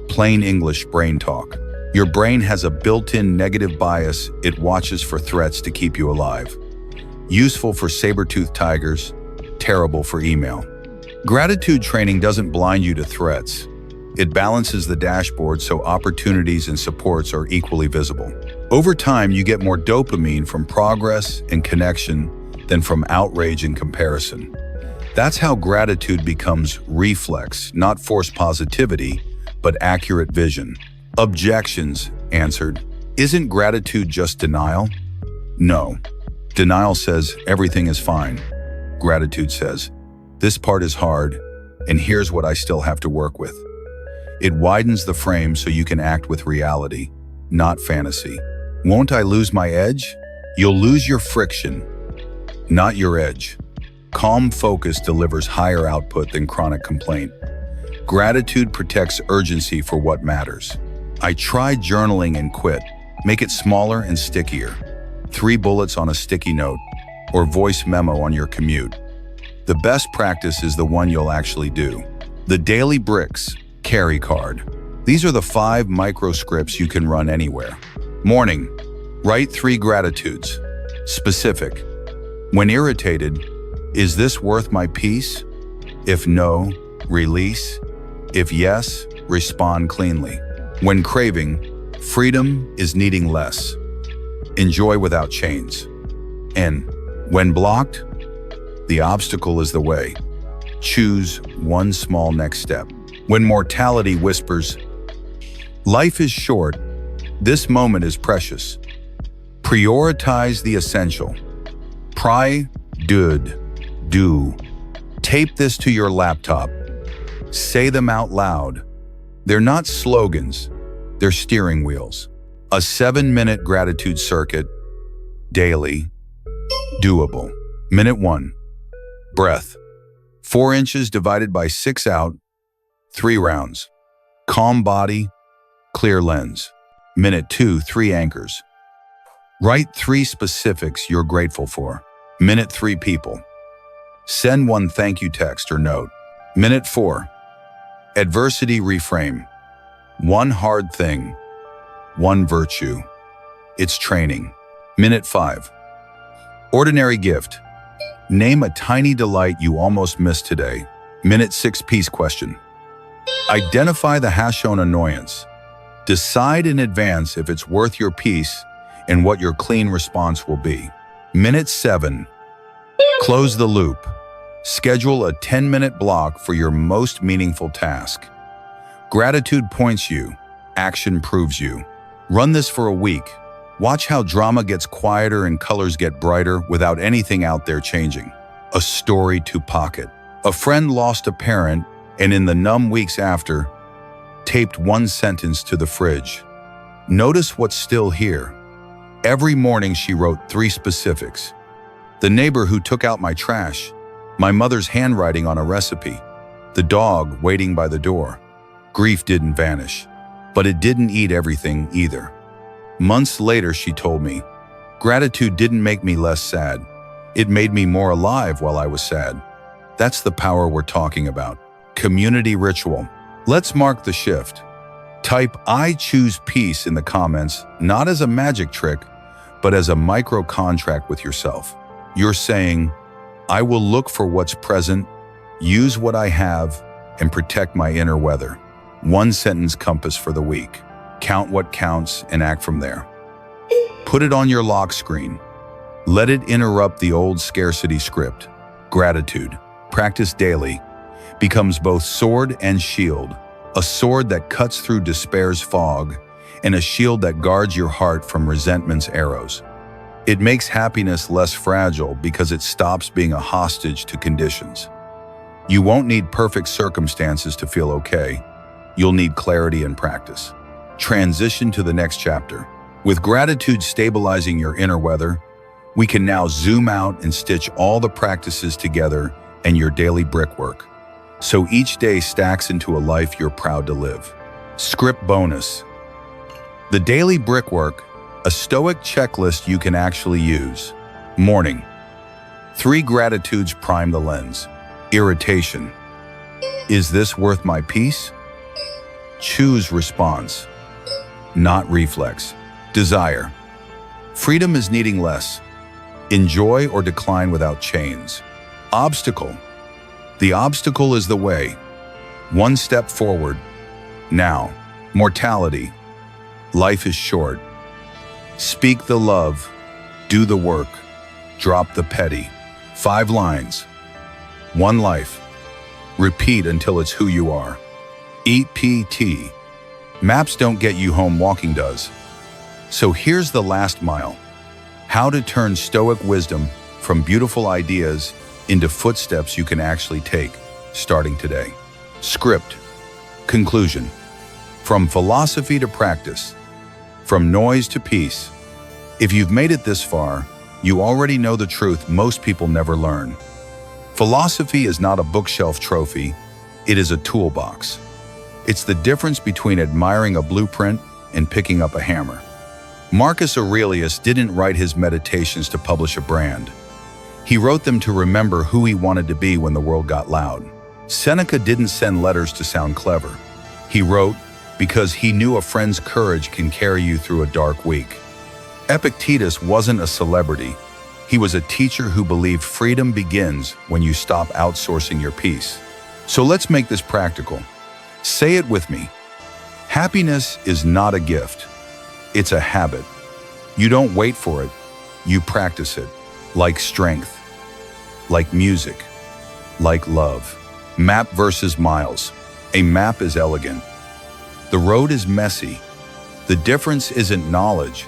Plain English brain talk. Your brain has a built-in negative bias. It watches for threats to keep you alive. Useful for saber-toothed tigers, terrible for email. Gratitude training doesn't blind you to threats. It balances the dashboard so opportunities and supports are equally visible. Over time, you get more dopamine from progress and connection than from outrage and comparison. That's how gratitude becomes reflex, not forced positivity, but accurate vision. Objections answered. Isn't gratitude just denial? No. Denial says everything is fine. Gratitude says, this part is hard, and here's what I still have to work with. It widens the frame so you can act with reality, not fantasy. Won't I lose my edge? You'll lose your friction, not your edge. Calm focus delivers higher output than chronic complaint. Gratitude protects urgency for what matters. I tried journaling and quit. Make it smaller and stickier. 3 bullets on a sticky note, or voice memo on your commute. The best practice is the one you'll actually do. The daily bricks, carry card. These are the 5 micro scripts you can run anywhere. Morning, write 3 gratitudes. Specific. When irritated, is this worth my peace? If no, release. If yes, respond cleanly. When craving, freedom is needing less. Enjoy without chains. And when blocked, the obstacle is the way. Choose one small next step. When mortality whispers, life is short, this moment is precious. Prioritize the essential. Do. Tape this to your laptop. Say them out loud. They're not slogans, they're steering wheels. A 7-minute gratitude circuit, daily, doable. Minute 1, breath. 4 inches divided by 6 out, 3 rounds. Calm body, clear lens. Minute 2, 3 anchors. Write 3 specifics you're grateful for. Minute 3, people. Send 1 thank you text or note. Minute 4, adversity reframe. 1 hard thing, 1 virtue. It's training. Minute 5, ordinary gift. Name a tiny delight you almost missed today. Minute 6, peace question. Identify the hash-shown annoyance. Decide in advance if it's worth your peace and what your clean response will be. Minute 7, close the loop. Schedule a 10-minute block for your most meaningful task. Gratitude points you, action proves you. Run this for a week. Watch how drama gets quieter and colors get brighter without anything out there changing. A story to pocket. A friend lost a parent and in the numb weeks after, taped 1 sentence to the fridge. Notice what's still here. Every morning she wrote 3 specifics. The neighbor who took out my trash, my mother's handwriting on a recipe, the dog waiting by the door. Grief didn't vanish, but it didn't eat everything either. Months later, she told me, gratitude didn't make me less sad. It made me more alive while I was sad. That's the power we're talking about. Community ritual. Let's mark the shift. Type "I choose peace" in the comments, not as a magic trick, but as a micro contract with yourself. You're saying, "I will look for what's present, use what I have, and protect my inner weather." One sentence compass for the week. Count what counts and act from there. Put it on your lock screen. Let it interrupt the old scarcity script. Gratitude, practiced daily, becomes both sword and shield. A sword that cuts through despair's fog, and a shield that guards your heart from resentment's arrows. It makes happiness less fragile because it stops being a hostage to conditions. You won't need perfect circumstances to feel okay. You'll need clarity and practice. Transition to the next chapter. With gratitude stabilizing your inner weather, we can now zoom out and stitch all the practices together and your daily brickwork, so each day stacks into a life you're proud to live. Script bonus. The daily brickwork, a Stoic checklist you can actually use. Morning. 3 gratitudes prime the lens. Irritation. Is this worth my peace? Choose response, not reflex. Desire. Freedom is needing less. Enjoy or decline without chains. Obstacle. The obstacle is the way. One step forward. Now. Mortality. Life is short. Speak the love. Do the work. Drop the petty. 5 lines. 1 life. Repeat until it's who you are. Eat PT. Maps don't get you home, walking does. So here's the last mile. How to turn Stoic wisdom from beautiful ideas into footsteps you can actually take, starting today. Script. Conclusion. From philosophy to practice. From noise to peace. If you've made it this far, you already know the truth most people never learn. Philosophy is not a bookshelf trophy, it is a toolbox. It's the difference between admiring a blueprint and picking up a hammer. Marcus Aurelius didn't write his meditations to publish a brand. He wrote them to remember who he wanted to be when the world got loud. Seneca didn't send letters to sound clever. He wrote because he knew a friend's courage can carry you through a dark week. Epictetus wasn't a celebrity. He was a teacher who believed freedom begins when you stop outsourcing your peace. So let's make this practical. Say it with me. Happiness is not a gift. It's a habit. You don't wait for it. You practice it. Like strength. Like music. Like love. Map versus miles. A map is elegant. The road is messy. The difference isn't knowledge.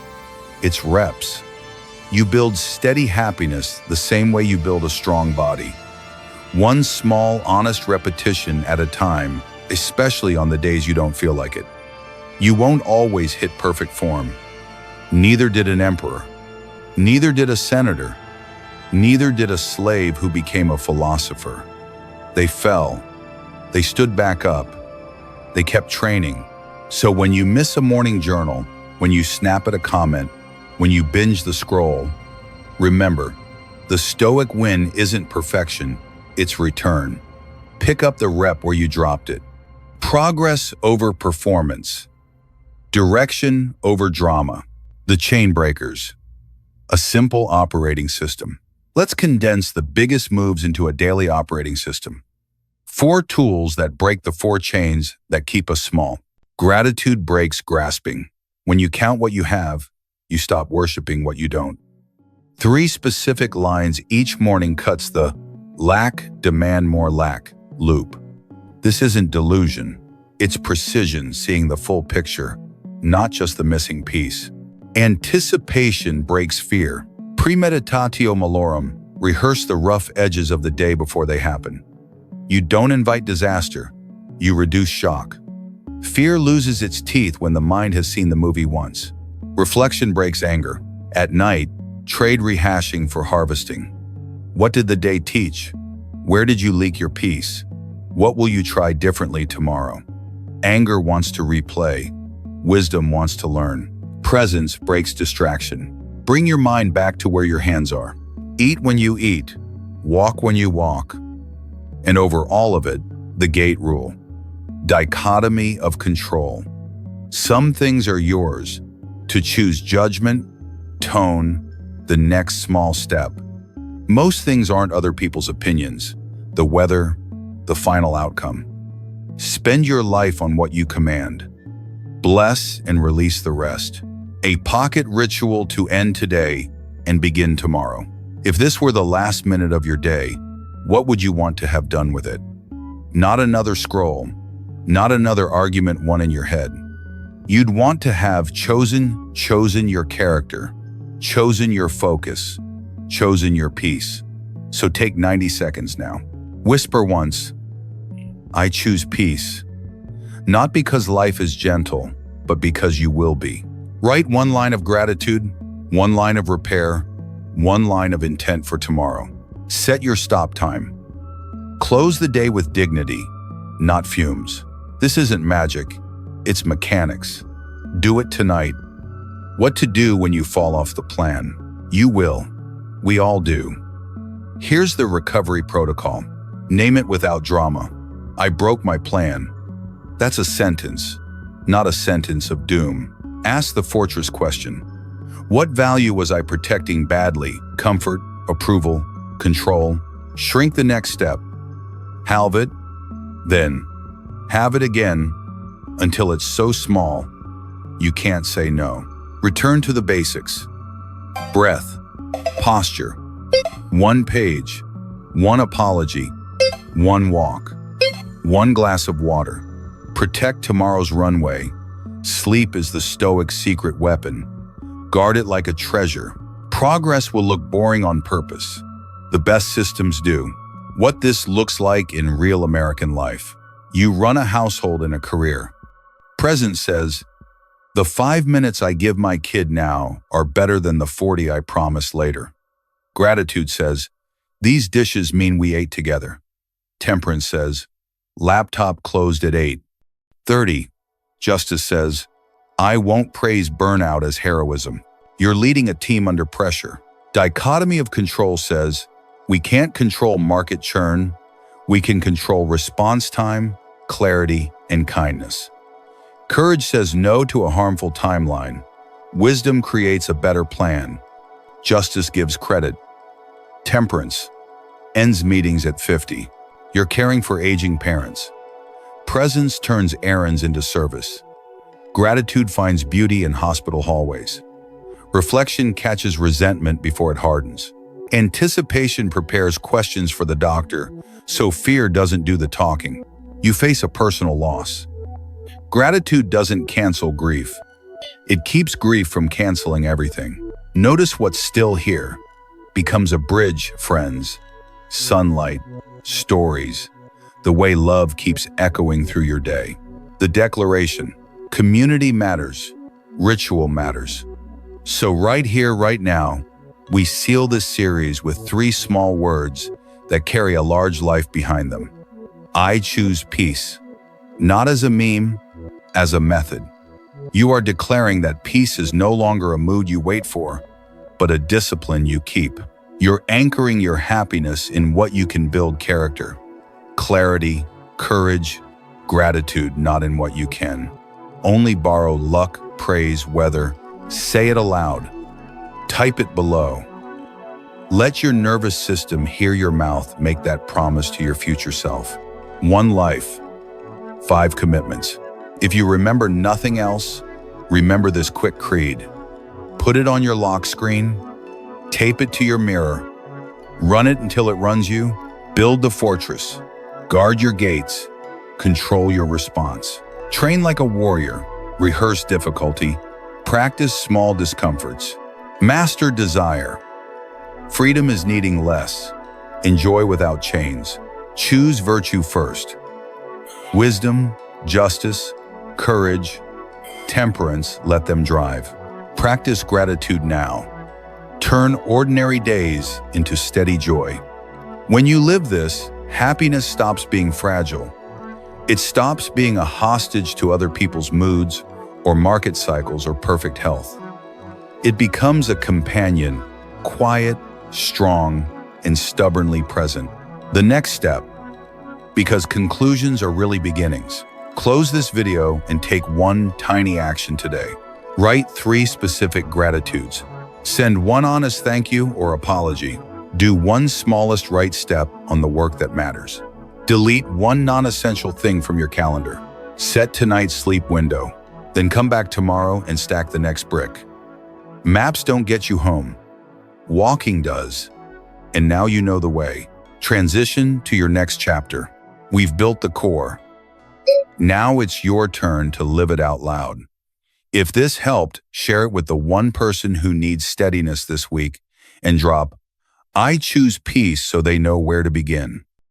It's reps. You build steady happiness the same way you build a strong body. One small, honest repetition at a time, especially on the days you don't feel like it. You won't always hit perfect form. Neither did an emperor. Neither did a senator. Neither did a slave who became a philosopher. They fell. They stood back up. They kept training. So when you miss a morning journal, when you snap at a comment, when you binge the scroll, remember, the Stoic win isn't perfection, it's return. Pick up the rep where you dropped it. Progress over performance. Direction over drama. The chain breakers. A simple operating system. Let's condense the biggest moves into a daily operating system. 4 tools that break the 4 chains that keep us small. Gratitude breaks grasping. When you count what you have, you stop worshiping what you don't. 3 specific lines each morning cuts the lack, demand more lack loop. This isn't delusion. It's precision, seeing the full picture, not just the missing piece. Anticipation breaks fear. Premeditatio malorum. Rehearse the rough edges of the day before they happen. You don't invite disaster. You reduce shock. Fear loses its teeth when the mind has seen the movie once. Reflection breaks anger. At night, trade rehashing for harvesting. What did the day teach? Where did you leak your peace? What will you try differently tomorrow? Anger wants to replay. Wisdom wants to learn. Presence breaks distraction. Bring your mind back to where your hands are. Eat when you eat. Walk when you walk. And over all of it, The gate rule. Dichotomy of control. Some things are yours to choose: judgment, tone, the next small step. Most things aren't other people's opinions, the weather, the final outcome. Spend your life on what you command. Bless and release the rest. A pocket ritual to end today and begin tomorrow. If this were the last minute of your day, what would you want to have done with it? Not another scroll, not another argument won in your head. You'd want to have chosen your character, chosen your focus, chosen your peace. So take 90 seconds now. Whisper once, I choose peace. Not because life is gentle, but because you will be. Write one line of gratitude, one line of repair, one line of intent for tomorrow. Set your stop time. Close the day with dignity, not fumes. This isn't magic, it's mechanics. Do it tonight. What to do when you fall off the plan? You will. We all do. Here's the recovery protocol. Name it without drama. I broke my plan. That's a sentence, not a sentence of doom. Ask the fortress question. What value was I protecting badly? Comfort, approval, control. Shrink the next step. Halve it, then have it again until it's so small you can't say no. Return to the basics. Breath, posture, one page, one apology, one walk, one glass of water. Protect tomorrow's runway. Sleep is the Stoic secret weapon. Guard it like a treasure. Progress will look boring on purpose. The best systems do. What this looks like in real American life. You run a household and a career. Present says, the 5 minutes I give my kid now are better than the 40 I promise later. Gratitude says, these dishes mean we ate together. Temperance says, laptop closed at 8:30. Justice says, I won't praise burnout as heroism. You're leading a team under pressure. Dichotomy of control says, we can't control market churn. We can control response time, clarity, and kindness. Courage says no to a harmful timeline. Wisdom creates a better plan. Justice gives credit. Temperance ends meetings at 50. You're caring for aging parents. Presence turns errands into service. Gratitude finds beauty in hospital hallways. Reflection catches resentment before it hardens. Anticipation prepares questions for the doctor, so fear doesn't do the talking. You face a personal loss. Gratitude doesn't cancel grief. It keeps grief from canceling everything. Notice what's still here. Becomes a bridge, friends. Sunlight, stories, the way love keeps echoing through your day. The declaration, community matters, ritual matters. So right here, right now, we seal this series with 3 small words that carry a large life behind them. I choose peace, not as a meme, as a method. You are declaring that peace is no longer a mood you wait for, but a discipline you keep. You're anchoring your happiness in what you can build character, clarity, courage, gratitude, not in what you can. Only borrow luck, praise, weather. Say it aloud. Type it below. Let your nervous system hear your mouth make that promise to your future self. 1 life, 5 commitments. If you remember nothing else, remember this quick creed. Put it on your lock screen, tape it to your mirror, run it until it runs you, build the fortress, guard your gates, control your response. Train like a warrior, rehearse difficulty, practice small discomforts. Master desire. Freedom is needing less. Enjoy without chains. Choose virtue first. Wisdom, justice, courage, temperance, let them drive. Practice gratitude now. Turn ordinary days into steady joy. When you live this, happiness stops being fragile. It stops being a hostage to other people's moods or market cycles or perfect health. It becomes a companion, quiet, strong, and stubbornly present. The next step, because conclusions are really beginnings. Close this video and take one tiny action today. Write 3 specific gratitudes. Send 1 honest thank you or apology. Do 1 smallest right step on the work that matters. Delete 1 non-essential thing from your calendar. Set tonight's sleep window. Then come back tomorrow and stack the next brick. Maps don't get you home. Walking does. And now you know the way. Transition to your next chapter. We've built the core. Now it's your turn to live it out loud. If this helped, share it with the one person who needs steadiness this week and drop, "I choose peace," so they know where to begin.